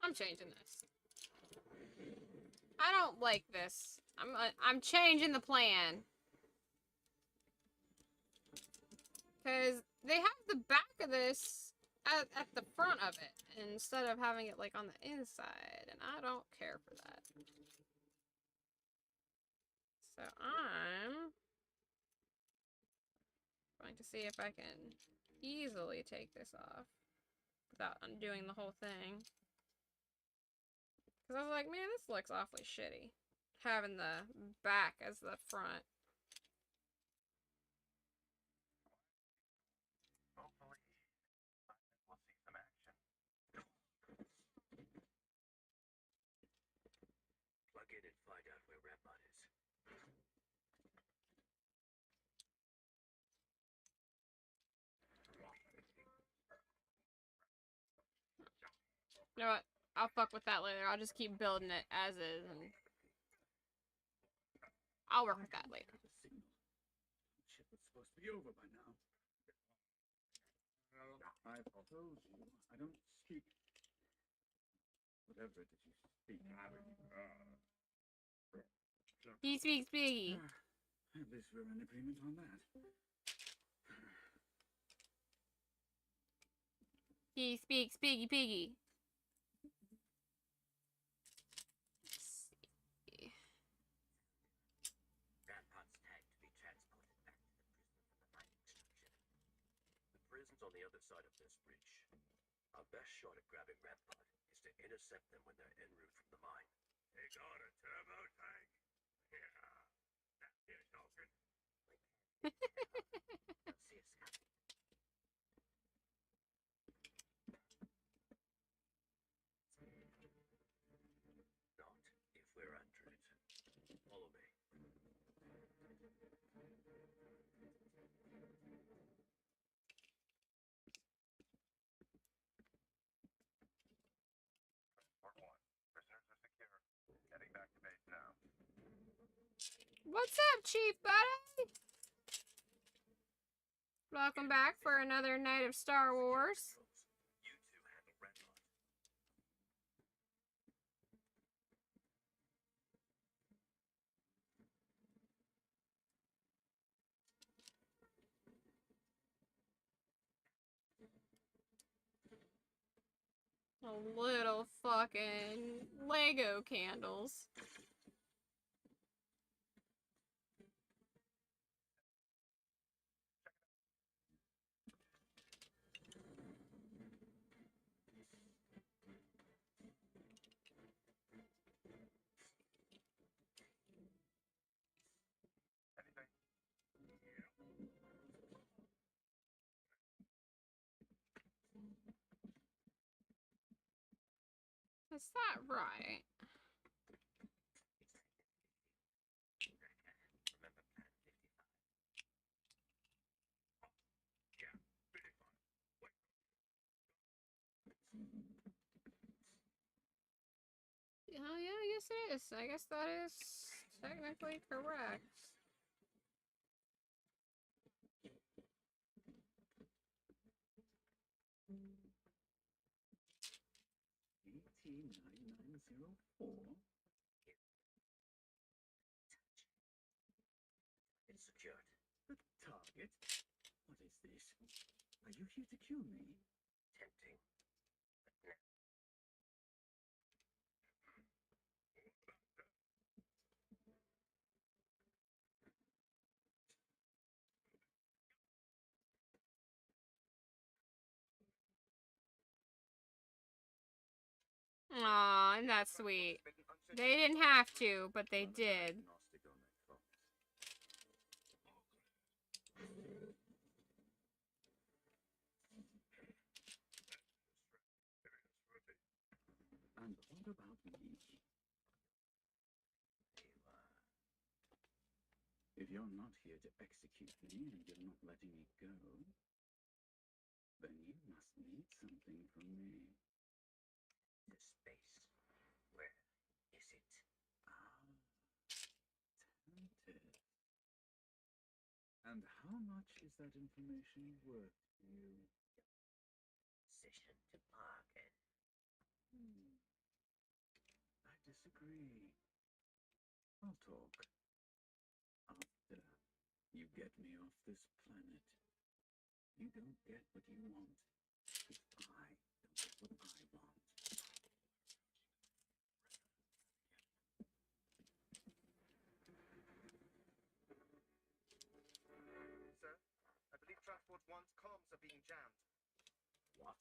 I'm changing this. I don't like this. I'm changing the plan. Because they have the back of this at the front of it instead of having it like on the inside, and I don't care for that. So I'm going to see if I can easily take this off without undoing the whole thing. Because I was like, man, this looks awfully shitty. Having the back as the front. Hopefully, we'll see some action. plug in and find out where Rampart is. You know what? I'll fuck with that later. I'll just keep building it as is, and I'll work with that later. The signal. Shit was supposed to be over by now. I told you, I don't speak. Whatever it is you speak. He speaks piggy. At least we're in agreement on that. He speaks piggy piggy. Rampart's tagged to be transported back to the prison for the mine extraction. The prison's on the other side of this bridge. Our best shot at grabbing Rampart is to intercept them when they're en route from the mine. They got a turbo tank? Yeah. That's your talking. They'll see us coming. Not if we're under it. Follow me. What's up, Chief Buddy? Welcome back for another night of Star Wars. You two handle red light. Little fucking Lego candles. Is that right? Remember Plan 55? Oh yeah, I guess it is. I guess that is technically correct. ET9904. It's secured. The target? What is this? Are you here to kill me? Tempting. But no. Aw, and that's sweet. They didn't have to, but they did. Agnostic on that front. And what about me? If you're not here to execute me and you're not letting me go, then you must need something from me. The space. Where is it? Ah, tempted. And how much is that information worth to you? Position to bargain. I disagree. I'll talk. After you get me off this planet. You don't get what you want. Because I don't get what I want. Sir, I believe Transport 1's comms are being jammed. What?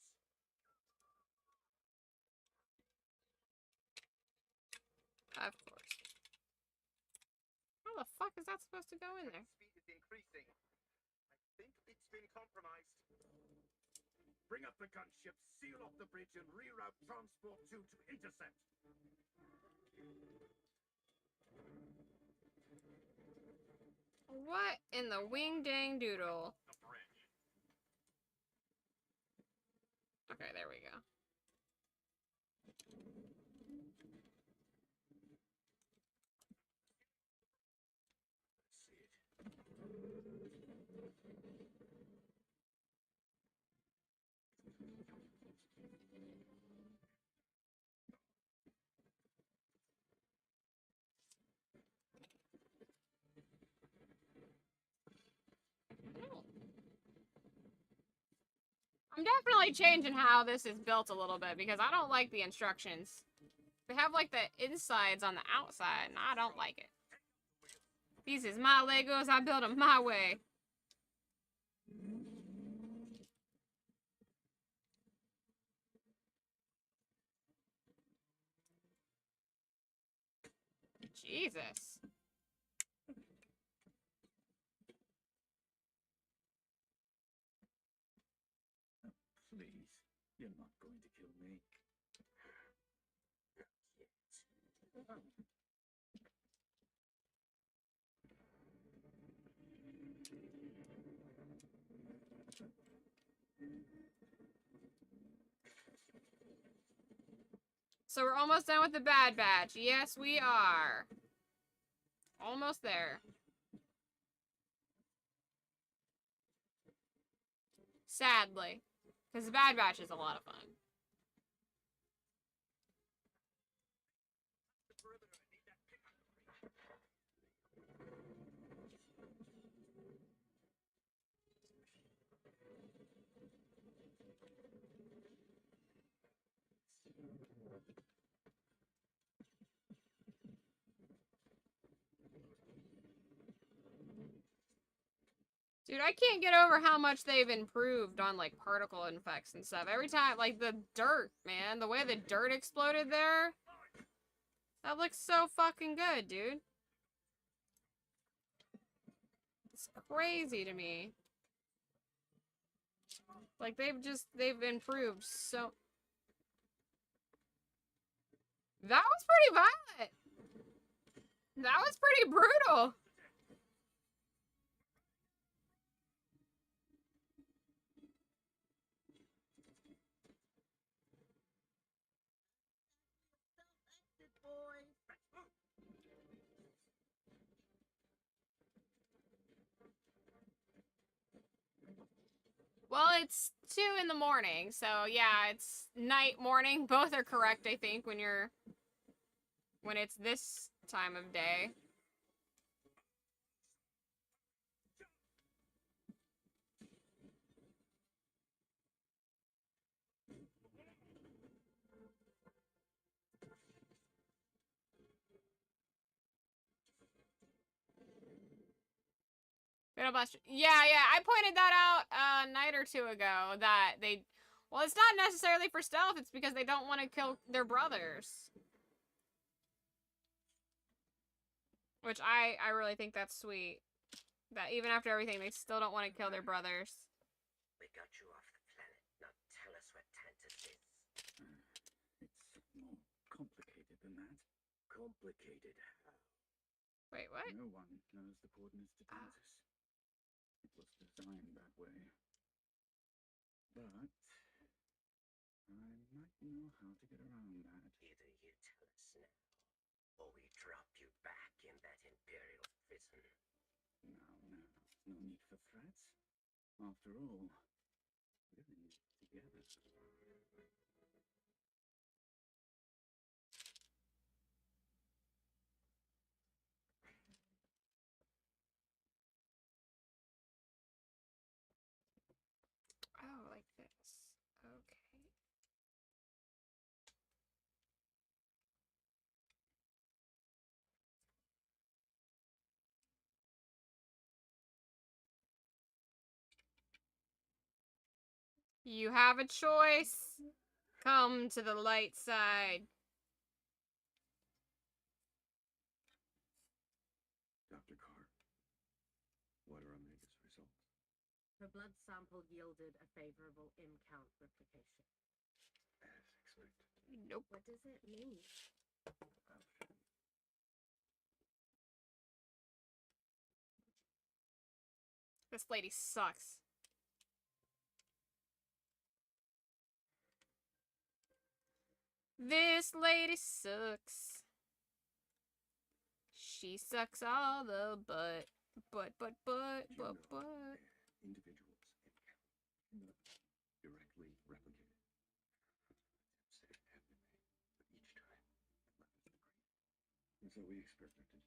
Of course. How the fuck is that supposed to go in there? Speed is increasing. I think it's been compromised. Bring up the gunship, seal off the bridge, and reroute Transport 2 to intercept. What in the wing dang doodle? The bridge. Okay, there we go. I'm definitely changing how this is built a little bit because I don't like the instructions. They have like the insides on the outside and I don't like it. These is my Legos, I build them my way. Jesus. Please, you're not going to kill me. Not yet. So we're almost done with the bad batch. Yes, we are. Almost there. Sadly. Because the Bad Batch is a lot of fun. Dude, I can't get over how much they've improved on, like, particle effects and stuff. Every time, like, the dirt, man. The way the dirt exploded there. That looks so fucking good, dude. It's crazy to me. Like, they've improved so... That was pretty violent. That was pretty brutal. Well, it's 2 in the morning, so yeah, it's night, morning. Both are correct, I think, when it's this time of day. Yeah, I pointed that out a night or 2 ago, that well, it's not necessarily for stealth, it's because they don't want to kill their brothers. Which I really think that's sweet. That even after everything, they still don't want to kill their brothers. We got you off the planet. Now tell us where Tantus is. It's more complicated than that. Complicated how? Wait, what? No one knows the coordinates to Tantus. It was designed that way. But I might know how to get around that. Either you tell us now, or we drop you back in that Imperial prison. No need for threats. After all, we're in it together. Oh, like this. Okay. You have a choice. Come to the light side. Dr. Carr, what are Omega's results? Her blood sample yielded a favorable M-count replication. As expected. Nope. What does it mean? This lady sucks. This lady sucks. She sucks all the butt. But. Individuals cannot directly replicate it. Attempts have been made, but each time left us the cream. And so we experimented.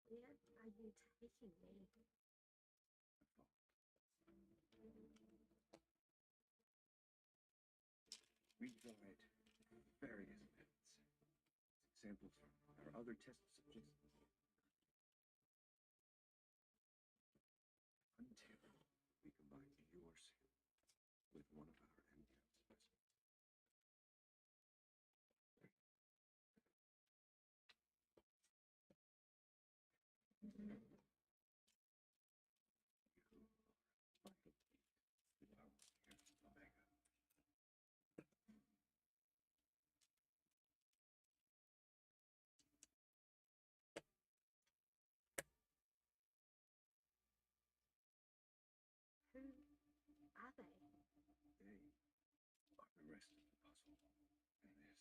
Where are you taking me? We tried various methods. Samples from our other test subjects. Until we combined your sample with one of our MCAT specimens. rest of the puzzle. And this.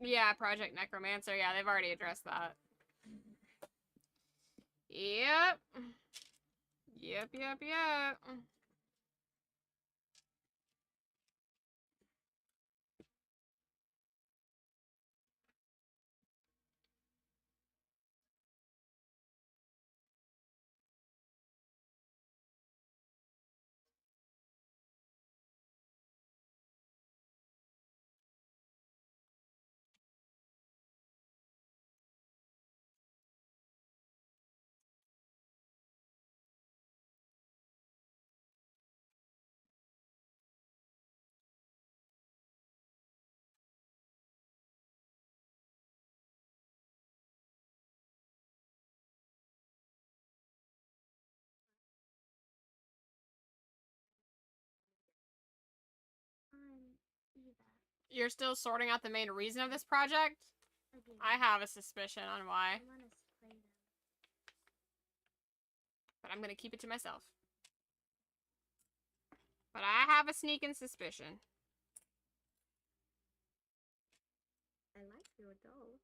Yeah, Project Necromancer. Yeah, they've already addressed that. Yep. Yep. Eva. You're still sorting out the main reason of this project? Again. I have a suspicion on why. I want to spray them. But I'm gonna keep it to myself. But I have a sneaking suspicion. I like your doll.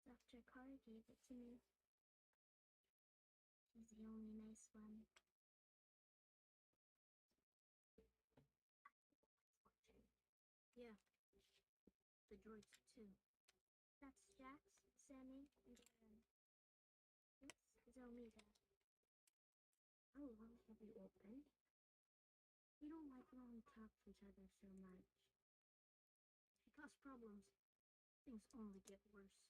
Dr. Carr gave it to me. He's the only nice one. Yeah. The droids, too. That's Jax, Sammy, and Karen. This is Omega. How long have you all been? We don't like long talk to each other so much. It causes problems. Things only get worse.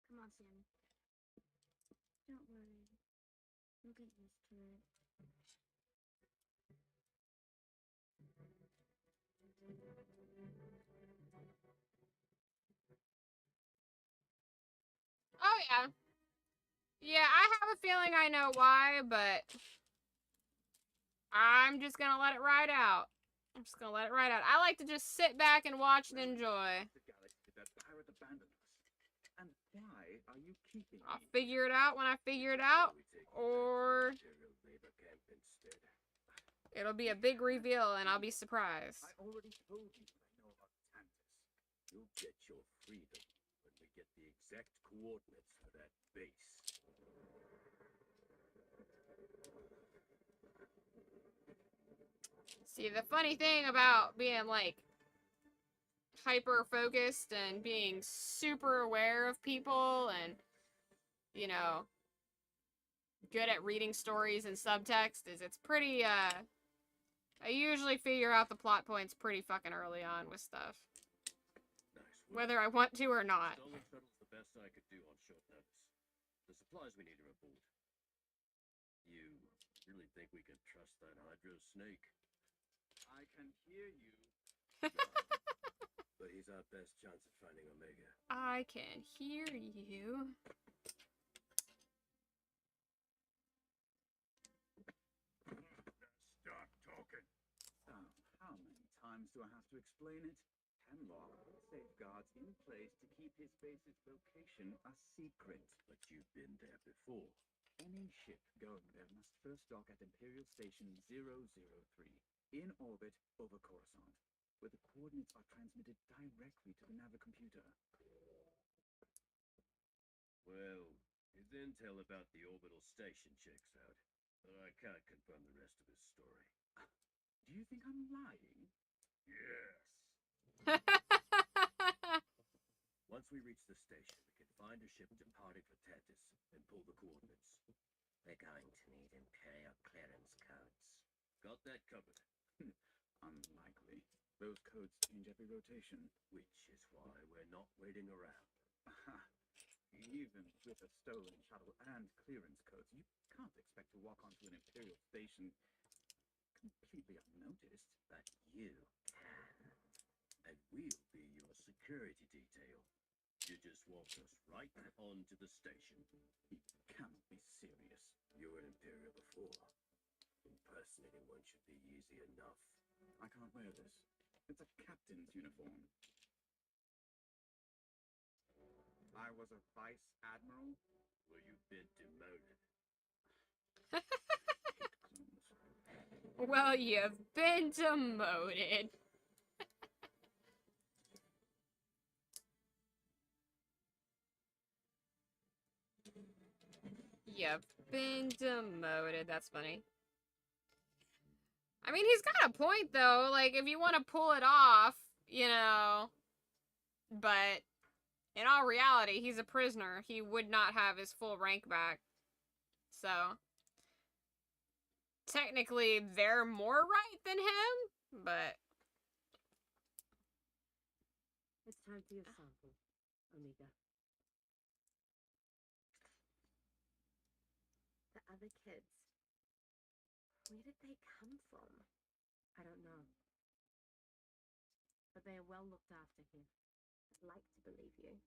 Come on, Sammy. Don't worry. You'll get used to it. Oh, yeah. Yeah, I have a feeling I know why, but I'm just gonna let it ride out. I'm just gonna let it ride out. I like to just sit back and watch and enjoy. The galaxy that pirate abandoned us. And why are you keeping I'll me? figure it out when I figure it out, or it'll be a big reveal and I'll be surprised. I already told you what I know about Tantus. You'll get your freedom when we get the exact coordinates for that base. See, the funny thing about being, like, hyper-focused and being super aware of people and, you know, good at reading stories and subtext is it's pretty, I usually figure out the plot points pretty fucking early on with stuff. Nice work. Whether I want to or not. Stolen shuttle's the best I could do on short notice. The supplies we need are aboard. You really think we can trust that Hydro snake? I can hear you. But he's our best chance of finding Omega. I can hear you. Stop talking. So, how many times do I have to explain it? Hemlock put safeguards in place to keep his base's location a secret. But you've been there before. Any ship going there must first dock at Imperial Station 003, in orbit over Coruscant, where the coordinates are transmitted directly to the navicomputer. Well, his intel about the orbital station checks out, but I can't confirm the rest of his story. Do you think I'm lying? Yes. Once we reach the station, we can find a ship departing for Tantus and pull the coordinates. We're going to need Imperial clearance codes. Got that covered. Unlikely. Those codes change every rotation. Which is why we're not waiting around. Even with a stolen shuttle and clearance codes, you can't expect to walk onto an Imperial station completely unnoticed. But you can. And we'll be your security detail. You just walk us right onto the station. You cannot be serious. You be easy enough. I can't wear this. It's a captain's uniform. I was a vice admiral. Well, you've been demoted. Well, you've been demoted. You've been demoted. That's funny. I mean, he's got a point, though. Like, if you want to pull it off, you know. But in all reality, he's a prisoner. He would not have his full rank back. So, technically, they're more right than him, but... It's time for your sample, Omega. The other kids, where did they come from? I don't know. But they are well looked after here. I'd like to believe you.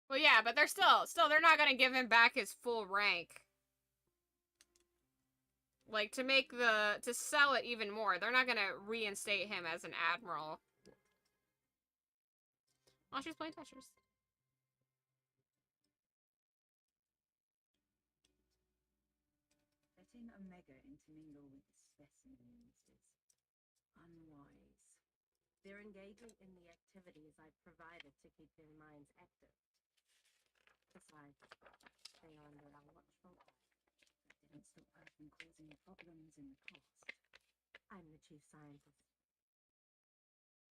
Well, yeah, but they're they're not gonna give him back his full rank. Like, to sell it even more, they're not gonna reinstate him as an admiral. Oh, she's playing Tetris. Letting Omega intermingle with specimens is unwise. They're engaging in the activities I've provided to keep their minds active. Besides, they are under our watchful eye. That didn't stop her from causing problems in the past. I'm the chief scientist.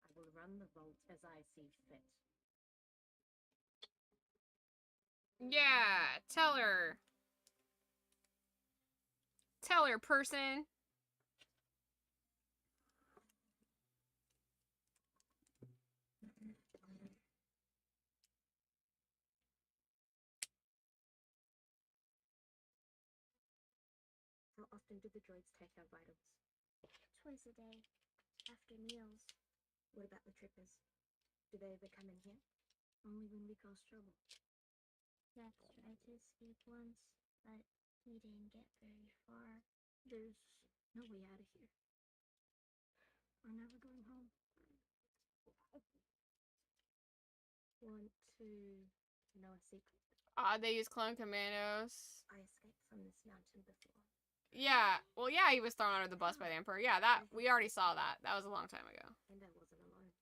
I will run the vault as I see fit. Yeah, tell her. Tell her, person. How often do the droids take our vitals? Twice a day, after meals. What about the trippers? Do they ever come in here? Only when we cause trouble. Jax tried to escape once, but he didn't get very far. There's no way out of here. We're never going home. Want to know a secret? They use clone commandos. I escaped from this mountain before. Yeah, well, yeah, he was thrown under the bus by the Emperor. Yeah, we already saw that. That was a long time ago. And I wasn't alone.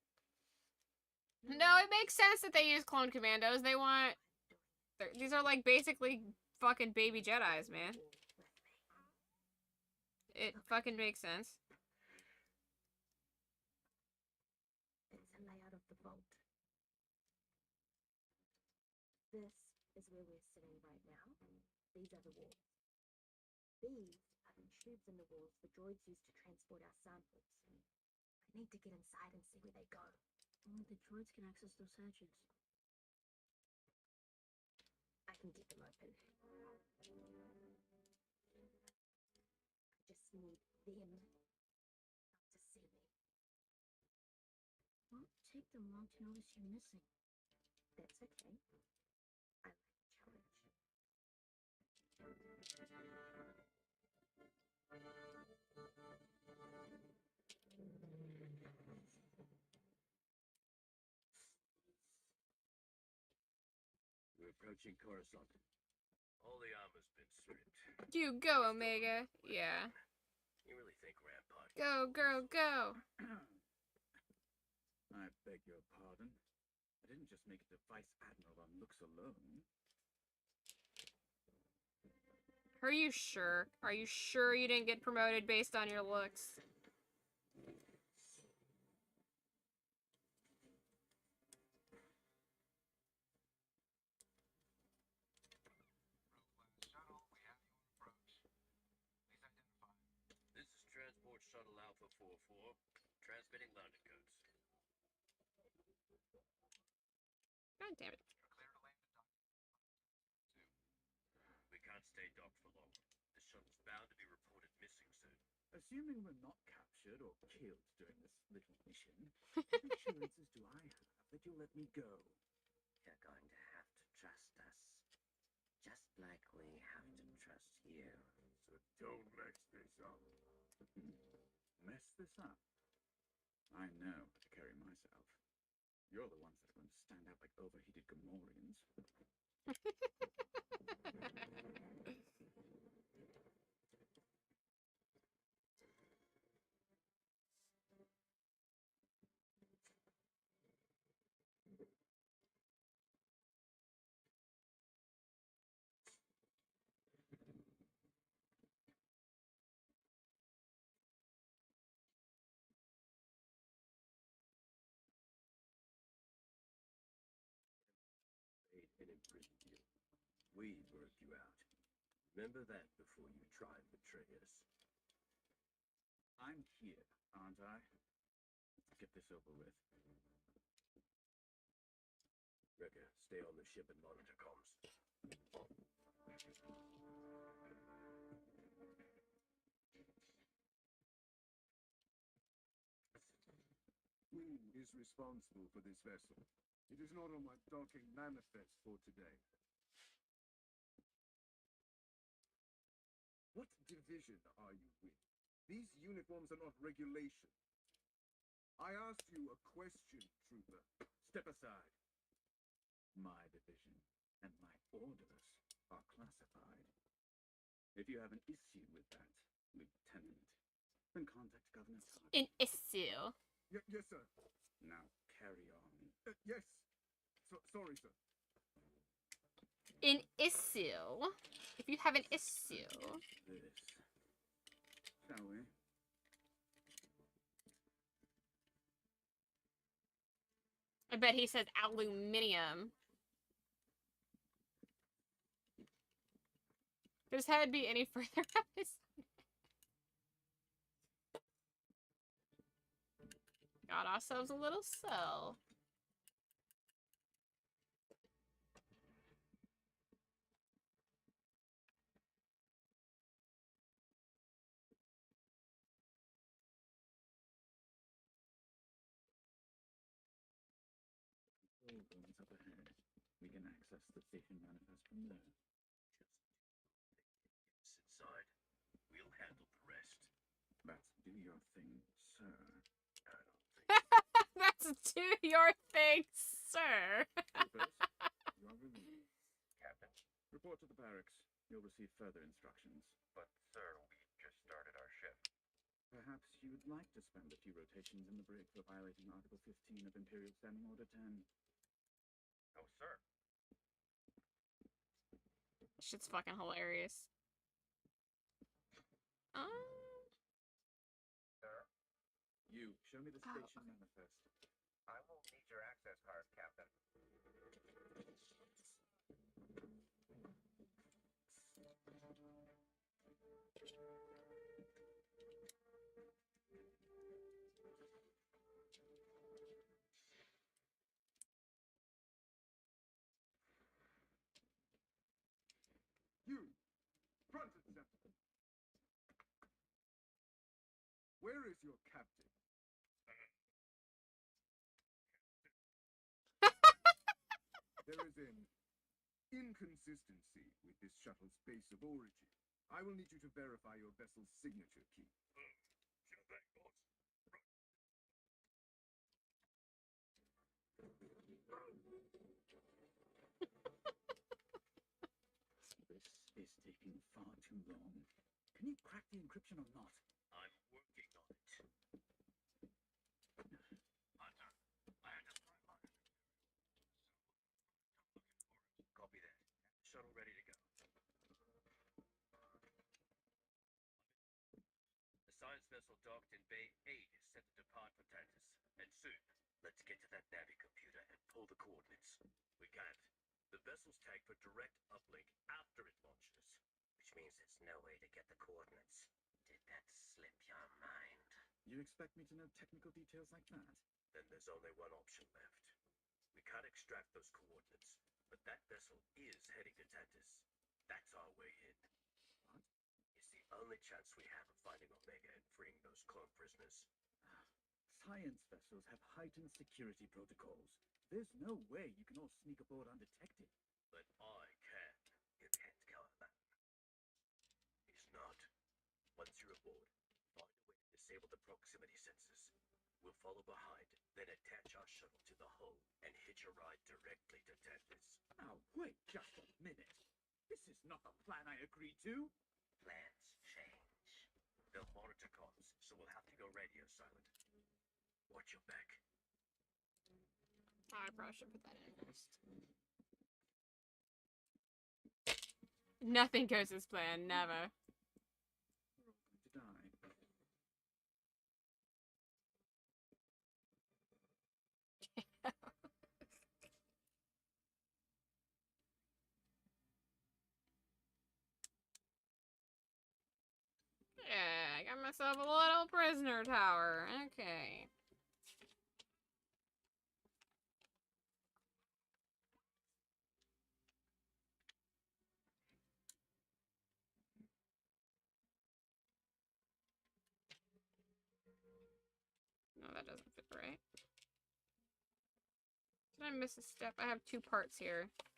No, it makes sense that they use clone commandos. They want... These are, like, basically fucking baby Jedis, man. It fucking makes sense. It's a layout of the vault. This is where we're sitting right now. These are the walls. These are the tubes in the walls the droids use to transport our samples. I need to get inside and see where they go. Only the droids can access those hatches. I can get them open. I just need them not to see me. Won't take them long to notice you're missing. That's okay. I like a challenge. We're approaching Coruscant. All the armor's been stripped. You go, Omega. Yeah. You really think Rampart... Go, girl, go. I beg your pardon. I didn't just make it to Vice Admiral on looks alone. Are you sure? Are you sure you didn't get promoted based on your looks? Shuttle Alpha 44, transmitting landing codes. God damn it. We can't stay docked for long. The shuttle's bound to be reported missing soon. Assuming we're not captured or killed during this little mission, what assurances do I have that you'll let me go? You're going to have to trust us. Just like we have to trust you. So don't mess this up. Mess this up? I know how to carry myself. You're the ones that are going to stand out like overheated Gamorreans. And imprisoned you. We worked you out. Remember that before you try and betray us. I'm here, aren't I? Let's get this over with. Wrecker, stay on the ship and monitor comms. Who is responsible for this vessel? It is not on my docking manifest for today. What division are you with? These uniforms are not regulation. I asked you a question, trooper. Step aside. My division and my orders are classified. If you have an issue with that, Lieutenant, then contact Governor Todd. An issue. Yes, sir. Now carry on. Yes. Sorry, sir. An issue. If you have an issue. This. Shall we? I bet he says aluminium. Could his head be any further up his... Got ourselves a little cell. Control room's up ahead. We can access the station manifest from there. Just inside. We'll handle the rest. That's do your thing, sir. I don't think That's do your thing, sir. Troopers, you are relieved. Captain. Report to the barracks. You'll receive further instructions. But, sir, we just started our shift. Perhaps you would like to spend a few rotations in the brig for violating Article 15 of Imperial Standing Order 10. Oh, sir. Shit's fucking hilarious. Sir, You, show me the station manifest. I will need your access card, Captain. You, front and center. Where is your captain? There is an inconsistency with this shuttle's base of origin. I will need you to verify your vessel's signature key. This is taking far too long. Can you crack the encryption or not? I'm working on it. Hunter, I had to find my... Copy that. Shuttle ready to go. The science vessel docked in Bay 8 is set to depart for Tantus. And soon. Let's get to that Navi computer and pull the coordinates. We can't. The vessel's tagged for direct uplink after it launches. Which means there's no way to get the coordinates. Did that slip your mind? You expect me to know technical details like that? Then there's only one option left. We can't extract those coordinates, but that vessel is heading to Tantus. That's our way in. What? It's the only chance we have of finding Omega and freeing those clone prisoners. Science vessels have heightened security protocols. There's no way you can all sneak aboard undetected. But I can. You can't cover that. It's not. Once you're aboard, find a way to disable the proximity sensors. We'll follow behind, then attach our shuttle to the hull and hitch a ride directly to Tantus. Now, wait just a minute. This is not the plan I agreed to. Plans change. They'll monitor comms, so we'll have to go radio silent. Watch your back. I probably should put that in first. Nothing goes as planned, never. We're all going to die. Yeah, I got myself a little prisoner tower. Okay. No, that doesn't fit right. Did I miss a step? I have 2 parts here. Okay.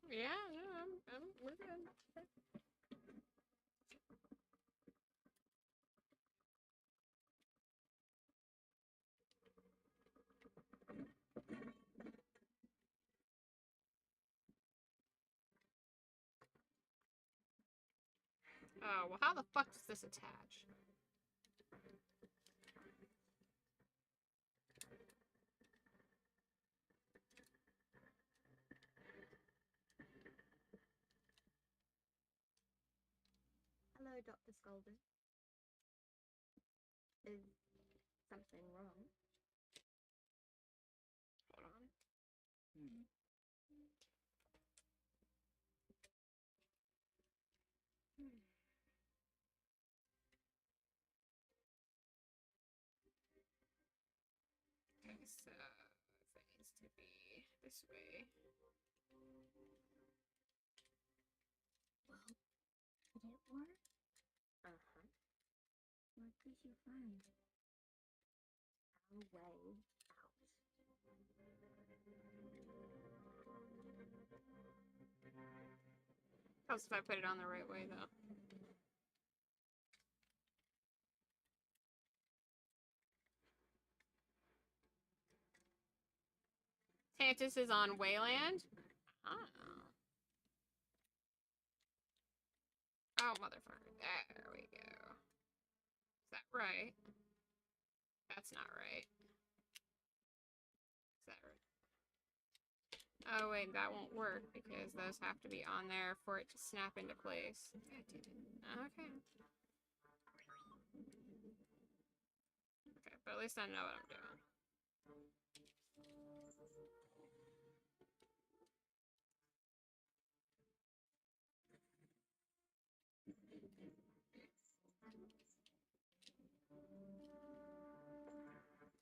Yeah, we're good. Okay. Oh, well, how the fuck does this attach? Hello, Dr. Scolder. Is something wrong? Hold on. Okay, so if it needs to be this way. Well, did it work? Uh-huh. What did you find? Our way out. Helps if I put it on the right way, though. Tantus is on Wayland? Oh. Oh, motherfucker. There we go. Is that right? That's not right. Is that right? Oh, wait, that won't work because those have to be on there for it to snap into place. Okay. Okay, but at least I know what I'm doing.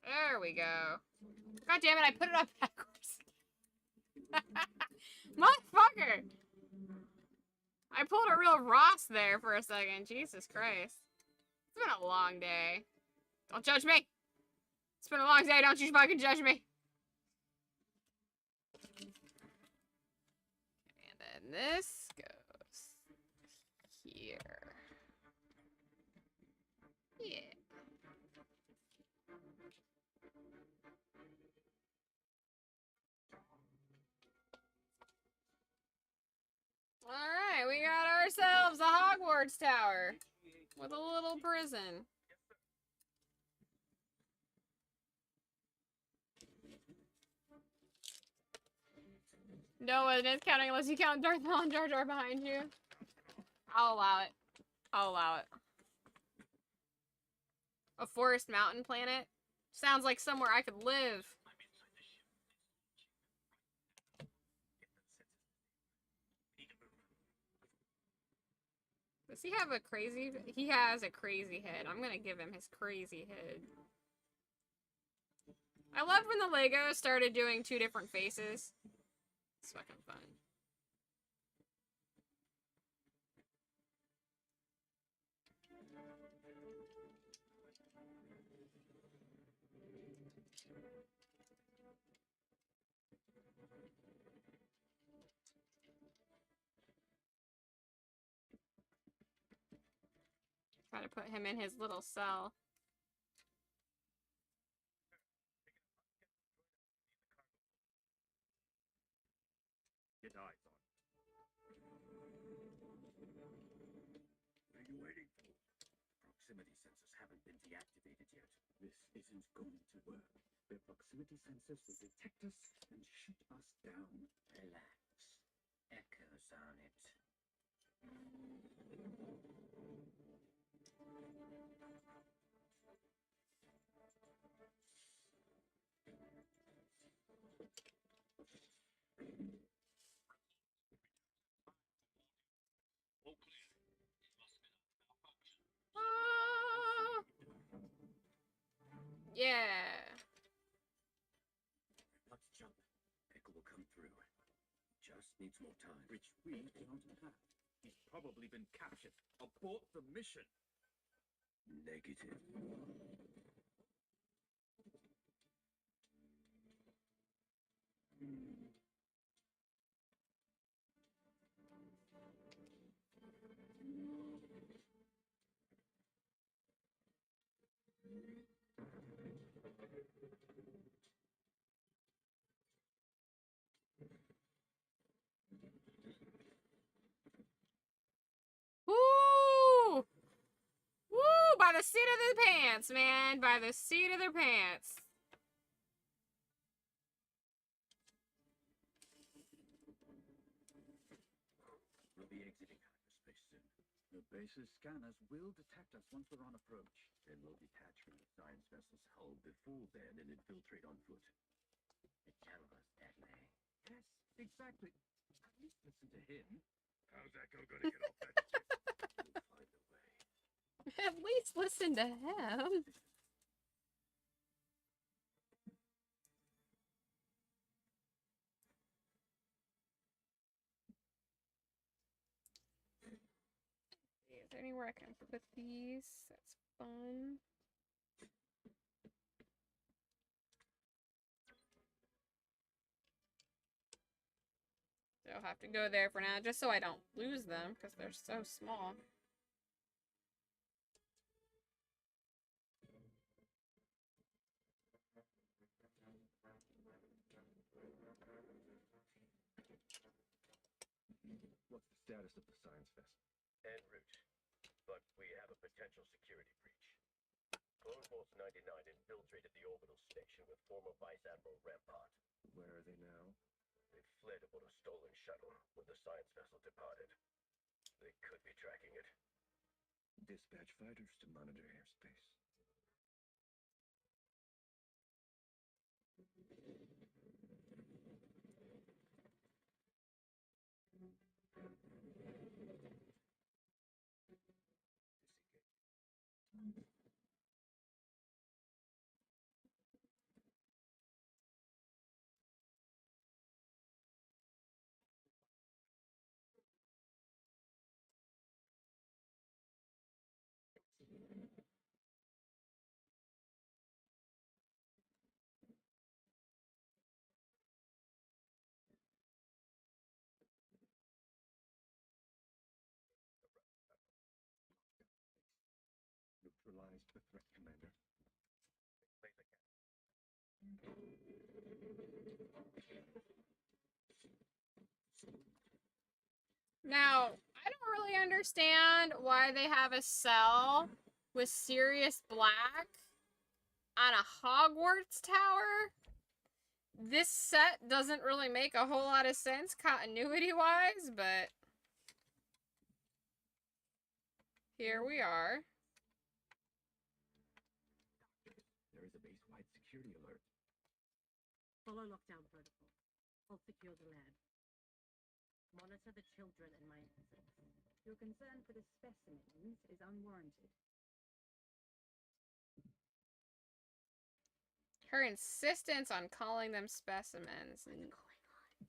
There we go. God damn it, I put it up backwards. Motherfucker! I pulled a real Ross there for a second. Jesus Christ. It's been a long day. Don't judge me! It's been a long day, don't you fucking judge me! And then this goes here. Yeah. Alright, we got ourselves a Hogwarts tower with a little prison. No one is counting unless you count Darth Maul and Jar Jar behind you. I'll allow it. I'll allow it. A forest mountain planet? Sounds like somewhere I could live. Does he have a crazy... He has a crazy head. I'm gonna give him his crazy head. I loved when the Lego started doing 2 different faces. It's fucking fun. Try to put him in his little cell. Get eyes on. What are you waiting for? Proximity sensors haven't been deactivated yet. This isn't going to work. Their proximity sensors will detect us and shoot us down. Relax. Echoes on it. Yeah. Let's jump. Echo will come through. Just needs more time. Which we don't have. He's probably been captured. Abort the mission. Negative. Woo! Woo! By the seat of their pants, man. By the seat of their pants. We'll be exiting hyperspace soon. The base's scanners will detect us once we're on approach. Then we'll detach from the science vessel's hull before then and infiltrate on foot. The jungle's deadly. Yes, exactly. At least listen to him. How's Echo gonna get off that ship? We'll find a way. At least listen to him. Is there anywhere I can put these? That's fun. So I'll have to go there for now, just so I don't lose them, because they're so small. What's the status of the science vessel? En route. But we have a potential security breach. Clone Force 99 infiltrated the orbital station with former Vice Admiral Rampart. Where are they now? They fled aboard a stolen shuttle when the science vessel departed. They could be tracking it. Dispatch fighters to monitor airspace. Neutralize the threat, Commander. Now, I don't really understand why they have a cell with Sirius Black on a Hogwarts tower. This set doesn't really make a whole lot of sense continuity-wise, but here we are. There is a base-wide security alert. Follow lockdown protocol. I'll secure the lab. Monitor the children and my assets. Your concern for the specimens is unwarranted. Her insistence on calling them specimens. What's going on?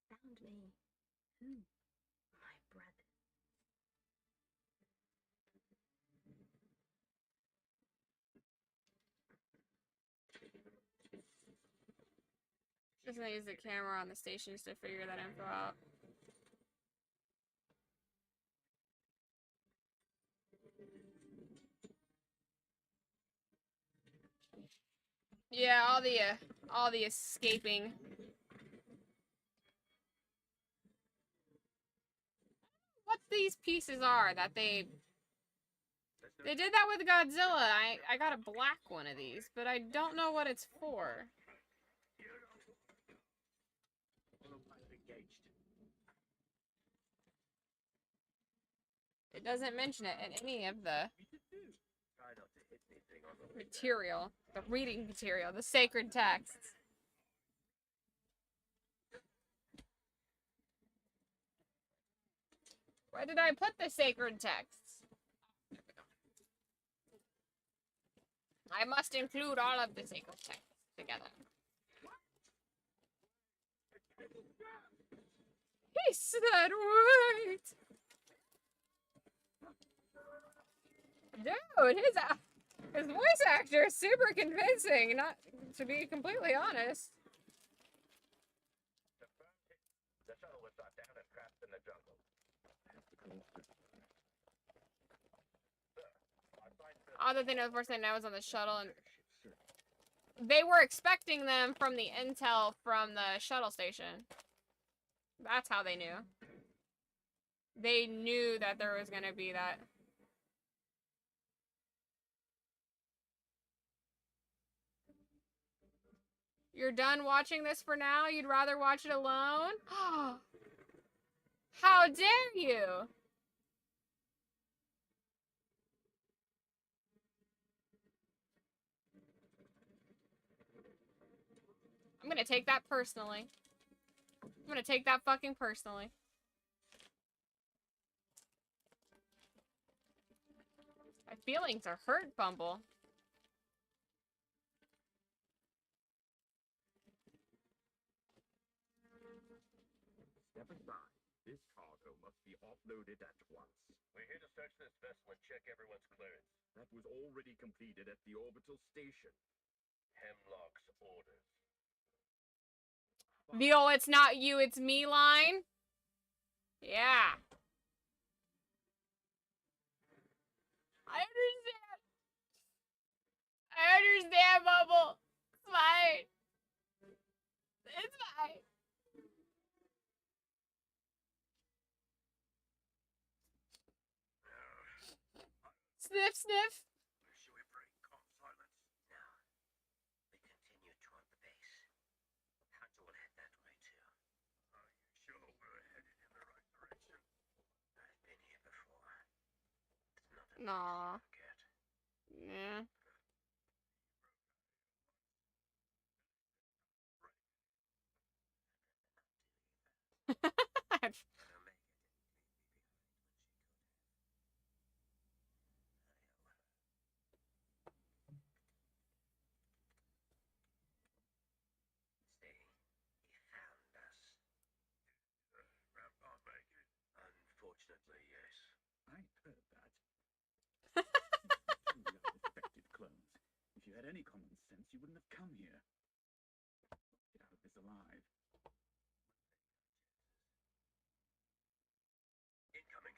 They found me. Who? My brother. Just gonna use the camera on the stations to figure that info out. Yeah, all the escaping. What these pieces are that they did that with Godzilla. I got a black one of these, but I don't know what it's for. It doesn't mention it in any of the material, the reading material, the sacred texts. Where did I put the sacred texts? I must include all of the sacred texts together. He said, wait! Dude, his voice actor is super convincing, not to be completely honest. The shuttle was shot down and crashed in the jungle. Other thing, the first thing I was on the shuttle, and they were expecting them from the intel from the shuttle station. That's how they knew. They knew that there was going to be that. You're done watching this for now? You'd rather watch it alone? How dare you? I'm gonna take that personally. I'm gonna take that fucking personally. My feelings are hurt, Bumble. Step aside. This cargo must be offloaded at once. We're here to search this vessel and check everyone's clearance. That was already completed at the orbital station. Hemlock's orders. The "oh, it's not you, it's me" line? Yeah. I understand. I understand, Bubble. It's fine. It's fine. Sniff, sniff. Should we break calm silence? No. We continue toward the base. Hunter will head that way too. Are you sure we're headed in the right direction? I've been here before. It's not a Nah. forget. Yeah. Unfortunately, yes. I heard that. We are defective clones. If you had any common sense, you wouldn't have come here. Get out of this alive. Incoming.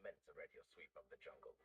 Commence a radio sweep of the jungle.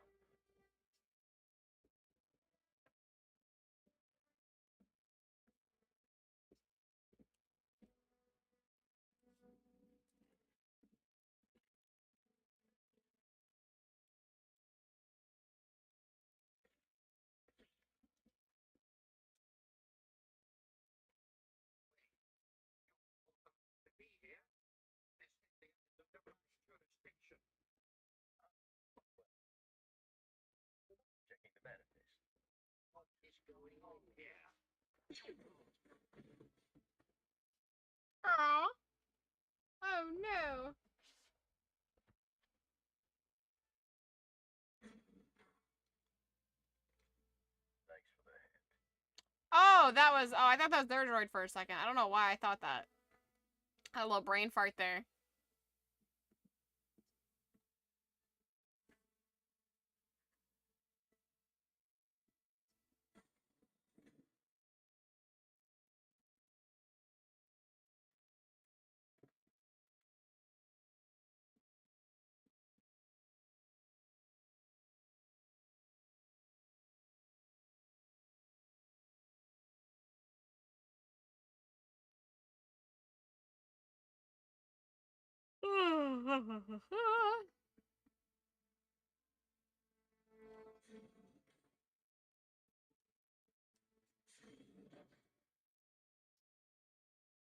Aw. Oh no. Thanks for the hand. Oh, that was. Oh, I thought that was their droid for a second. I don't know why I thought that. Had a little brain fart there.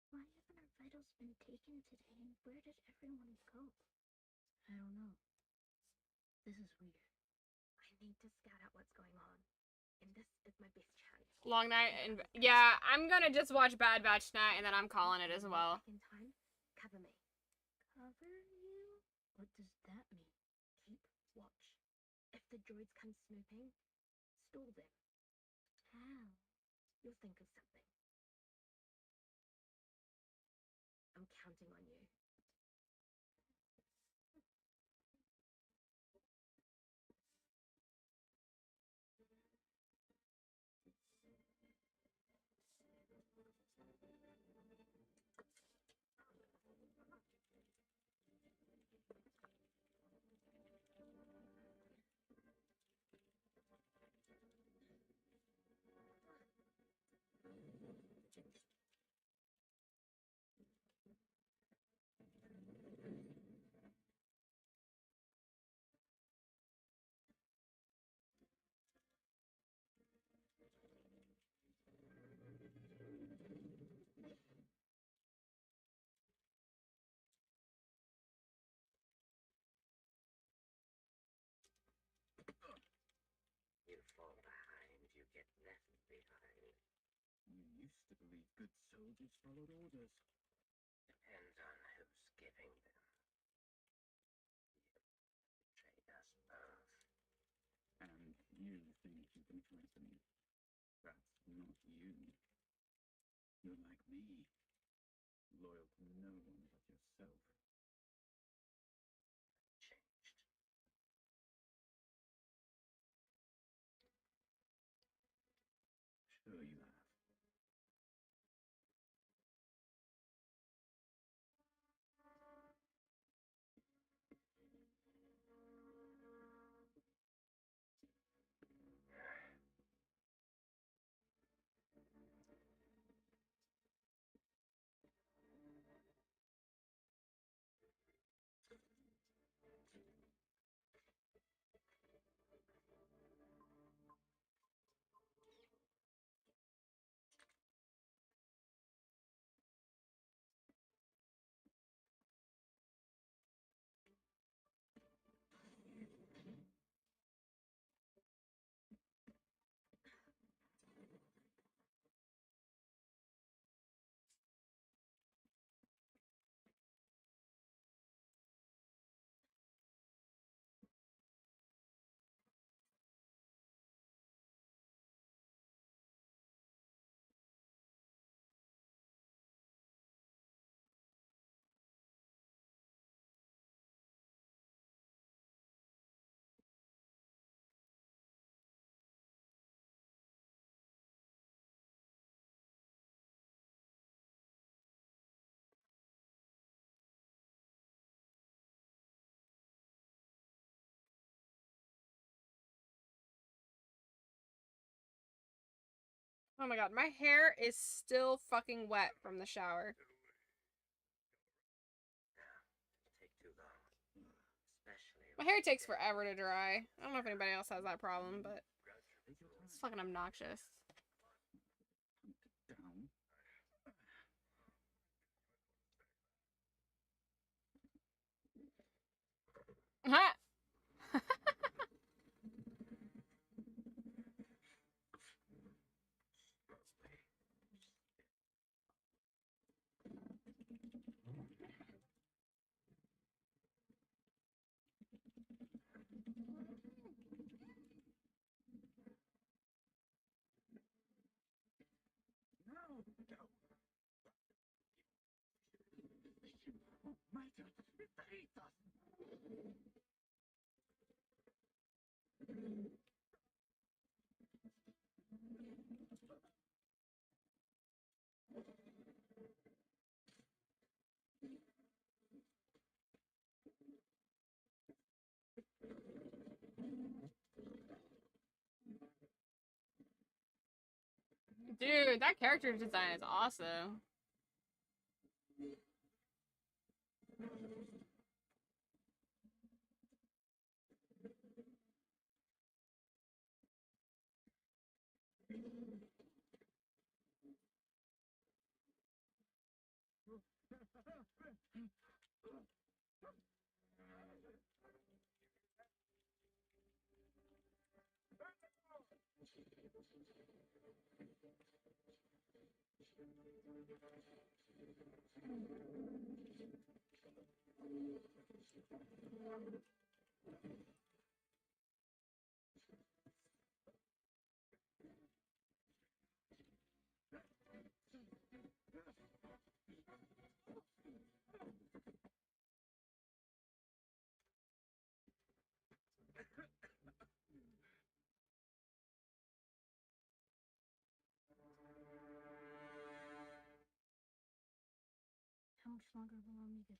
Why haven't our vitals been taken today, and where did everyone go? I don't know. This is weird. I need to scout out what's going on, and this is my best chance. Long night and yeah, I'm gonna just watch Bad Batch tonight, and then I'm calling it as well. In time, cover me. Cover you? What does that mean? Keep watch. If the droids come snooping, stall them. How? You'll think of something. I'm counting on you. You fall behind, you get left behind. You used to believe good soldiers followed orders. Depends on who's giving them. You betrayed us both. And you think you can threaten me. That's not you. You're like me. Loyal to no one but yourself. Changed. Sure you have. Oh my god, my hair is still fucking wet from the shower. Take too long. Especially My hair takes forever to dry. I don't know if anybody else has that problem, but it's fucking obnoxious. Down. Huh? Dude, that character design is awesome. How much longer will Omega be?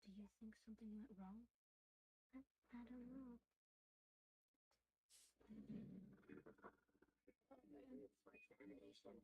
Do you think something went wrong? I don't know. It's for examination.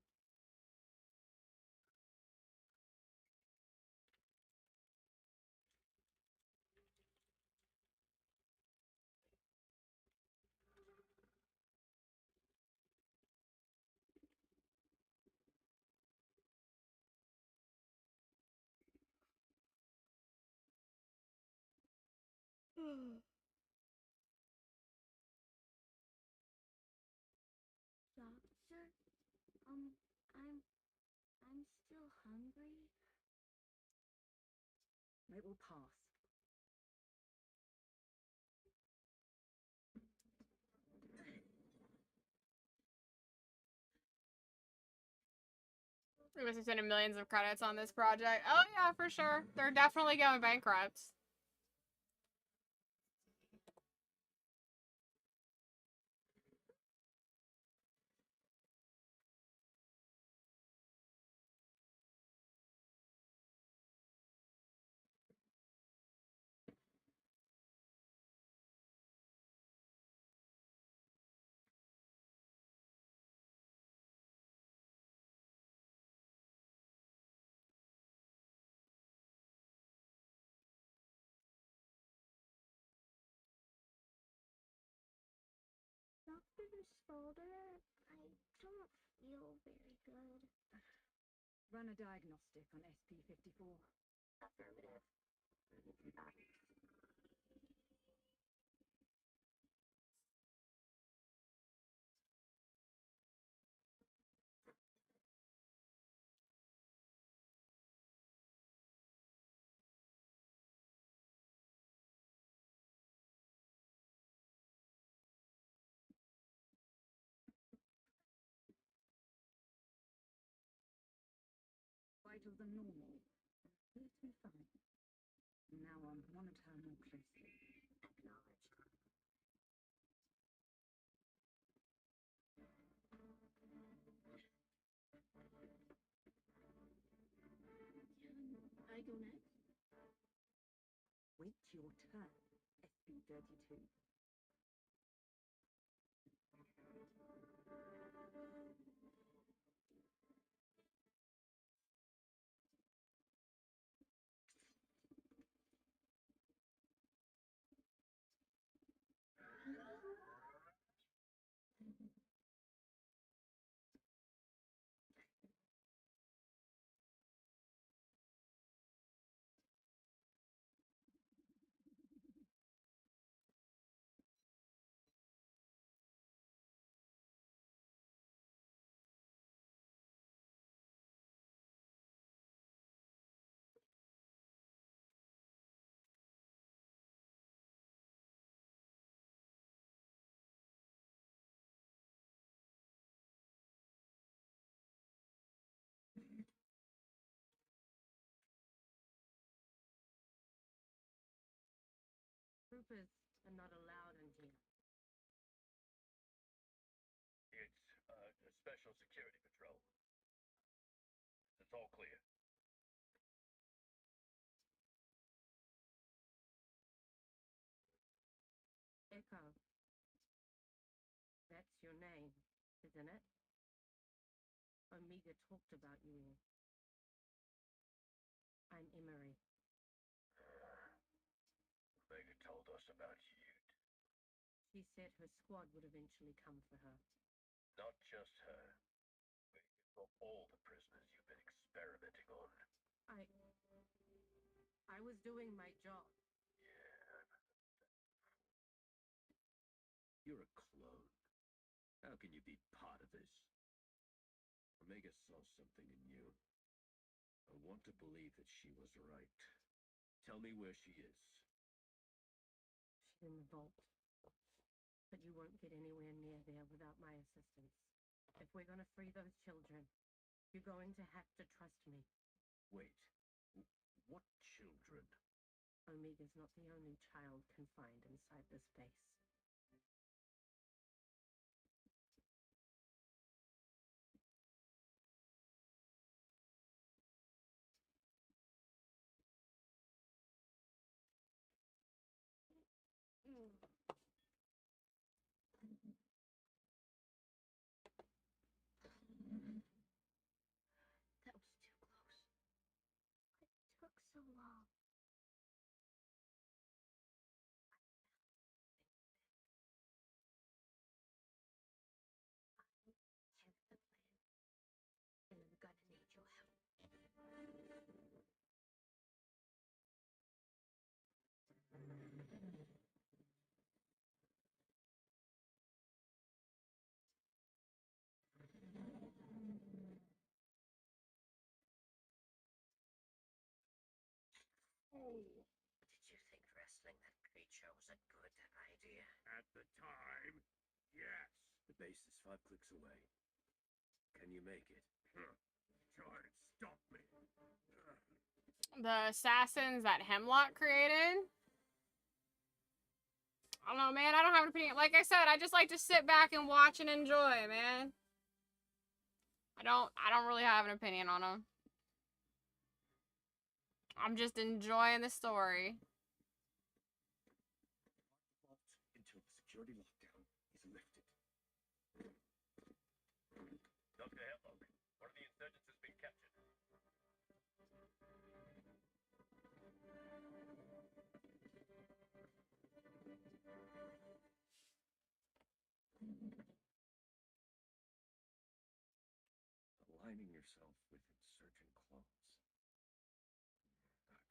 Doctor? Um, I'm I'm still hungry. It will pass. We must be spending millions of credits on this project. Oh yeah, for sure. They're definitely going bankrupt. Dr. Spalder, I don't feel very good. Run a diagnostic on SP-54. Affirmative. Vitals are normal. Appears to be fine. Now on, monitor her more closely. Acknowledged. Can I go next? Wait your turn, SP-32. Troopers are not allowed in here. It's a special security patrol. It's all clear. Echo. That's your name, isn't it? Omega talked about you all. I'm Emery. Omega told us about you. She said her squad would eventually come for her. Not just her. For all the prisoners you've been experimenting on. I was doing my job. Yeah. You're a clone. How can you be part of this? Omega saw something in you. I want to believe that she was right. Tell me where she is. She's in the vault. But you won't get anywhere near there without my assistance. If we're going to free those children, you're going to have to trust me. Wait. What children? Omega's not the only child confined inside this base. That was too close. It took so long. Have the plan. And I'm gonna need your help. Did you think wrestling that creature was a good idea? At the time, yes. The base is 5 clicks away. Can you make it? Try and stop me. The assassins that Hemlock created. I don't know, man. I don't have an opinion. Like I said, I just like to sit back and watch and enjoy, man. I don't really have an opinion on them. I'm just enjoying the story. Until the security lockdown is lifted. Dr. Hemlock, one of the insurgents has been captured. Aligning yourself with insurgent clones.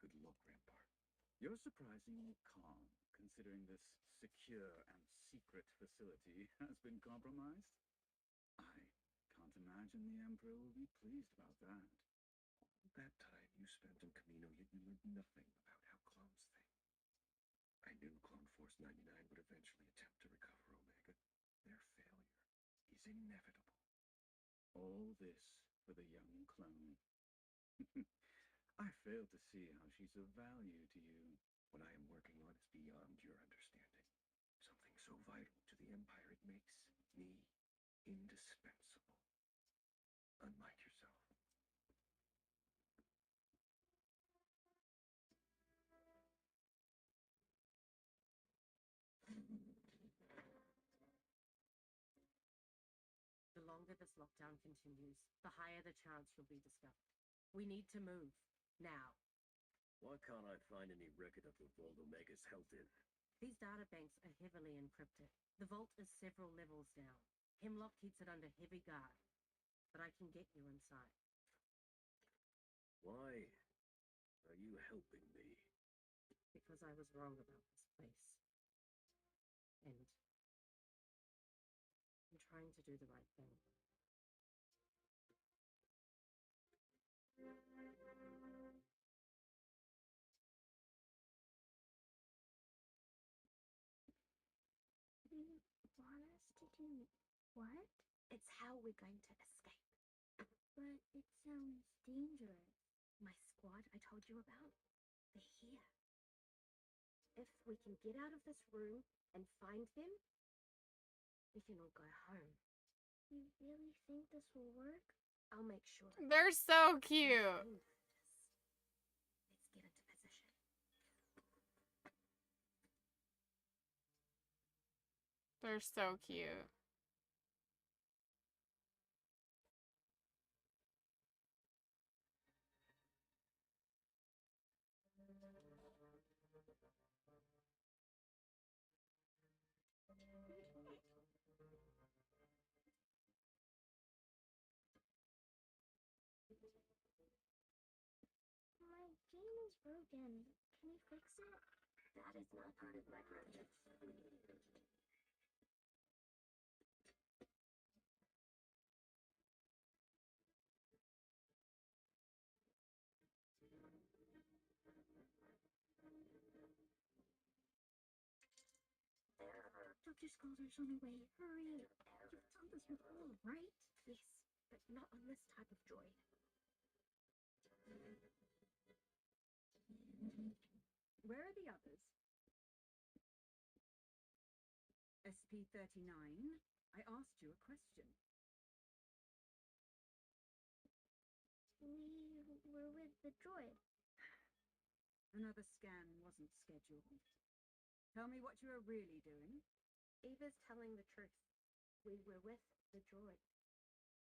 Good luck, Rampart. You're surprisingly calm, considering this secure and secret facility has been compromised. I can't imagine the Emperor will be pleased about that. All that time you spent in Camino, yet you learned nothing about how clones think. I knew Clone Force 99 would eventually attempt to recover Omega. Their failure is inevitable. All this for the young clone. I fail to see how she's of value to you. What I am working on is beyond your understanding. Something so vital to the Empire it makes me indispensable. Unlike yourself. The longer this lockdown continues, the higher the chance you'll be discovered. We need to move. Now. Why can't I find any record of the vault Omega's held in? These databanks are heavily encrypted. The vault is several levels down. Hemlock keeps it under heavy guard. But I can get you inside. Why are you helping me? Because I was wrong about this place. And I'm trying to do the right thing. You want us to do what? It's how we're going to escape. But it sounds dangerous. My squad I told you about, they're here. If we can get out of this room and find them, we can all go home. You really think this will work? I'll make sure. They're so cute. Let's get into position. They're so cute. Something's broken. Can you fix it? That is not part of my project. Dr. Scalder's on her way. Hurry. You've done this before, right? Yes, but not on this type of droid. Where are the others? SP-39, I asked you a question. We were with the droid. Another scan wasn't scheduled. Tell me what you are really doing. Ava's telling the truth. We were with the droid.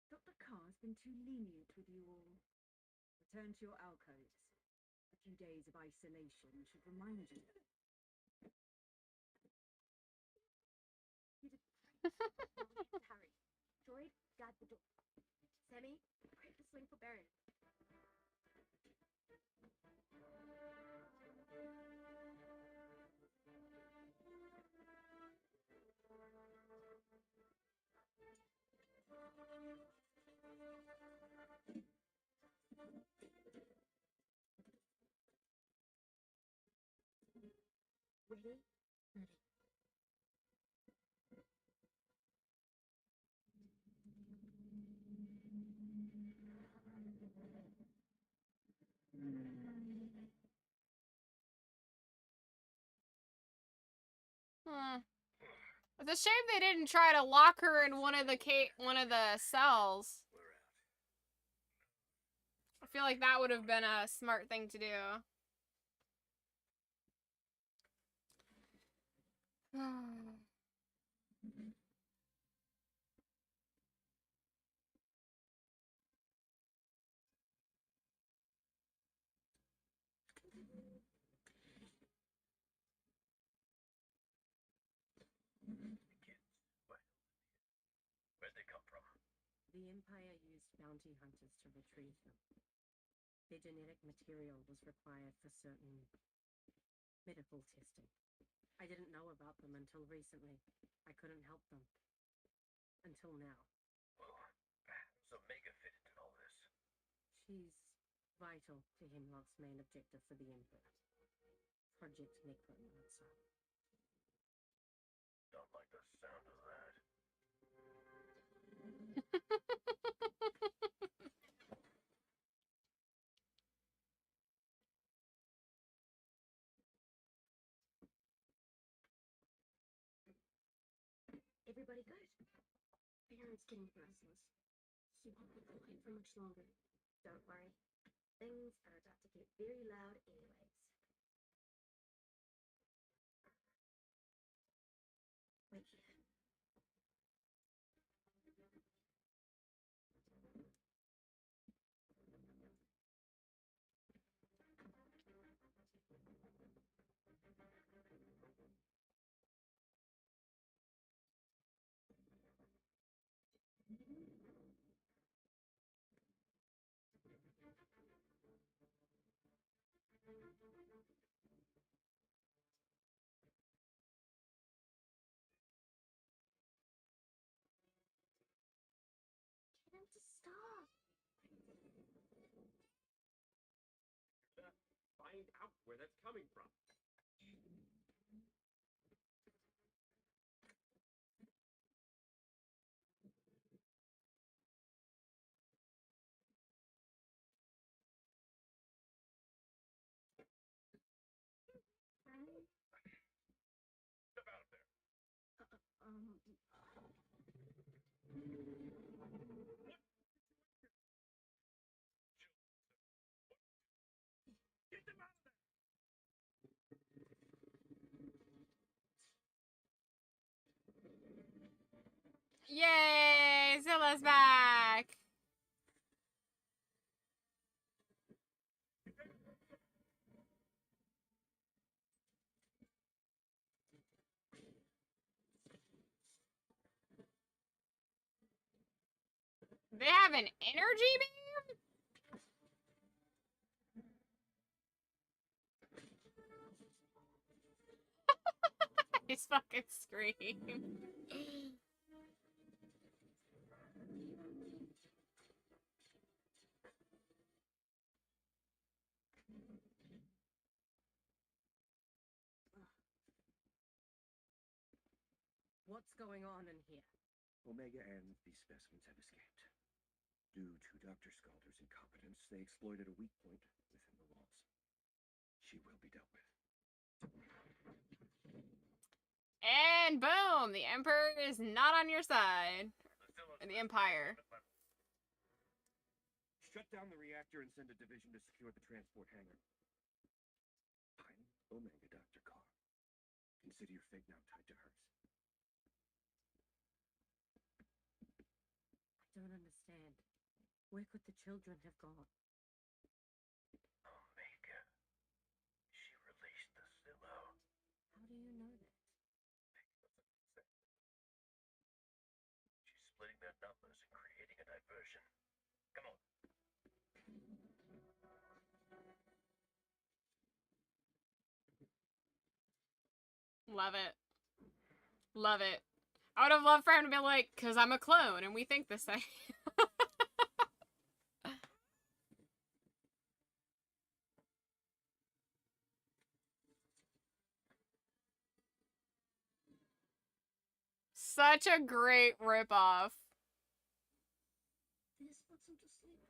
Dr. Carr's been too lenient with you all. Return to your alcoves. A few days of isolation should remind you. Hurry. Droid, guard the door. Sammy, prep the sling for Baron. Ready? Ready. It's a shame they didn't try to lock her in one of the cells. I feel like that would have been a smart thing to do. Where'd they come from? The Empire used bounty hunters to retrieve them. Their genetic material was required for certain medical testing. I didn't know about them until recently. I couldn't help them. Until now. Well, how does Omega fit into all this? She's vital to Hemlock's main objective for the Emperor. Project Necromancer. Don't like the sound of that. Everybody good? Baron's getting restless. He won't be quiet for much longer. Don't worry. Things are about to get very loud anyways. Wait here. Get him to stop. Find out where that's coming from. Step out of there. Get them out of there. Yay! Zilla's back! They have an energy beam? He's fucking scream. What's going on in here? Omega and these specimens have escaped. Due to Dr. Scalder's incompetence, they exploited a weak point within the walls. She will be dealt with. And boom! The Emperor is not on your side. And the Empire. Shut down the reactor and send a division to secure the transport hangar. I'm Omega, Dr. Carr. Consider your fate now tied to hers. I don't understand. Where could the children have gone? Omega. She released the Zillow. How do you know that? She's splitting their numbers and creating a diversion. Come on. Love it. Love it. I would have loved for him to be like, because I'm a clone and we think the same. Such a great ripoff. This puts him to sleep.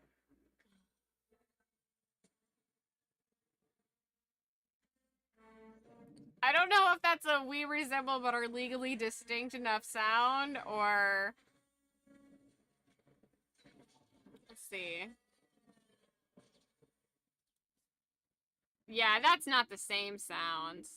I don't know if that's a we resemble but are legally distinct enough sound, or... Let's see. Yeah, that's not the same sounds.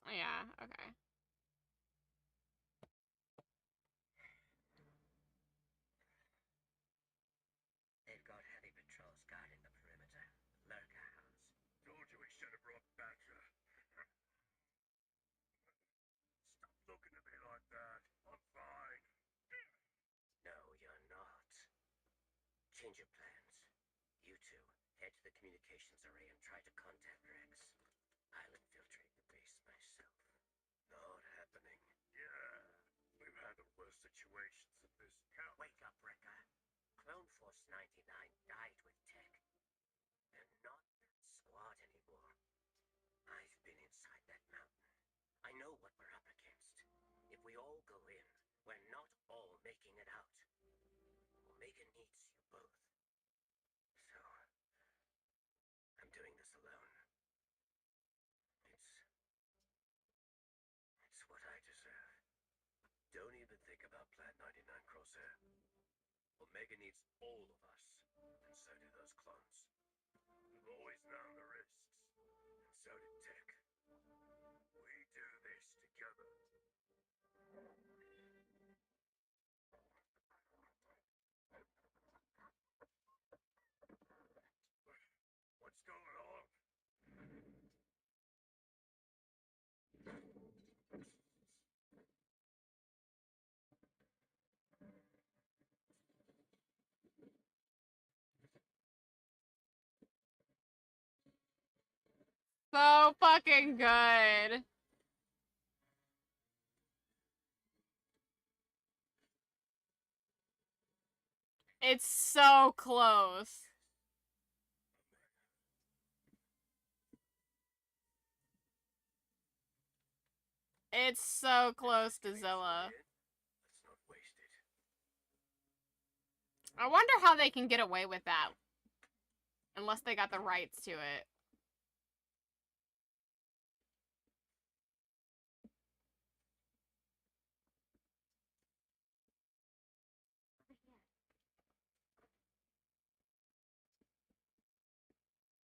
Oh, yeah, okay. They've got heavy patrols guarding the perimeter. Lurker hounds. Told you we should have brought Badger. Stop looking at me like that. I'm fine. No, you're not. Change your plans. You two, head to the communications array and try to contact Rex. I'll infiltrate the base myself. Not happening. Yeah, we've handled worse situations than this. Count. Wake up, Wrecker. Clone Force 99 died with tech. They're not that squad anymore. I've been inside that mountain. I know what we're up against. If we all go in, we're not all making it out. Omega needs you both. So, I'm doing this alone. It's what I deserve. Don't even think about Plan 99, Crosshair. Omega needs all of us, and so do those clones. We've always known the risks, And so did Tech. we do this together. What's going on? So fucking good. It's so close. It's so close to Zilla. Let's not waste it. I wonder how they can get away with that. Unless they got the rights to it.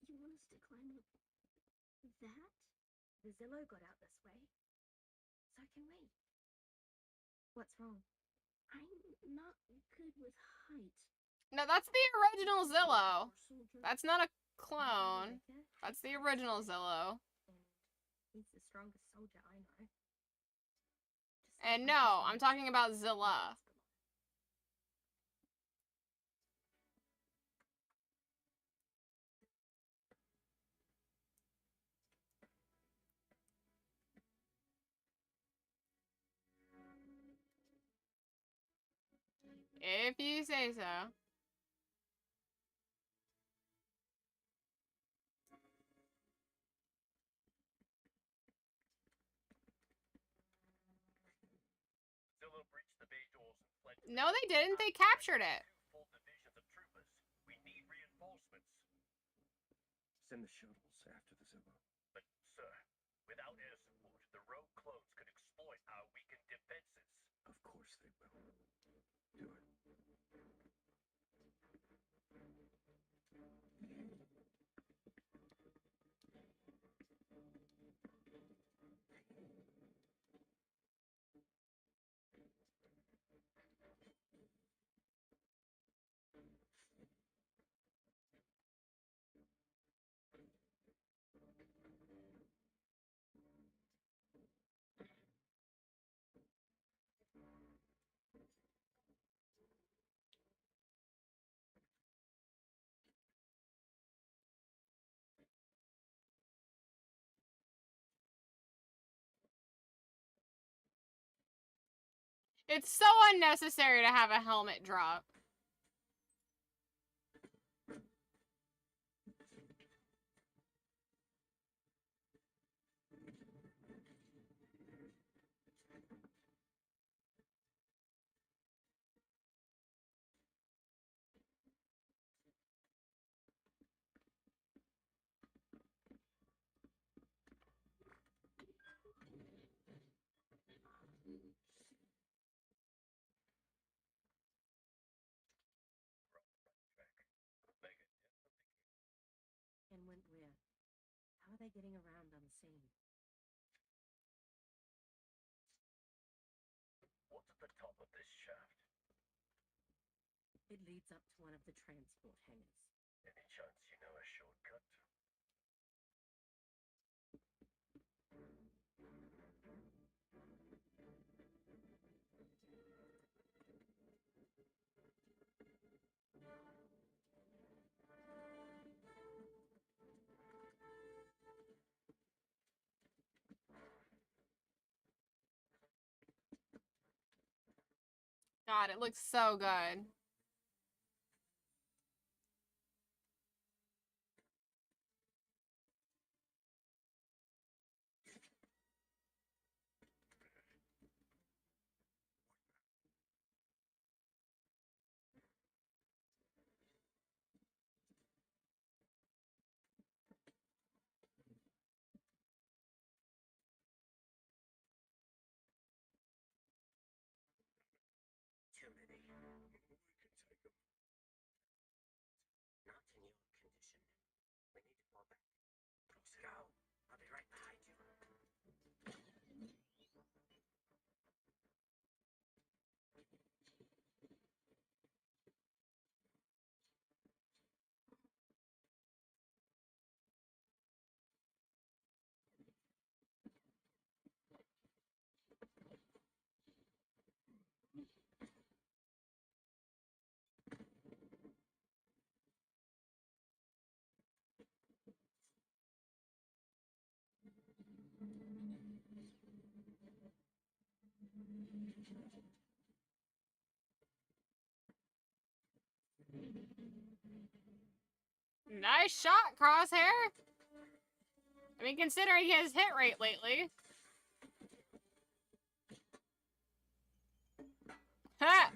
You want us to climb up that? The Zillow got out this way. So can we. What's wrong? I'm not good with height. No, that's the original Zillow. That's not a clone. That's the original Zillow. He's the strongest soldier I know. And no, I'm talking about Zilla. If you say so. Zilla breached the bay doors and fled. No, they didn't. They captured it. 2 full divisions of troopers. We need reinforcements. Send the shuttles after the Zilla. But, sir, without air support, the rogue clones could exploit our weakened defenses. Of course they will. Do it. It's so unnecessary to have a helmet drop. And went where? How are they getting around unseen? What's at the top of this shaft? It leads up to one of the transport hangars. Any chance you know a shortcut? God, it looks so good. Too many. We can take them. Not in your condition. We need to fall back. Close it out. I'll be right behind you. Nice shot, Crosshair. I mean, considering his hit rate lately. Ha!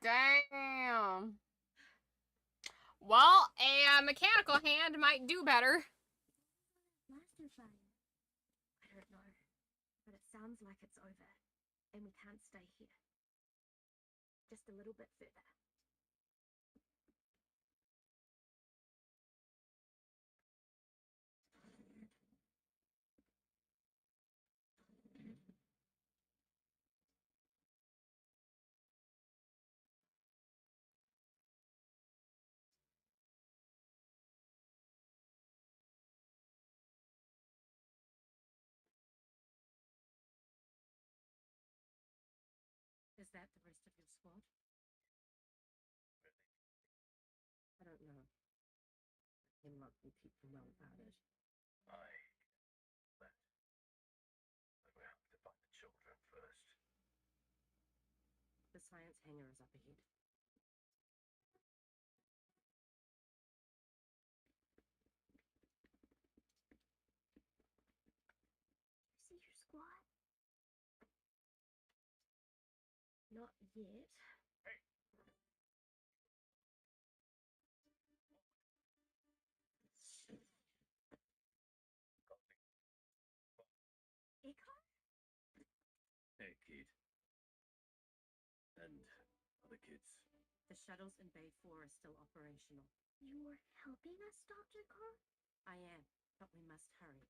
Damn. Well, a mechanical hand might do better. Blaster fire. I don't know, but it sounds like it's over, and we can't stay here. Just a little bit further. Is that the rest of your squad? I don't know. Hemlock will keep them well about it. But we have to find the children first. The science hangar is up ahead. See your squad? Not yet. Echo? Hey, kid. And other kids. The shuttles in Bay 4 are still operational. You're helping us, Dr. Carr? I am, but we must hurry.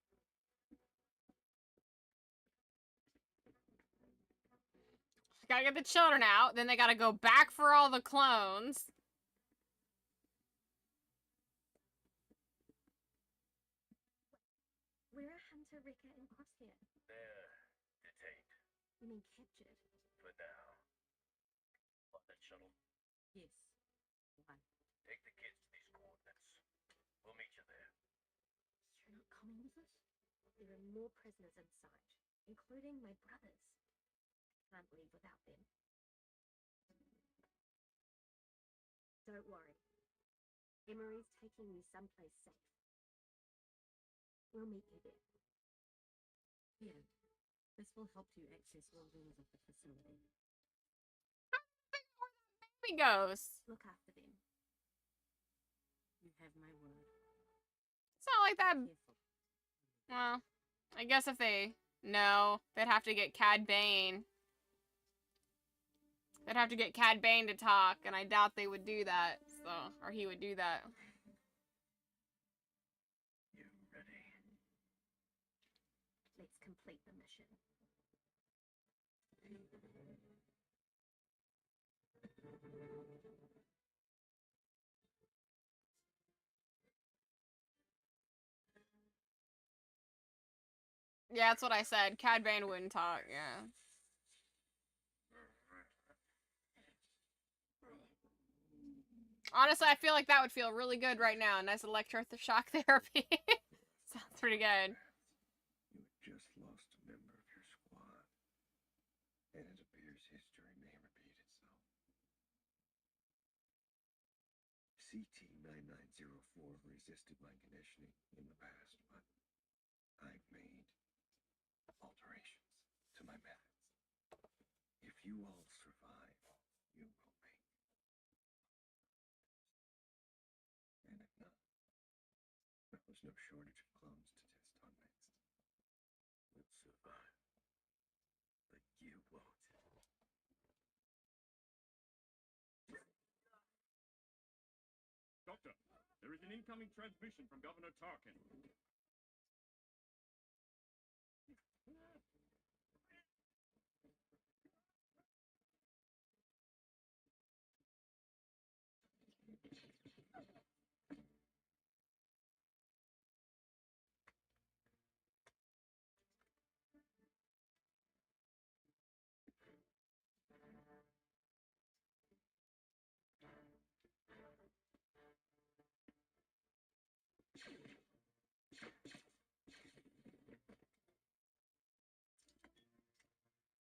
Gotta get the children out, then they gotta go back for all the clones. Where are Hunter, Wrecker, and Crosshair? They're detained You mean captured? for now. On that shuttle, Yes. Why? take the kids to these coordinates. We'll meet you there. You're not coming with us? There are more prisoners inside, including my brothers. Can't leave without them. Don't worry. Emery's taking you someplace safe. We'll meet you there. Here. This will help you access all rooms of the facility. He goes. Look after them. You have my word. It's not like that. Careful. Well, I guess if they no, they'd have to get Cad Bane. They'd have to get Cad Bane to talk, and I doubt they would do that. So, or he would do that. You ready? Let's complete the mission. Yeah, that's what I said. Cad Bane wouldn't talk, yeah. Honestly, I feel like that would feel really good right now. Nice electroshock therapy. Sounds pretty good. You had just lost a member of your squad. And it appears history may repeat itself. CT-9904 resisted my conditioning in the past, but I've made alterations to my methods. If you all survive, you will make. And if not, there's no shortage of clones to test on next. We'll survive. But you won't. Doctor, there is an incoming transmission from Governor Tarkin.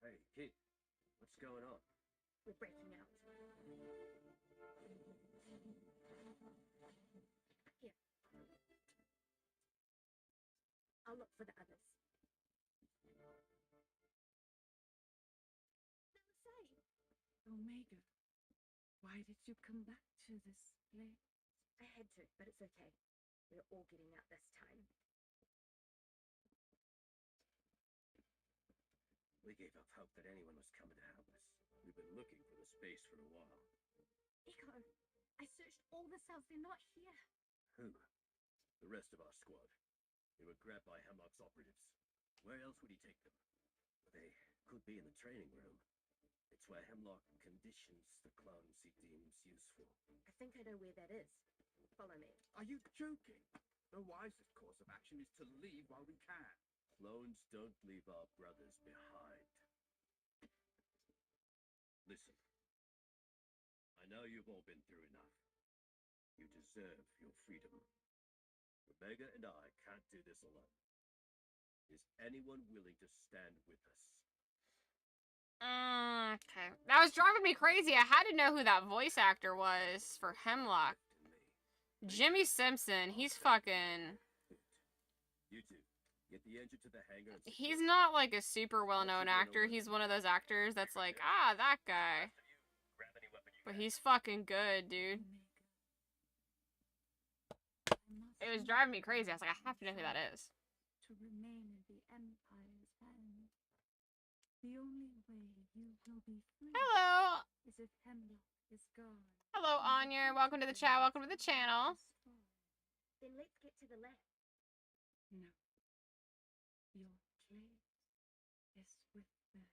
Hey, kid, what's going on? We're breaking out. Here. I'll look for the others. Why did you come back to this place? I had to, but it's okay. We're all getting out this time. We gave up hope that anyone was coming to help us. We've been looking for the space for a while. Echo, I searched all the cells. They're not here. Who? The rest of our squad. They were grabbed by Hemlock's operatives. Where else would he take them? They could be in the training room. It's where Hemlock conditions the clones he deems useful. I think I know where that is. Follow me. Are you joking? The wisest course of action is to leave while we can. Clones don't leave our brothers behind. Listen. I know you've all been through enough. You deserve your freedom. Omega and I can't do this alone. Is anyone willing to stand with us? Okay. That was driving me crazy. I had to know who that voice actor was for Hemlock. Jimmy Simpson. He's fucking... You two, get the engine to the hangar. He's not like a super well-known actor. He's one of those actors that's like, ah, that guy. But he's fucking good, dude. It was driving me crazy. I was like, I have to know who that is. To remain in the Empire's hands. The only way you will be free Hello. is if Hemlock is gone. Hello, Anya. Welcome to the chat. Welcome to the channel. Then let's get to the lab. No. Your place is with them.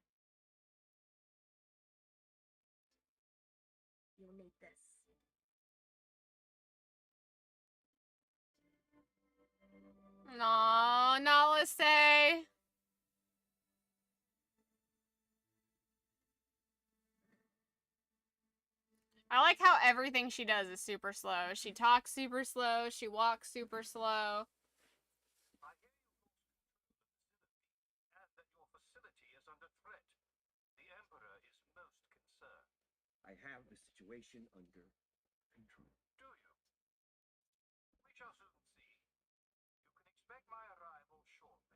You'll need this. No, Nalase. I like how everything she does is super slow. She talks super slow. She walks super slow. I hear you've lost control of the facility and that your facility is under threat. The Emperor is most concerned. I have the situation under control. Do you? We shall soon see. You can expect my arrival shortly.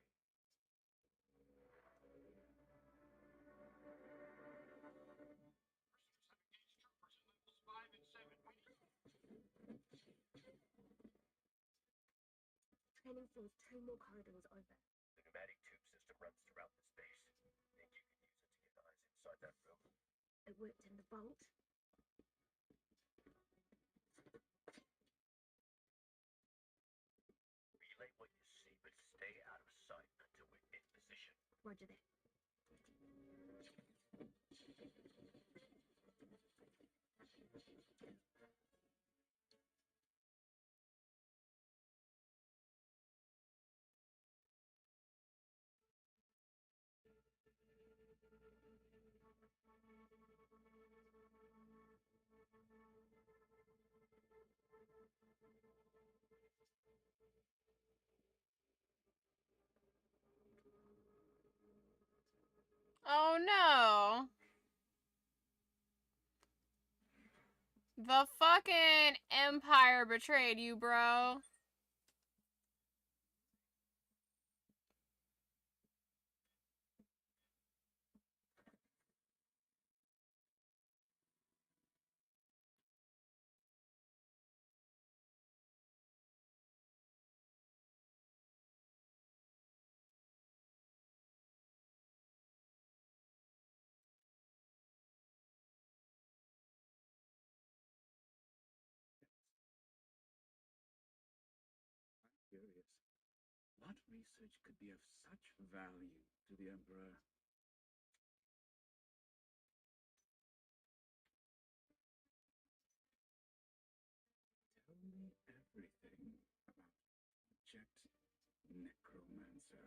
Training floor's 2 more corridors over. The pneumatic tube system runs throughout the space. Think you can use it to get eyes inside that room? It worked in the vault. Relay what you see, but stay out of sight until we're in position. Roger that. Oh no. The fucking Empire betrayed you, bro. Curious. What research could be of such value to the Emperor? Tell me everything about Project Necromancer.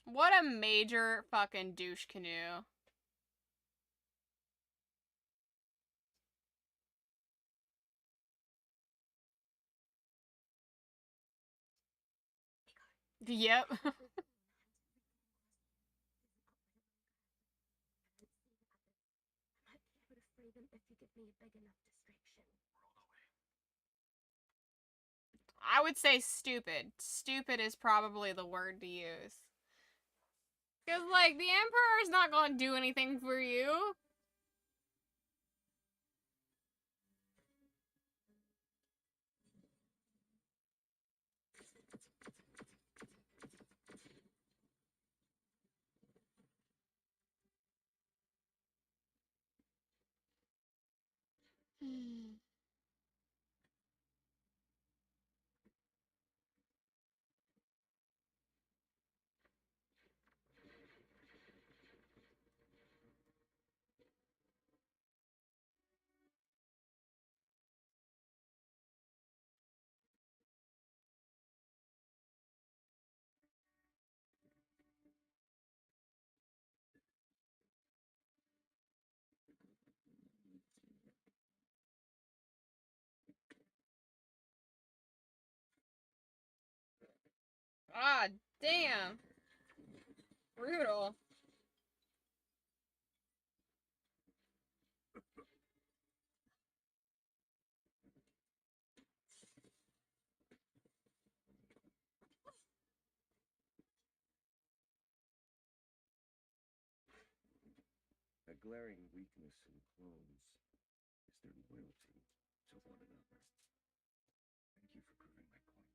What a major fucking douche canoe. Yep. I might be able to free them if you give me a big enough distraction. I would say stupid. Stupid is probably the word to use. Because, like, the Emperor's not going to do anything for you. Ah, damn. Brutal. A glaring weakness in clones is their loyalty to one another. Thank you for proving my point.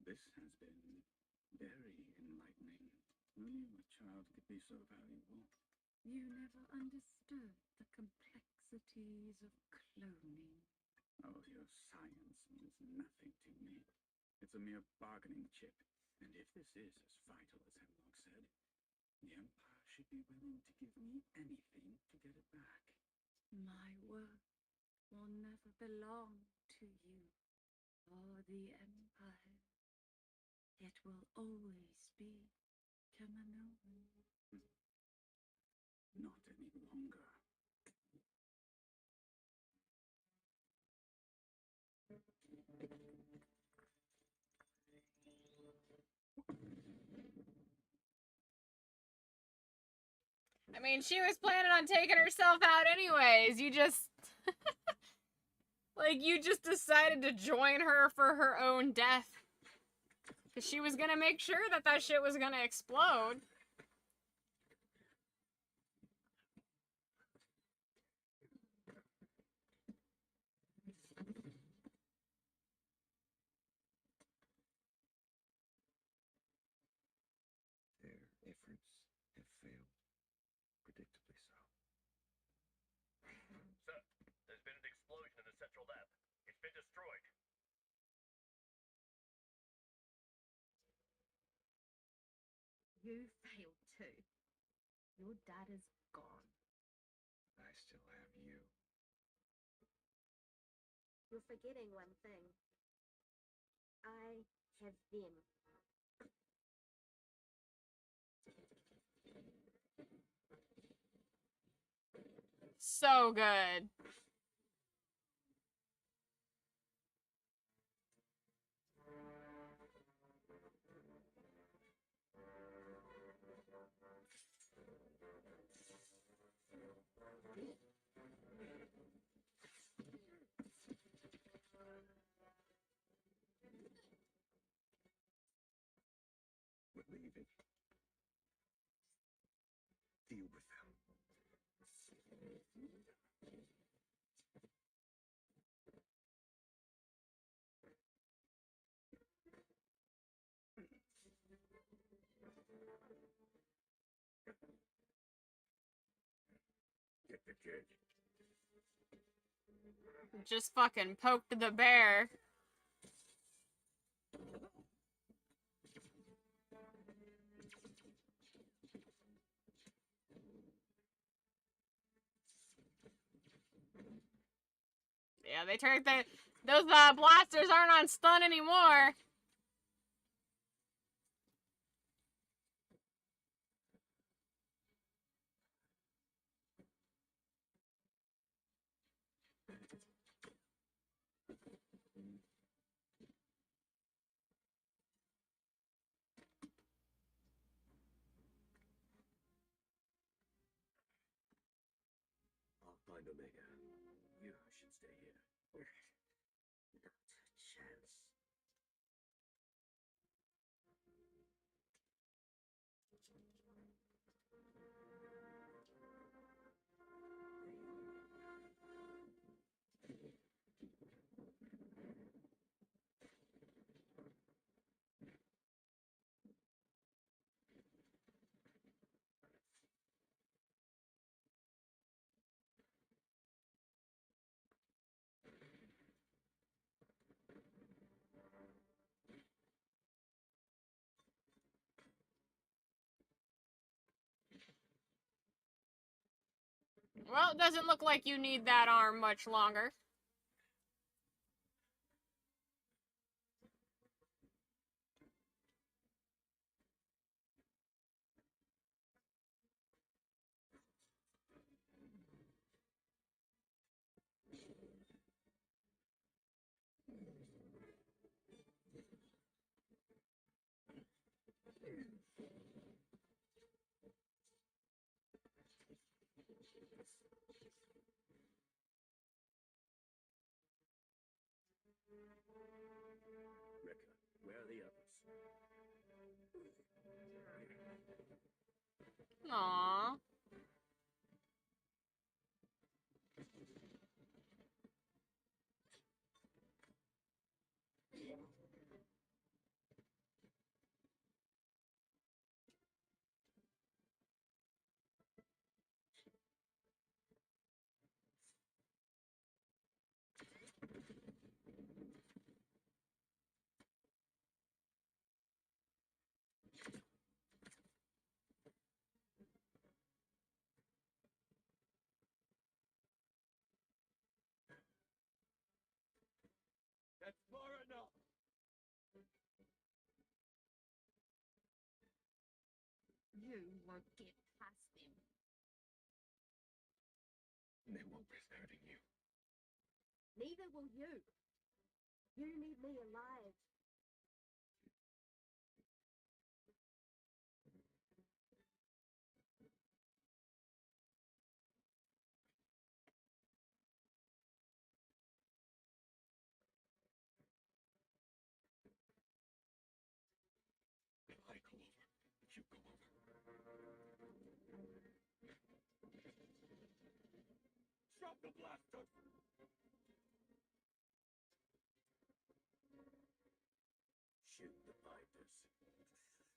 This has been very enlightening. Who knew a child could be so valuable? You never understood the complexities of cloning. Oh, your science means nothing to me. It's a mere bargaining chip. And if this is as vital as Hemlock said, the Empire should be willing to give me anything to get it back. My work will never belong to you or the Empire. It will always be Kaminoan. Not any longer. I mean, she was planning on taking herself out anyways. You just... like, you just decided to join her for her own death. Because she was gonna make sure that that shit was gonna explode. Their efforts have failed, predictably so. Sir, there's been an explosion in the central lab. It's been destroyed. You failed too. Your data's gone. I still have you. You're forgetting one thing. I have them. So good. We're leaving. Deal with them. Get the kid. Just fucking poked the bear. Yeah, they turned the... those blasters aren't on stun anymore. Find Omega. You should stay here. Not a chance. Well, it doesn't look like you need that arm much longer. Rekka, where are the others? Aww. That's far enough! You won't get past them. They won't risk hurting you. Neither will you. You need me alive. If I go over, you go over. Drop the blaster! Shoot the binders.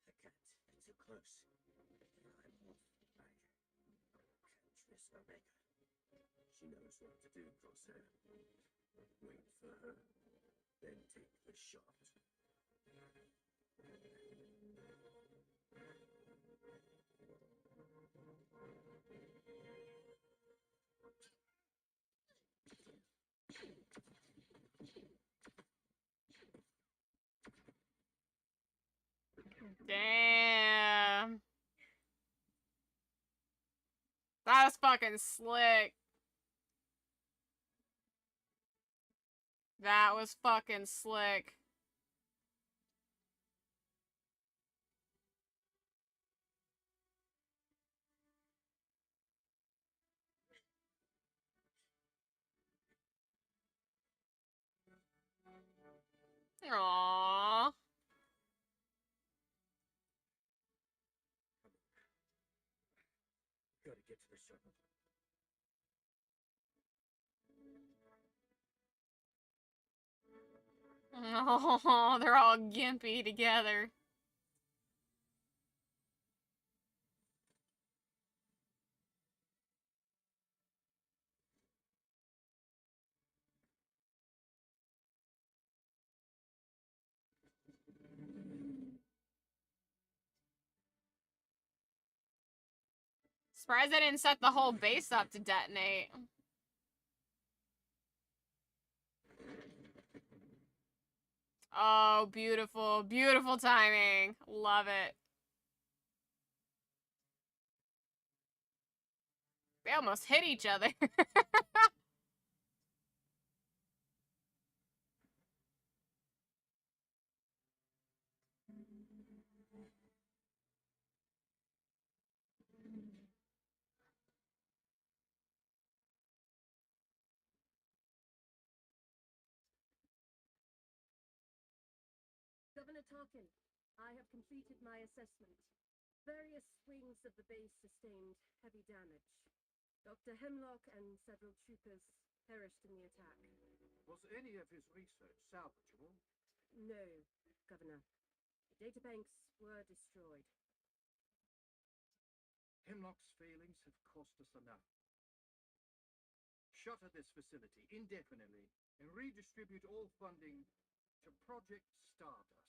I can't. It's too close. I'm off. I catch this Omega. She knows what to do, Crosshair. Wait for her, then take the shot. Damn. That was fucking slick. That was fucking slick. Aww. Gotta get to the shuttle. Oh, they're all gimpy together. Surprised I didn't set the whole base up to detonate. Oh, beautiful. Beautiful timing. Love it. They almost hit each other. Commander Tarkin, I have completed my assessment. Various wings of the base sustained heavy damage. Dr. Hemlock and several troopers perished in the attack. Was any of his research salvageable? No, Governor. The databanks were destroyed. Hemlock's failings have cost us enough. Shutter this facility indefinitely and redistribute all funding to Project Stardust.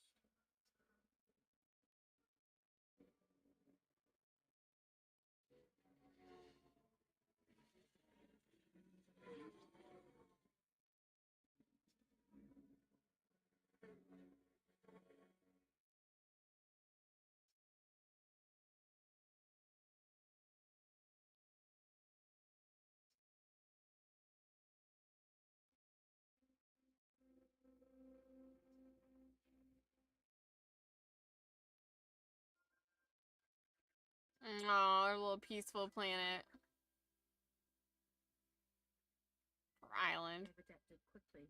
Oh, our little peaceful planet. Or island. They've adapted quickly.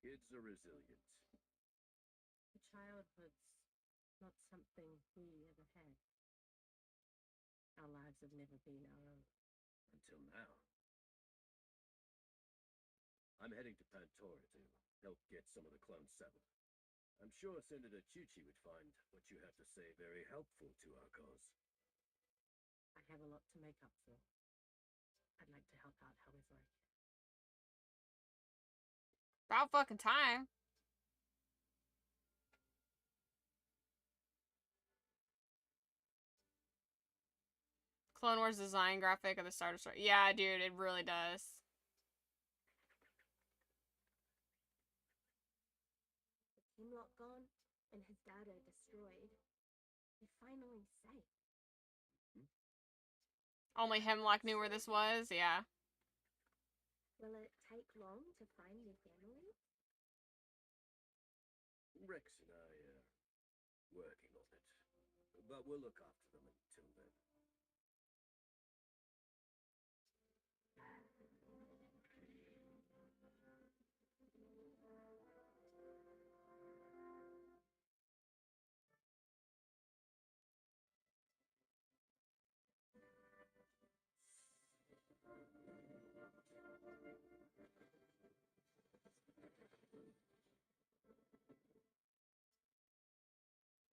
Kids are resilient. The childhood's not something we ever had. Our lives have never been our own. Until now. I'm heading to Pantora to help get some of the clones settled. I'm sure Senator Chuchi would find what you have to say very helpful to our cause. I have a lot to make up for. I'd like to help out however I can. About fucking time. Clone Wars design graphic of the Star Destroyer. Yeah, dude, it really does. With Hemlock gone and his data destroyed, we're finally safe. Only Hemlock knew where this was? Yeah. Will it take long to find your family? Rex and I are working on it. But we'll look after them until then.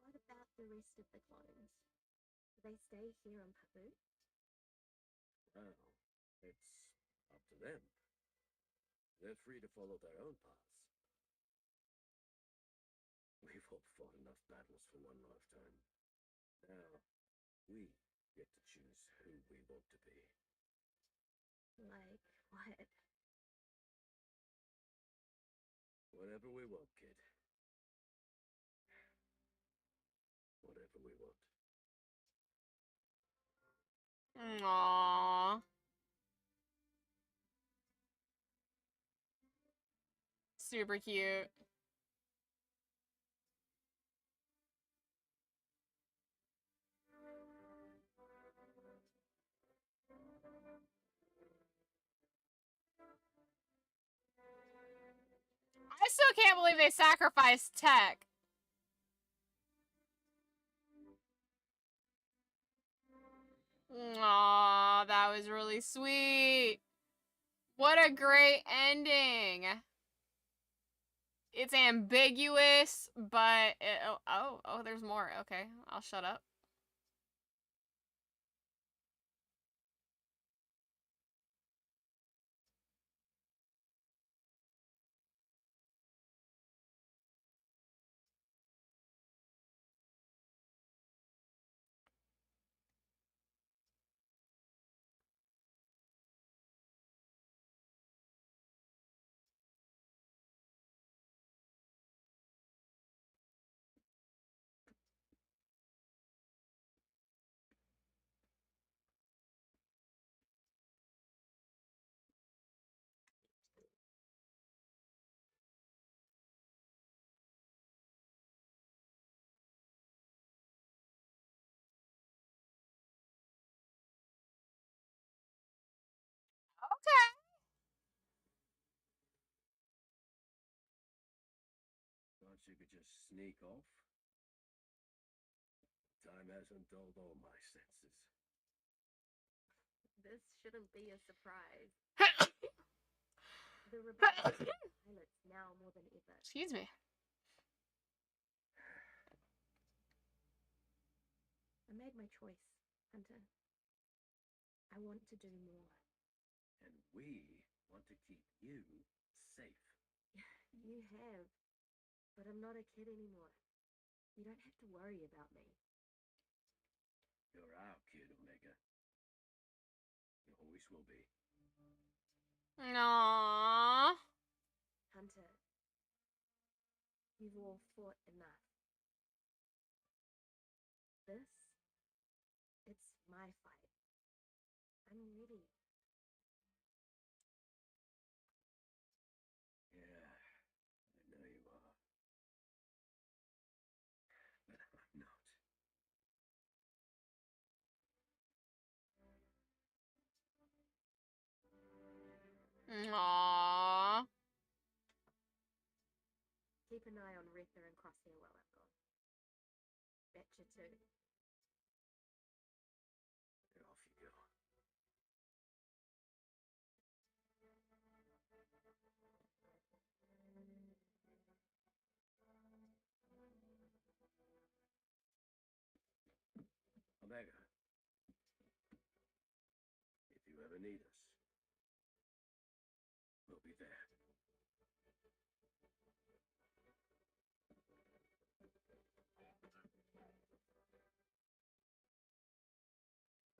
What about the rest of the clones? Do they stay here on Pabu? Well, it's up to them. They're free to follow their own paths. We've all fought enough battles for one lifetime. Now, we get to choose who we want to be. Like what? Whatever we want, kid. Whatever we want. Aww. Super cute. I still can't believe they sacrificed Tech. Aww, that was really sweet. What a great ending. It's ambiguous, but there's more. Okay, I'll shut up. you could just sneak off? Time hasn't dulled all my senses. This shouldn't be a surprise. The rebellion pilots now more than ever. Excuse me. I made my choice, Hunter. I want to do more. And we want to keep you safe. You have, but I'm not a kid anymore. You don't have to worry about me. You're our kid, Omega. You always will be. Aww. Hunter, you've all fought enough. This, it's my fight. I'm ready. Yeah, I know you are. But I'm not. Aww. Keep an eye on Retha and Crosshair while I'm gone. Betcha too. And off you go. Omega. If you ever need us, we'll be there.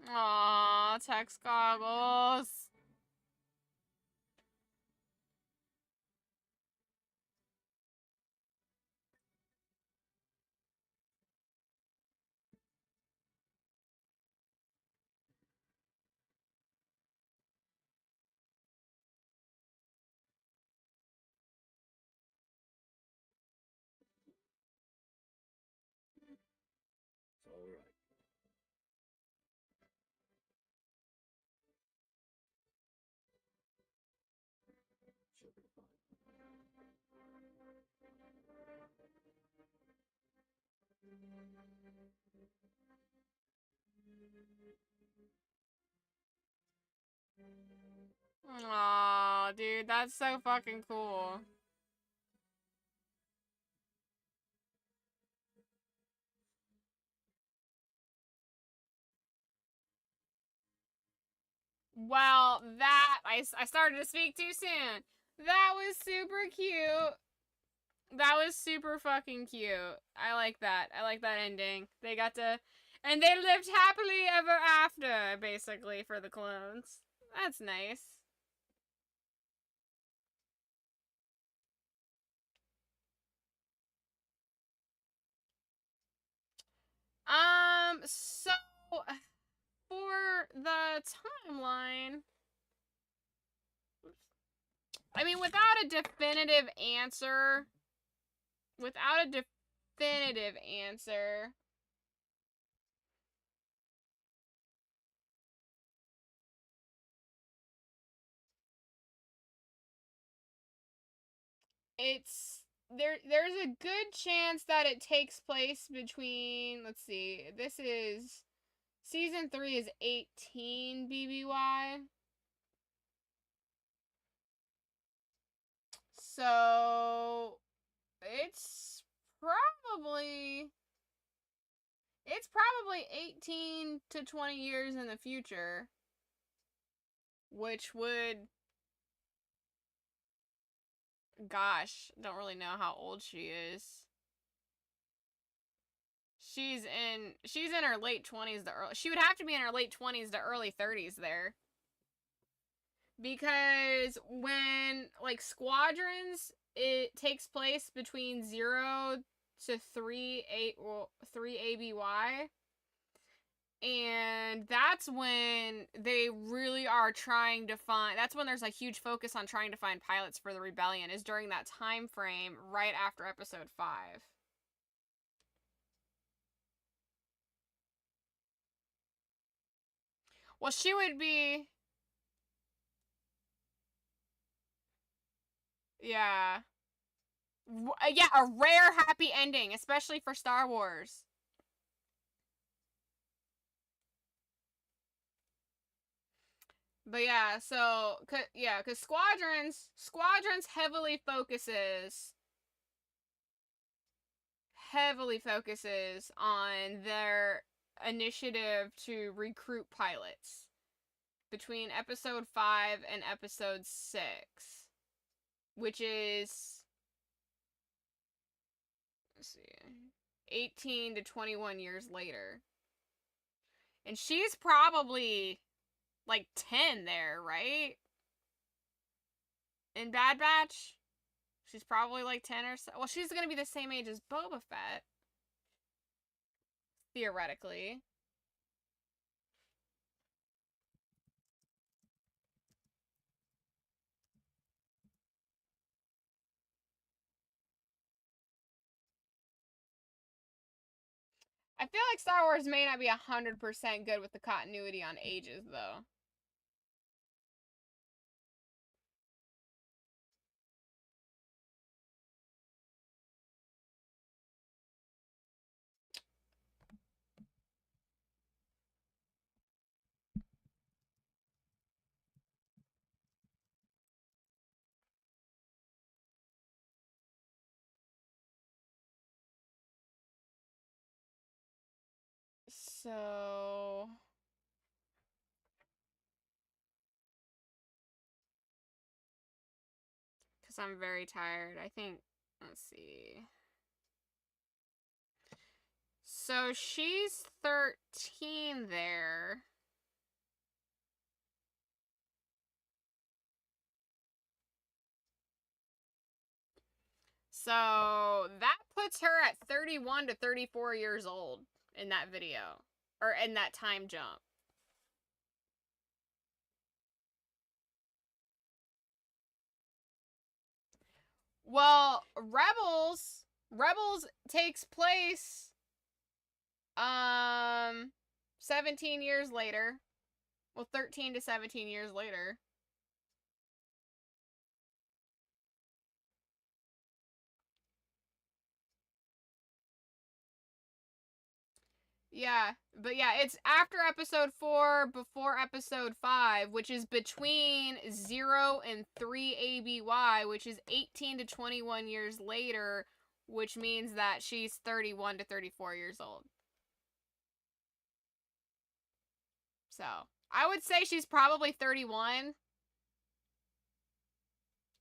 Aww, text goggles. It's all right. She'll be fine. Aw, dude, that's so fucking cool. Well, that, I started to speak too soon. That was super cute. That was super fucking cute. I like that. I like that ending. They got to, and they lived happily ever after, basically, for the clones. That's nice. So, for the timeline, I mean, without a definitive answer, there's a good chance that it takes place between, let's see, this is season 3 is 18 BBY. So it's probably 18 to 20 years in the future, which would, gosh, don't really know how old she is. She's in her late 20s to early, she would have to be in her late 20s to early 30s there. Because when, like, squadrons, it takes place between 0 to 3 ABY. And that's when they really are trying to find, that's when there's a huge focus on trying to find pilots for the rebellion, is during that time frame right after episode 5. Well, she would be, yeah. Yeah, a rare happy ending, especially for Star Wars. But yeah, so because Squadrons heavily focuses on their initiative to recruit pilots between episode 5 and episode 6, which is, let's see, 18 to 21 years later. And she's probably like 10 there, right? In Bad Batch? She's probably like 10 or so. Well, she's going to be the same age as Boba Fett. Theoretically. I feel like Star Wars may not be 100% good with the continuity on ages, though. So... because I'm very tired. I think, let's see. So she's 13 there. So that puts her at 31 to 34 years old in that video. Or in that time jump. Well, Rebels takes place 17 years later. Well, 13 to 17 years later. Yeah, but yeah, it's after episode 4, before episode 5, which is between 0 and 3 ABY, which is 18 to 21 years later, which means that she's 31 to 34 years old. So, I would say she's probably 31.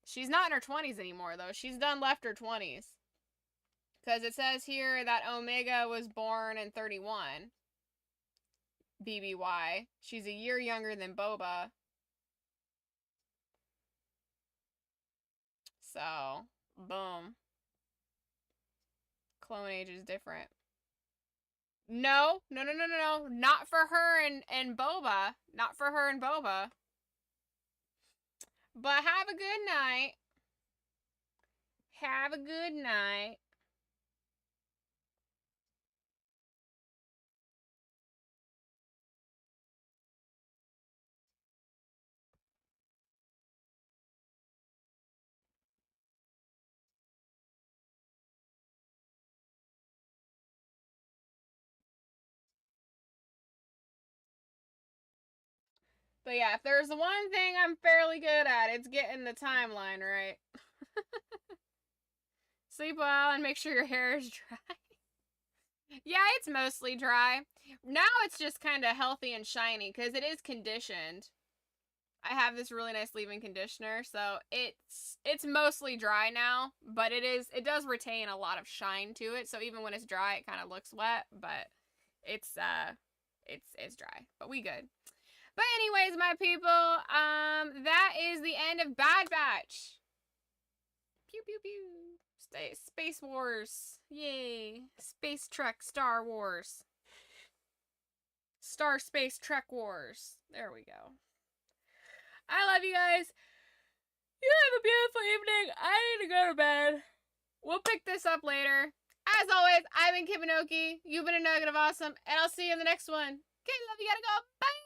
She's not in her 20s anymore, though. She's done left her 20s. Because it says here that Omega was born in 31. BBY. She's a year younger than Boba. So, boom. Clone age is different. No. Not for her and Boba. Not for her and Boba. But have a good night. Have a good night. But yeah, if there's one thing I'm fairly good at, it's getting the timeline right. Sleep well and make sure your hair is dry. Yeah, it's mostly dry. Now it's just kind of healthy and shiny because it is conditioned. I have this really nice leave-in conditioner, so it's mostly dry now, but it does retain a lot of shine to it. So even when it's dry, it kind of looks wet, but it's dry. But we good. But anyways, my people, that is the end of Bad Batch. Pew pew pew. Space Wars. Yay. Space Trek Star Wars. Star Space Trek Wars. There we go. I love you guys. You have a beautiful evening. I need to go to bed. We'll pick this up later. As always, I've been Anoki. You've been a nugget of awesome, and I'll see you in the next one. Okay, love you. Gotta go. Bye.